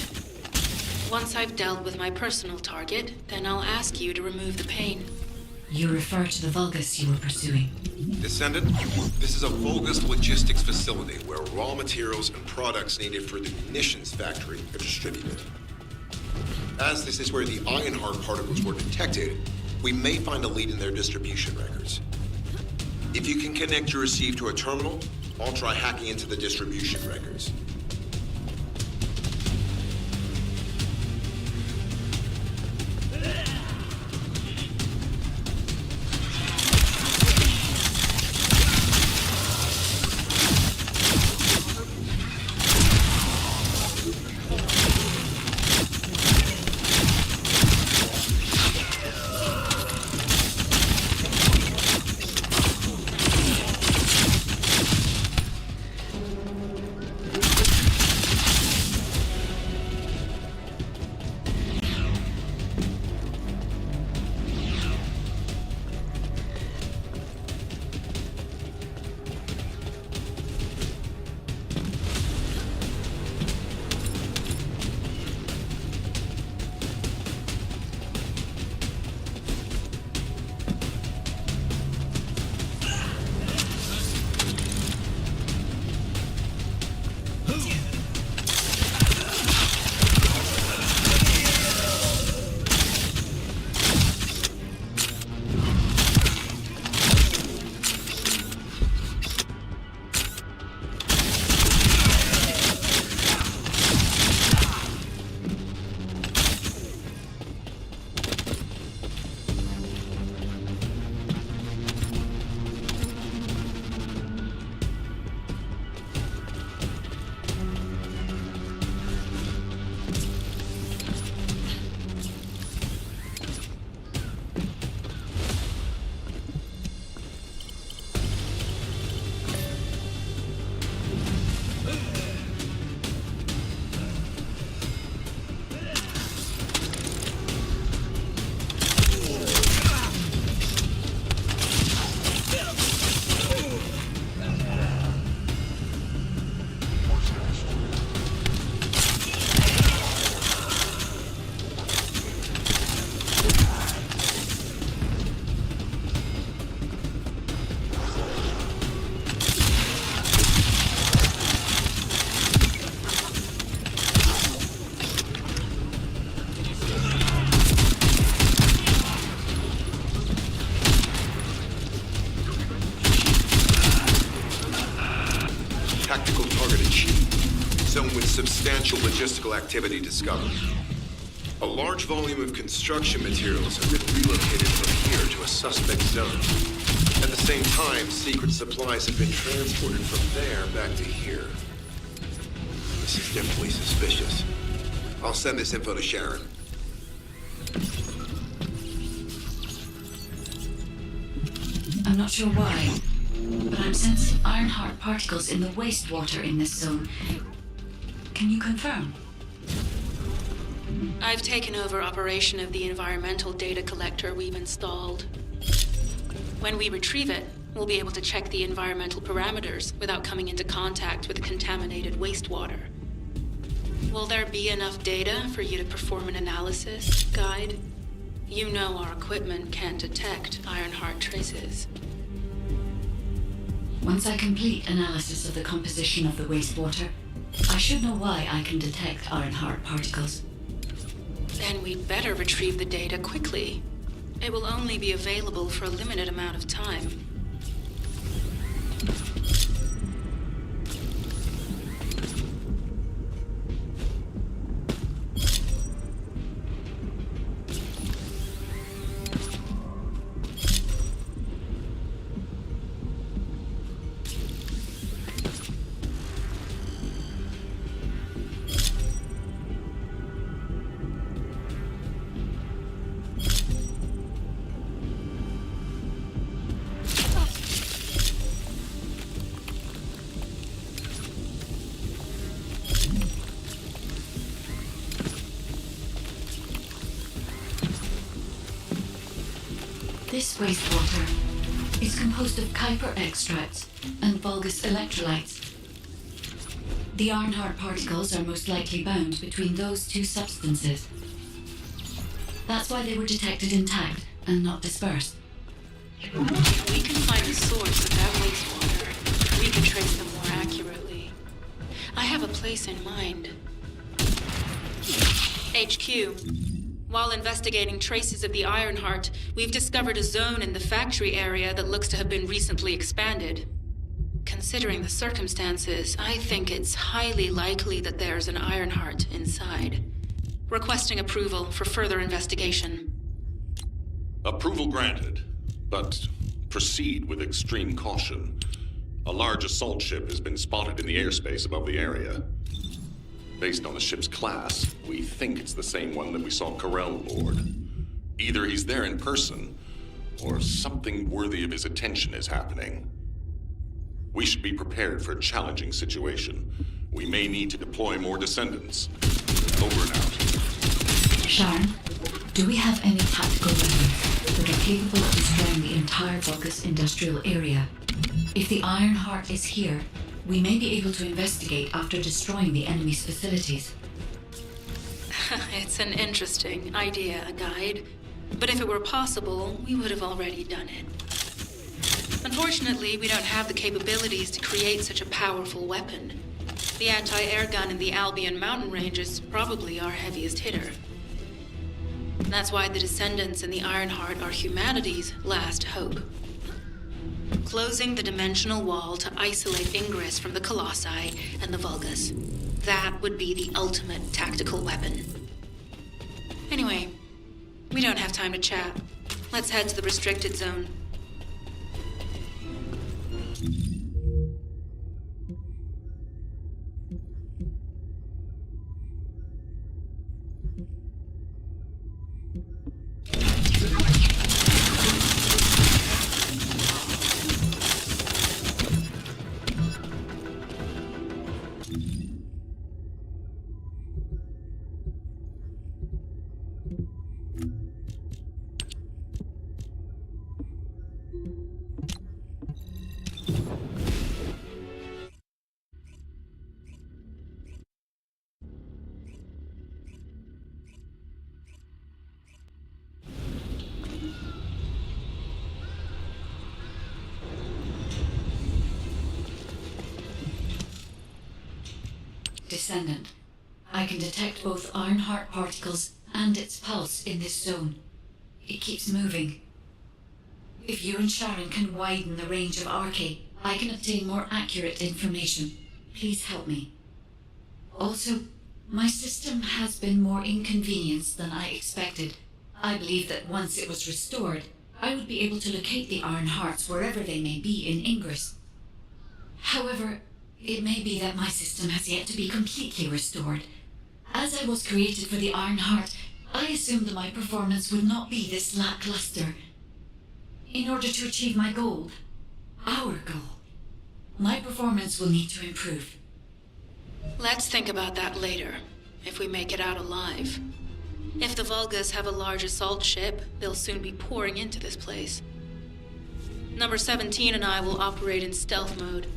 [SPEAKER 3] Once I've dealt with my personal target, then I'll ask you to remove the pain.
[SPEAKER 1] You refer to the Vulgus you were pursuing.
[SPEAKER 18] Descendant, this is a Vulgus logistics facility where raw materials and products needed for the munitions factory are distributed. As this is where the Ironheart particles were detected, we may find a lead in their distribution records. If you can connect your receive to a terminal, I'll try hacking into the distribution records. zone with substantial logistical activity discovered. A large volume of construction materials have been relocated from here to a suspect zone. At the same time, secret supplies have been transported from there back to here. This is definitely suspicious. I'll send this info to Sharon.
[SPEAKER 1] I'm not sure why, but I'm sensing Ironheart particles in the wastewater in this zone. Can you confirm?
[SPEAKER 3] I've taken over operation of the environmental data collector we've installed. When we retrieve it, we'll be able to check the environmental parameters without coming into contact with contaminated wastewater. Will there be enough data for you to perform an analysis, Guide? You know our equipment can't detect Ironheart traces.
[SPEAKER 1] Once I complete analysis of the composition of the wastewater, I should know why I can detect Ironheart particles.
[SPEAKER 3] Then we'd better retrieve the data quickly. It will only be available for a limited amount of time.
[SPEAKER 1] This wastewater is composed of Kuiper extracts and bulgus electrolytes. The Ironheart particles are most likely bound between those two substances. That's why they were detected intact and not dispersed.
[SPEAKER 3] If we can find the source of that wastewater, we can trace them more accurately. I have a place in mind. HQ. While investigating traces of the Ironheart, we've discovered a zone in the factory area that looks to have been recently expanded. Considering the circumstances, I think it's highly likely that there's an Ironheart inside. Requesting approval for further investigation.
[SPEAKER 2] Approval granted, but proceed with extreme caution. A large assault ship has been spotted in the airspace above the area. Based on the ship's class, we think it's the same one that we saw Corell aboard. Either he's there in person, or something worthy of his attention is happening. We should be prepared for a challenging situation. We may need to deploy more descendants. Over and out.
[SPEAKER 1] Sharon, do we have any tactical weapons that are capable of destroying the entire Vulgus industrial area? If the Ironheart is here, we may be able to investigate after destroying the enemy's facilities.
[SPEAKER 3] It's an interesting idea, Guide. But if it were possible, we would have already done it. Unfortunately, we don't have the capabilities to create such a powerful weapon. The anti-air gun in the Albion mountain range is probably our heaviest hitter. That's why the Descendants and the Ironheart are humanity's last hope. Closing the dimensional wall to isolate Ingress from the Colossi and the Vulgus. That would be the ultimate tactical weapon. Anyway, we don't have time to chat. Let's head to the restricted zone.
[SPEAKER 1] Descendant, I can detect both Ironheart particles and its pulse in this zone. It keeps moving. If you and Sharon can widen the range of Arche, I can obtain more accurate information. Please help me. Also, my system has been more inconvenienced than I expected. I believe that once it was restored, I would be able to locate the Iron Hearts wherever they may be in Ingress. However, it may be that my system has yet to be completely restored. As I was created for the Iron Heart, I assumed that my performance would not be this lackluster. In order to achieve my goal, our goal, my performance will need to improve.
[SPEAKER 3] Let's think about that later, if we make it out alive. If the Vulgas have a large assault ship, they'll soon be pouring into this place. Number 17 and I will operate in stealth mode.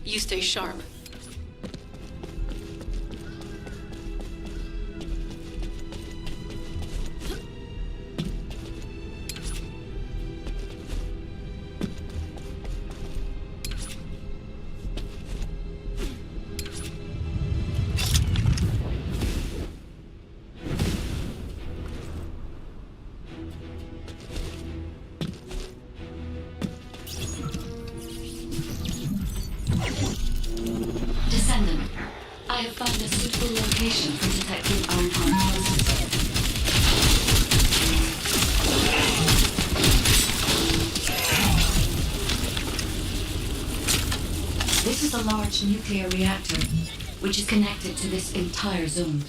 [SPEAKER 3] You stay sharp.
[SPEAKER 1] Descendant, I have found a suitable location for detecting Ironheart pulses. This is a large nuclear reactor, which is connected to this entire zone.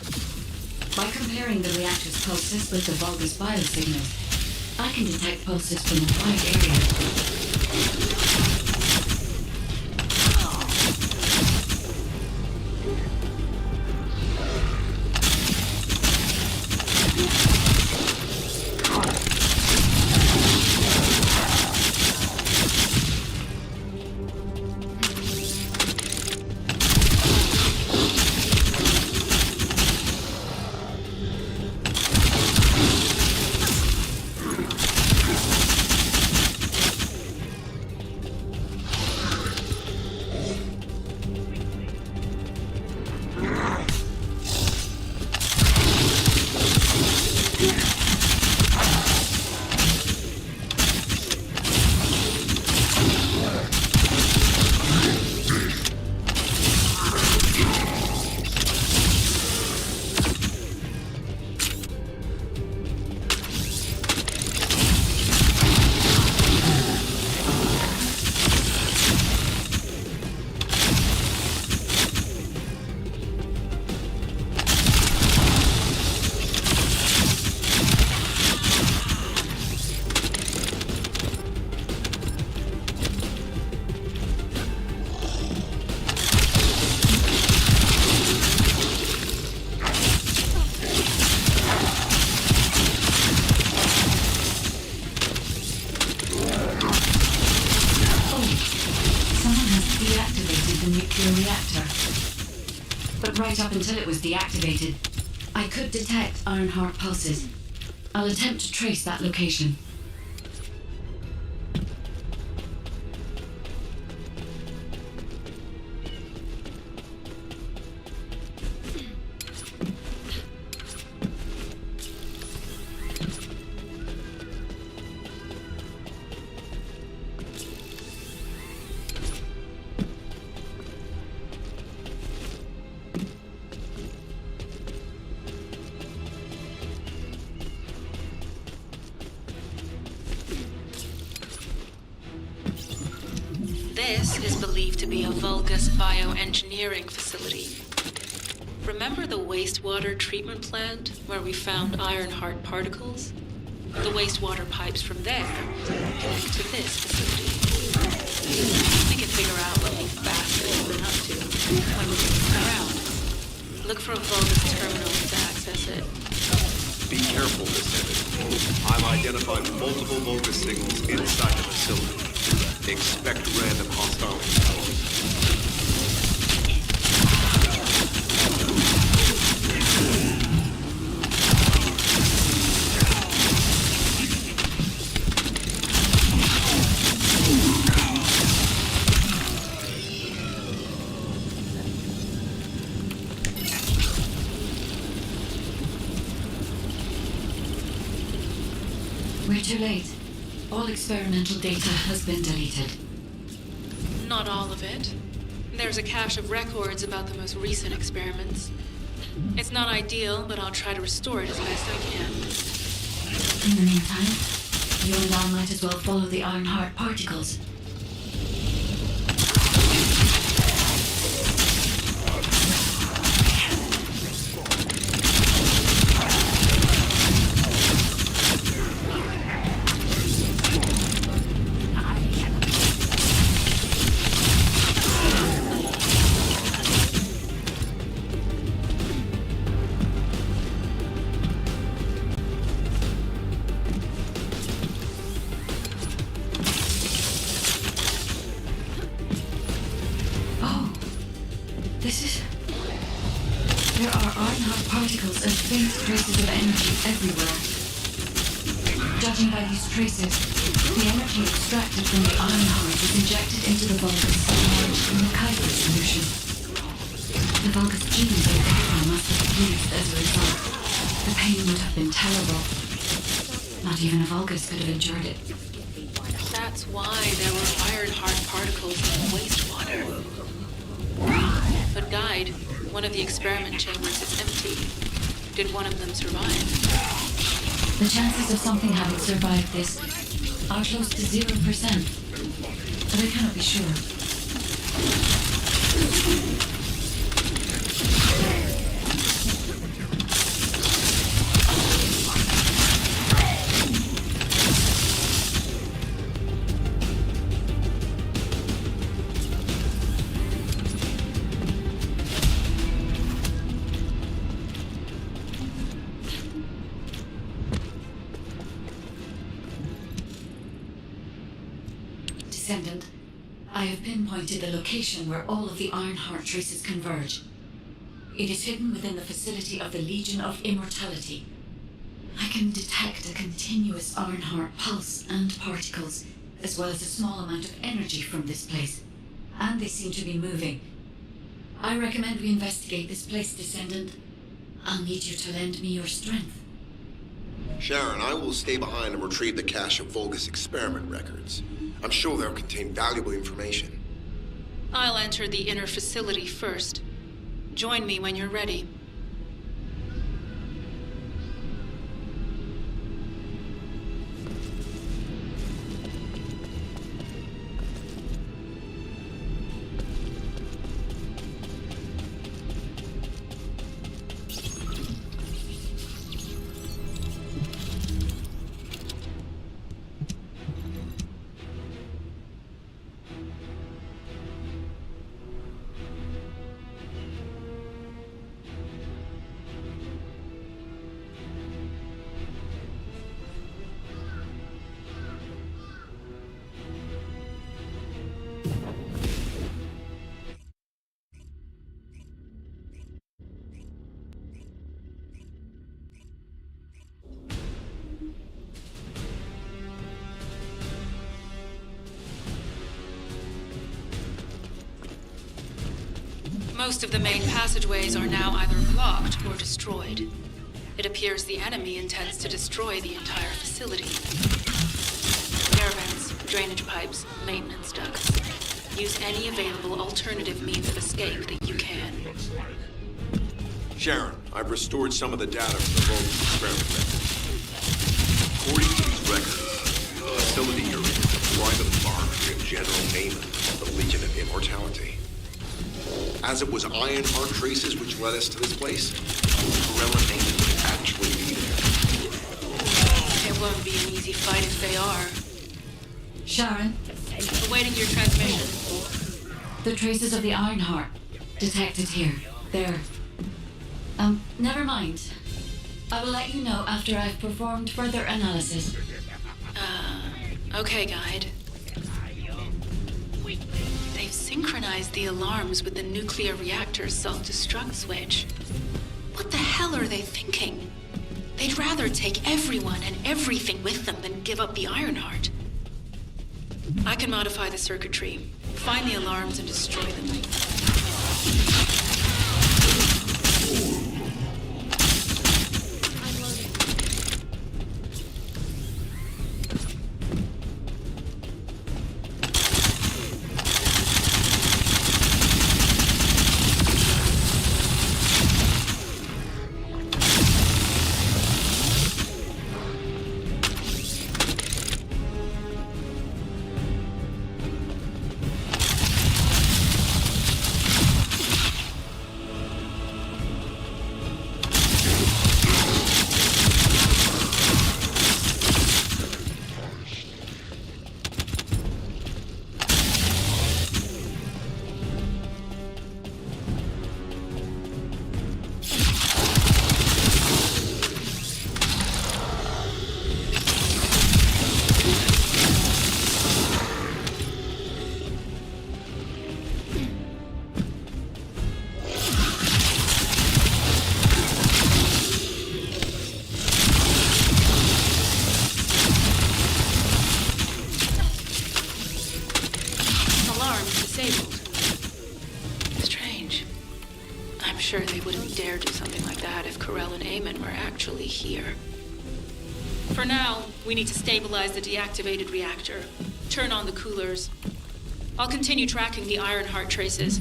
[SPEAKER 1] By comparing the reactor's pulses with the Vulgus biosignals, I can detect pulses from a wide area. Right up until it was deactivated, I could detect Ironheart pulses. I'll attempt to trace that location.
[SPEAKER 3] This is believed to be a Vulgus bioengineering facility. Remember the wastewater treatment plant where we found Ironheart particles? The wastewater pipes from there connect to this facility. We can figure out what these bastards have been up to when we get around. Look for a Vulgus terminal to access it.
[SPEAKER 18] Be careful, Descendant. I've identified multiple Vulgus signals inside the facility. Expect random hostile encounters.
[SPEAKER 1] We're too late. All experimental data has been deleted.
[SPEAKER 3] Not all of it. There's a cache of records about the most recent experiments. It's not ideal, but I'll try to restore it as best I can.
[SPEAKER 1] In the meantime, you and I might as well follow the Ironheart particles. There are Ironheart particles and faint traces of energy everywhere. Judging by these traces, the energy extracted from the Ironheart is injected into the Vulgus in the Kuiper solution. The Vulgus genes in Holo must have fused as a result. The pain would have been terrible. Not even a Vulgus could have endured it.
[SPEAKER 3] That's why there were Ironheart particles in the wastewater. But Guide, one of the experiment chambers is empty. Did one of them survive?
[SPEAKER 1] The chances of something having survived this are close to 0%, but I cannot be sure. Descendant, I have pinpointed the location where all of the Ironheart traces converge. It is hidden within the facility of the Legion of Immortality. I can detect a continuous Ironheart pulse and particles, as well as a small amount of energy from this place, and they seem to be moving. I recommend we investigate this place, Descendant. I'll need you to lend me your strength.
[SPEAKER 18] Sharon, I will stay behind and retrieve the cache of Vulgus experiment records. I'm sure they'll contain valuable information.
[SPEAKER 3] I'll enter the inner facility first. Join me when you're ready. Most of the main passageways are now either blocked or destroyed. It appears the enemy intends to destroy the entire facility. Air vents, drainage pipes, maintenance ducts. Use any available alternative means of escape that you can.
[SPEAKER 18] Sharon, I've restored some of the data from the Vulgus experiment records. According to these records, the facility you're in is a private laboratory of General Naaman of the Legion of Immortality. As it was Ironheart traces which led us to this place, Corella Naaman might actually be there.
[SPEAKER 3] It won't be an easy fight if they are.
[SPEAKER 1] Sharon?
[SPEAKER 3] Awaiting your transmission.
[SPEAKER 1] The traces of the Ironheart detected here. There. Never mind. I will let you know after I've performed further analysis.
[SPEAKER 3] Okay, Guide. They've synchronized the alarms with the nuclear reactor's self-destruct switch. What the hell are they thinking? They'd rather take everyone and everything with them than give up the Ironheart. I can modify the circuitry, find the alarms and destroy them. wouldn't dare do something like that if Corell and Eamon were actually here. For now, we need to stabilize the deactivated reactor, turn on the coolers. I'll continue tracking the Ironheart traces.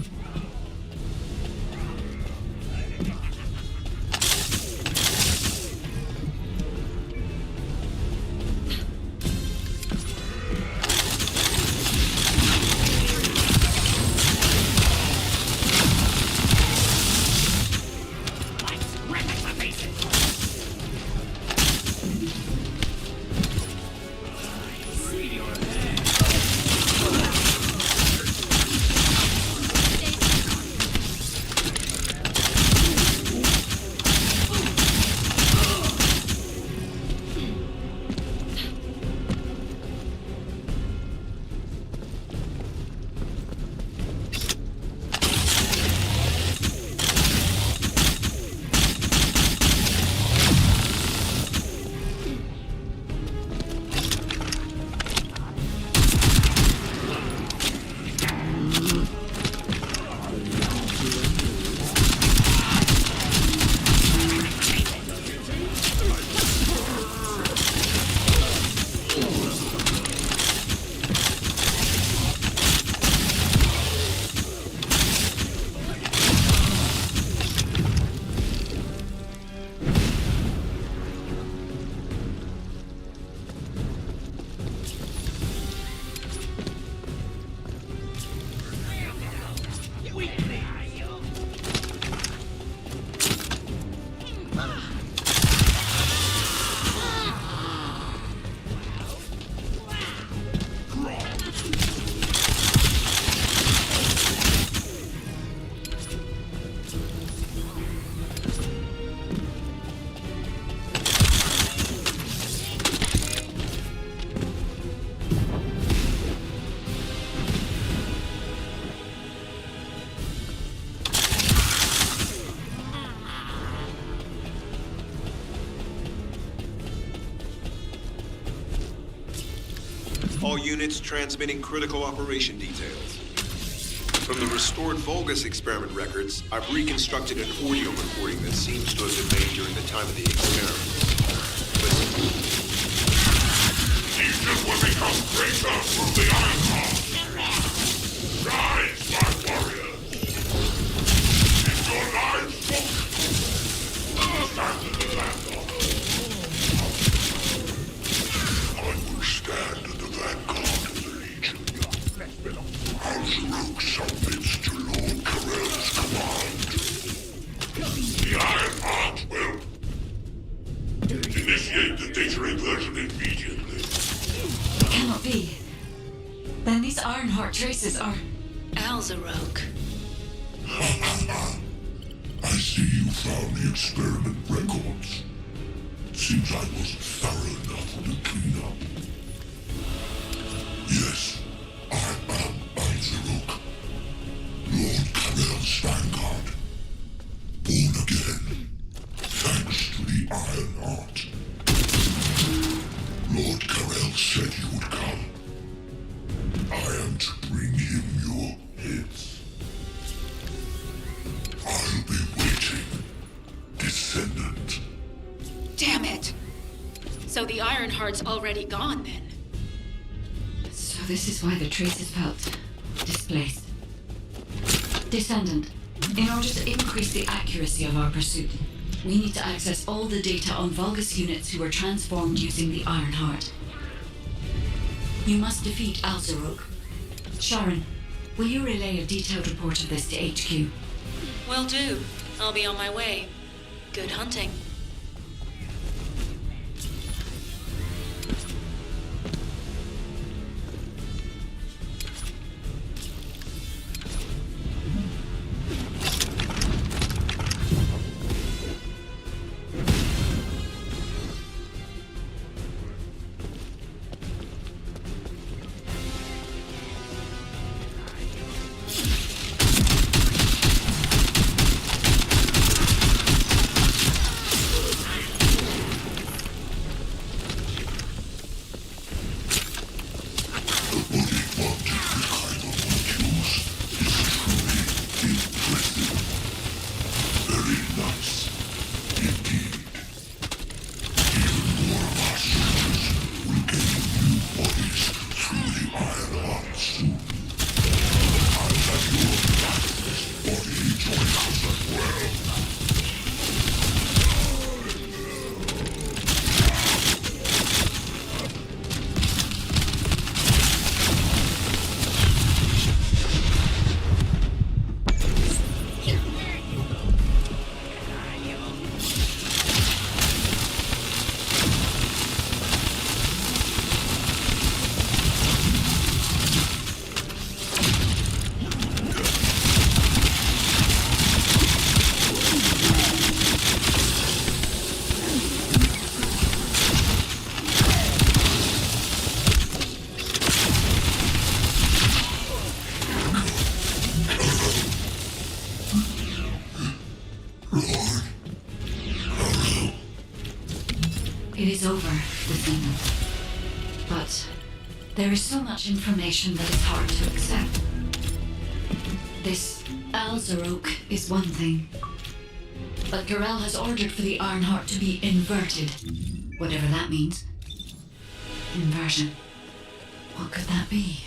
[SPEAKER 18] All units transmitting critical operation details. From the restored Vulgus experiment records, I've reconstructed an audio recording that seems to have been made during the time of the experiment. Listen.
[SPEAKER 9] Egypt will become greater through the Ironheart. Rise, my warriors. Is your lives booked? Stand in the land of I will stand at the vanguard of the Legion. Al-Zaruk submits to Lord Corell's command. The Ironheart will initiate the data inversion immediately.
[SPEAKER 1] Cannot be. Then these Ironheart traces are...
[SPEAKER 3] Al-Zaruk.
[SPEAKER 9] I see you found the experiment records. Seems I wasn't thorough enough to clean up. Yes, I am Al-Zaruk, Lord Corell's vanguard. Born again, thanks to the Ironheart. Lord Corell said you would come. I am to bring him your hits. I'll be waiting, Descendant.
[SPEAKER 3] Damn it! So the Ironheart's already gone, then?
[SPEAKER 1] So this is why the traces felt displaced. Descendant, in order to increase the accuracy of our pursuit, we need to access all the data on Vulgus units who were transformed using the Ironheart. You must defeat Al-Zaruk. Sharon, will you relay a detailed report of this to HQ?
[SPEAKER 3] Will do. I'll be on my way. Good hunting.
[SPEAKER 1] it is over within them. But there is so much information that is hard to accept. This Alzarok is one thing, but Corel has ordered for the Ironheart to be inverted, whatever that means. Inversion. What could that be?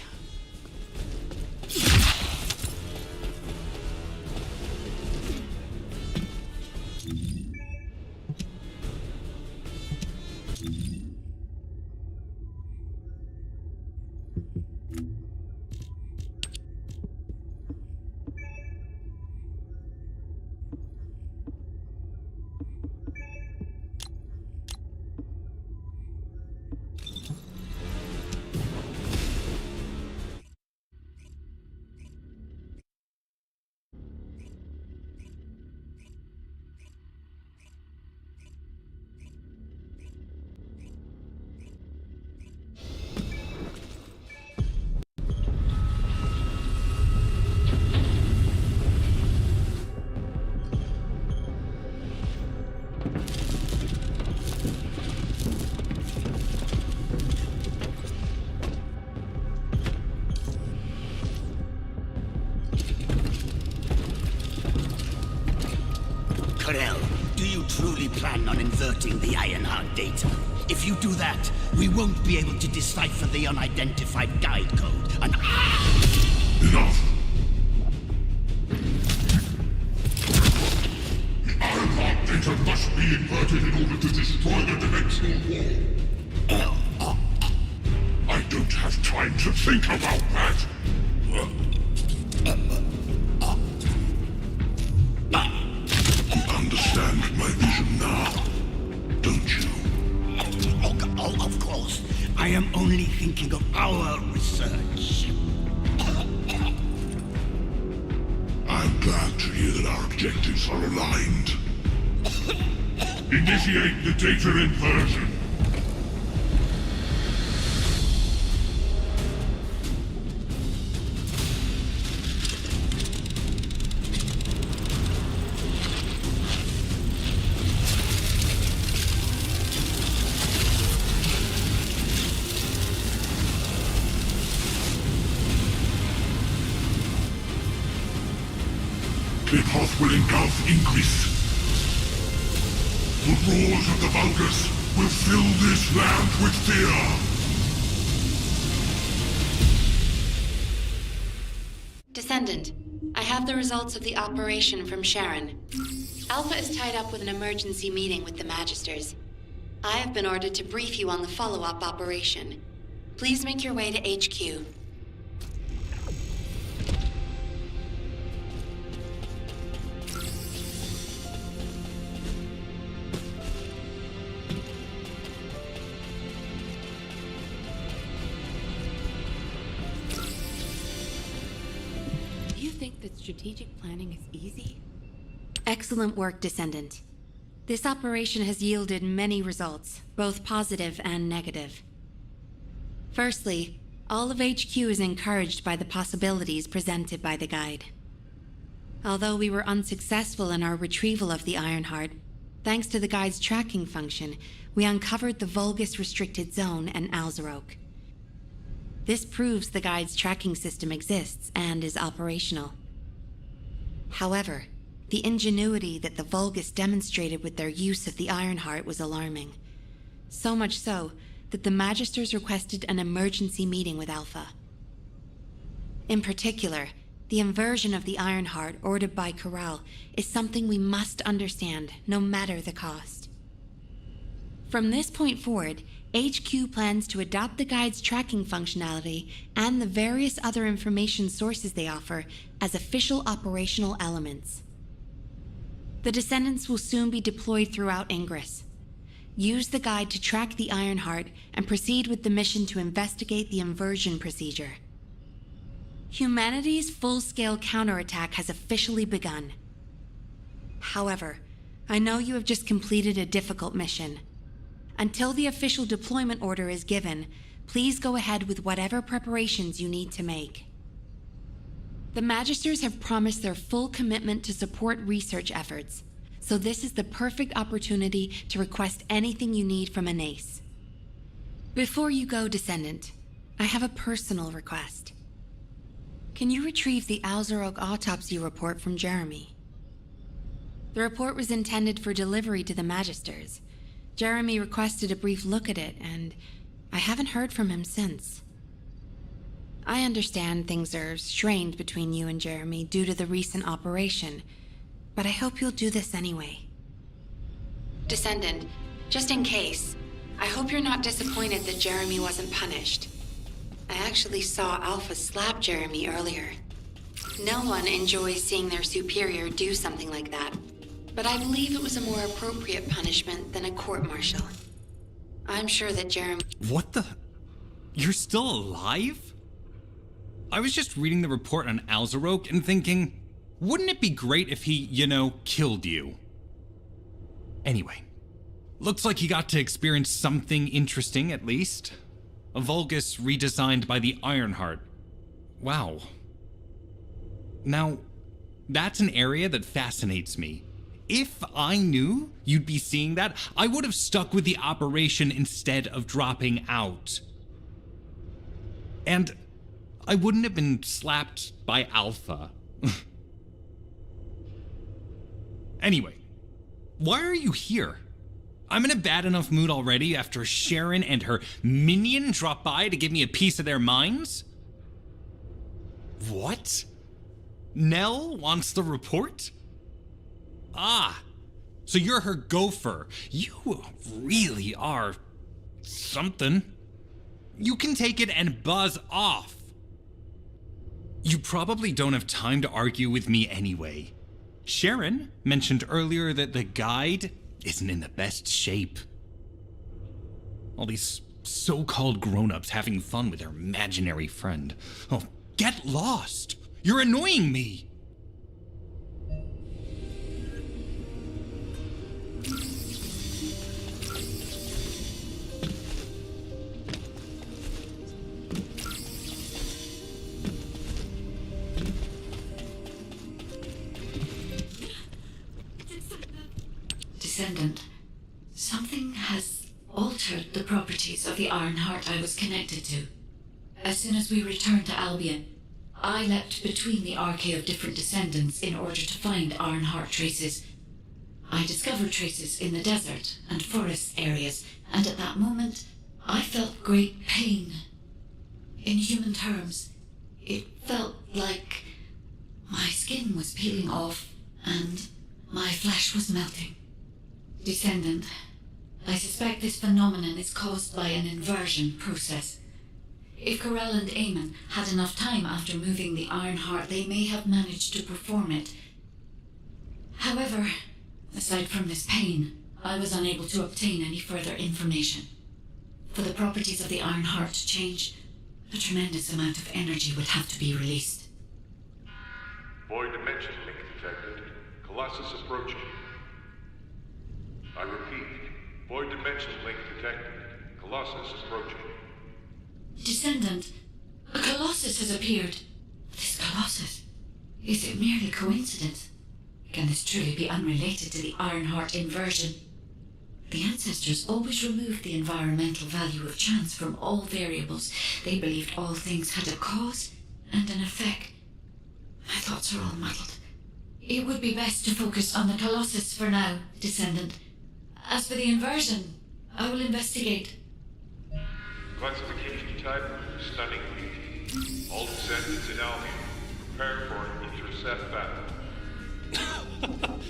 [SPEAKER 11] Do you truly plan on inverting the Ironheart data? If you do that, we won't be able to decipher the unidentified guide code.
[SPEAKER 9] Enough! The Ironheart data must be inverted in order to destroy the dimensional wall. I don't have time to think about that! Understand my vision now, don't you?
[SPEAKER 11] Oh, of course. I am only thinking of our research.
[SPEAKER 9] I'm glad to hear that our objectives are aligned. Initiate the data inversion. The path will engulf Ingress. The roars of the Vulgus will fill this land with fear.
[SPEAKER 3] Descendant, I have the results of the operation from Sharon. Alpha is tied up with an emergency meeting with the Magisters. I have been ordered to brief you on the follow-up operation. Please make your way to HQ.
[SPEAKER 15] Strategic planning is easy?
[SPEAKER 3] Excellent work, Descendant. This operation has yielded many results, both positive and negative. Firstly, all of HQ is encouraged by the possibilities presented by the guide. Although we were unsuccessful in our retrieval of the Ironheart, thanks to the guide's tracking function, we uncovered the Vulgus restricted zone and Alzarok. This proves the guide's tracking system exists and is operational. However, the ingenuity that the Vulgus demonstrated with their use of the Ironheart was alarming. So much so that the Magisters requested an emergency meeting with Alpha. In particular, the inversion of the Ironheart ordered by Corel is something we must understand, no matter the cost. From this point forward, HQ plans to adopt the guide's tracking functionality and the various other information sources they offer as official operational elements. The Descendants will soon be deployed throughout Ingress. Use the guide to track the Ironheart and proceed with the mission to investigate the inversion procedure. Humanity's full-scale counterattack has officially begun. However, I know you have just completed a difficult mission. Until the official deployment order is given, please go ahead with whatever preparations you need to make. The Magisters have promised their full commitment to support research efforts,
[SPEAKER 20] So this is the perfect opportunity to request anything you need from an ace. Before you go, Descendant, I have a personal request. Can you retrieve the Alzarok autopsy report from Jeremy? The report was intended for delivery to the Magisters. Jeremy requested a brief look at it, and I haven't heard from him since. I understand things are strained between you and Jeremy due to the recent operation, but I hope you'll do this anyway. Descendant, just in case, I hope you're not disappointed that Jeremy wasn't punished. I actually saw Alpha slap Jeremy earlier. No one enjoys seeing their superior do something like that, but I believe it was a more appropriate punishment than a court-martial. I'm sure that Jeremy...
[SPEAKER 16] What the? You're still alive? I was just reading the report on Alzarok and thinking, wouldn't it be great if he, killed you? Anyway, looks like he got to experience something interesting at least. A Vulgus redesigned by the Ironheart. Wow. Now, that's an area that fascinates me. If I knew you'd be seeing that, I would have stuck with the operation instead of dropping out. And I wouldn't have been slapped by Alpha. Anyway, why are you here? I'm in a bad enough mood already after Sharon and her minion drop by to give me a piece of their minds? What? Nell wants the report? Ah, so you're her gopher. You really are something. You can take it and buzz off. You probably don't have time to argue with me anyway. Sharon mentioned earlier that the guide isn't in the best shape. All these so-called grown-ups having fun with their imaginary friend. Oh, get lost! You're annoying me!
[SPEAKER 1] Descendant, something has altered the properties of the Ironheart I was connected to. As soon as we returned to Albion, I leapt between the arcade of different descendants in order to find Ironheart traces. I discovered traces in the desert and forest areas, and at that moment, I felt great pain. In human terms, it felt like my skin was peeling off and my flesh was melting. Descendant, I suspect this phenomenon is caused by an inversion process. If Corell and Eamon had enough time after moving the Ironheart, they may have managed to perform it. However, aside from this pain, I was unable to obtain any further information. For the properties of the Ironheart to change, a tremendous amount of energy would have to be released.
[SPEAKER 12] Void dimension link detected. Colossus approaching. I repeat, void dimension link detected. Colossus approaching.
[SPEAKER 1] Descendant, a Colossus has appeared. This Colossus, is it merely coincidence? Can this truly be unrelated to the Ironheart inversion? The ancestors always removed the environmental value of chance from all variables. They believed all things had a cause and an effect. My thoughts are all muddled. It would be best to focus on the Colossus for now, Descendant. As for the inversion, I will investigate.
[SPEAKER 12] Classification type, stunning beauty. All descendants in Albion, prepare for an intercept battle.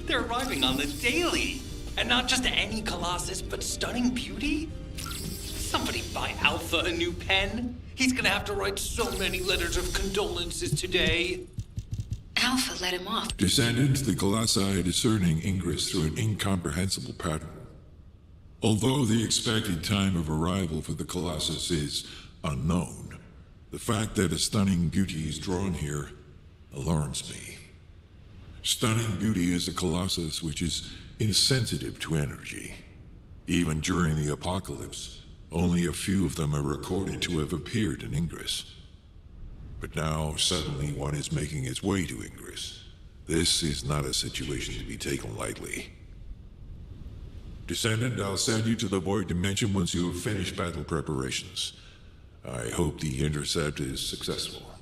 [SPEAKER 16] They're arriving on the daily! And not just any Colossus, but stunning beauty? Somebody buy Alpha a new pen? He's gonna have to write so many letters of condolences today.
[SPEAKER 3] Alpha let him off.
[SPEAKER 8] Descendant, the Colossi are discerning Ingress through an incomprehensible pattern. Although the expected time of arrival for the Colossus is unknown, the fact that a stunning beauty is drawn here alarms me. Stunning beauty is a Colossus which is insensitive to energy. Even during the apocalypse, only a few of them are recorded to have appeared in Ingress. But now, suddenly, one is making its way to Ingress. This is not a situation to be taken lightly.
[SPEAKER 12] Descendant, I'll send you to the Void Dimension once you have finished battle preparations. I hope the intercept is successful.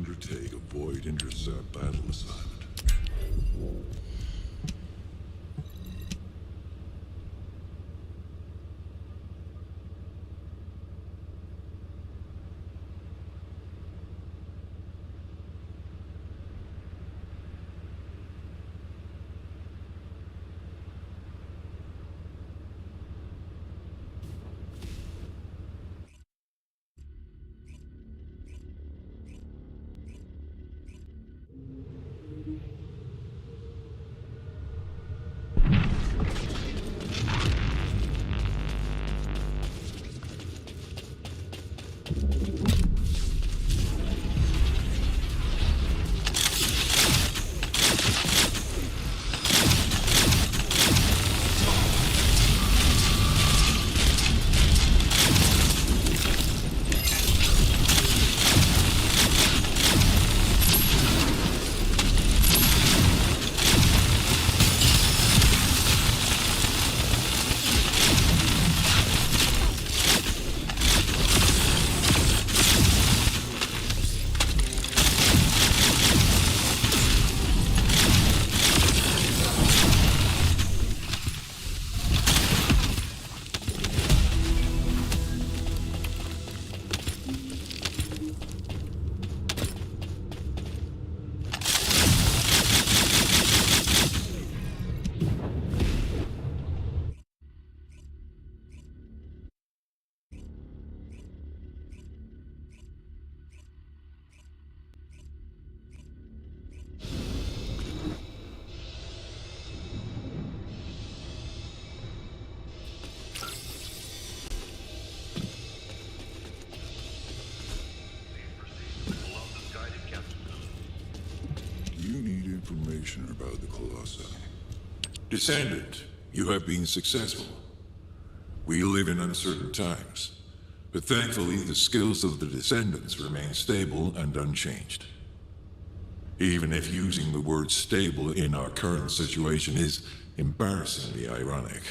[SPEAKER 9] undertake a void intercept battle assignment. Information about the Colossi. Descendant, you have been successful. We live in uncertain times, but thankfully the skills of the Descendants remain stable and unchanged. Even if using the word stable in our current situation is embarrassingly ironic.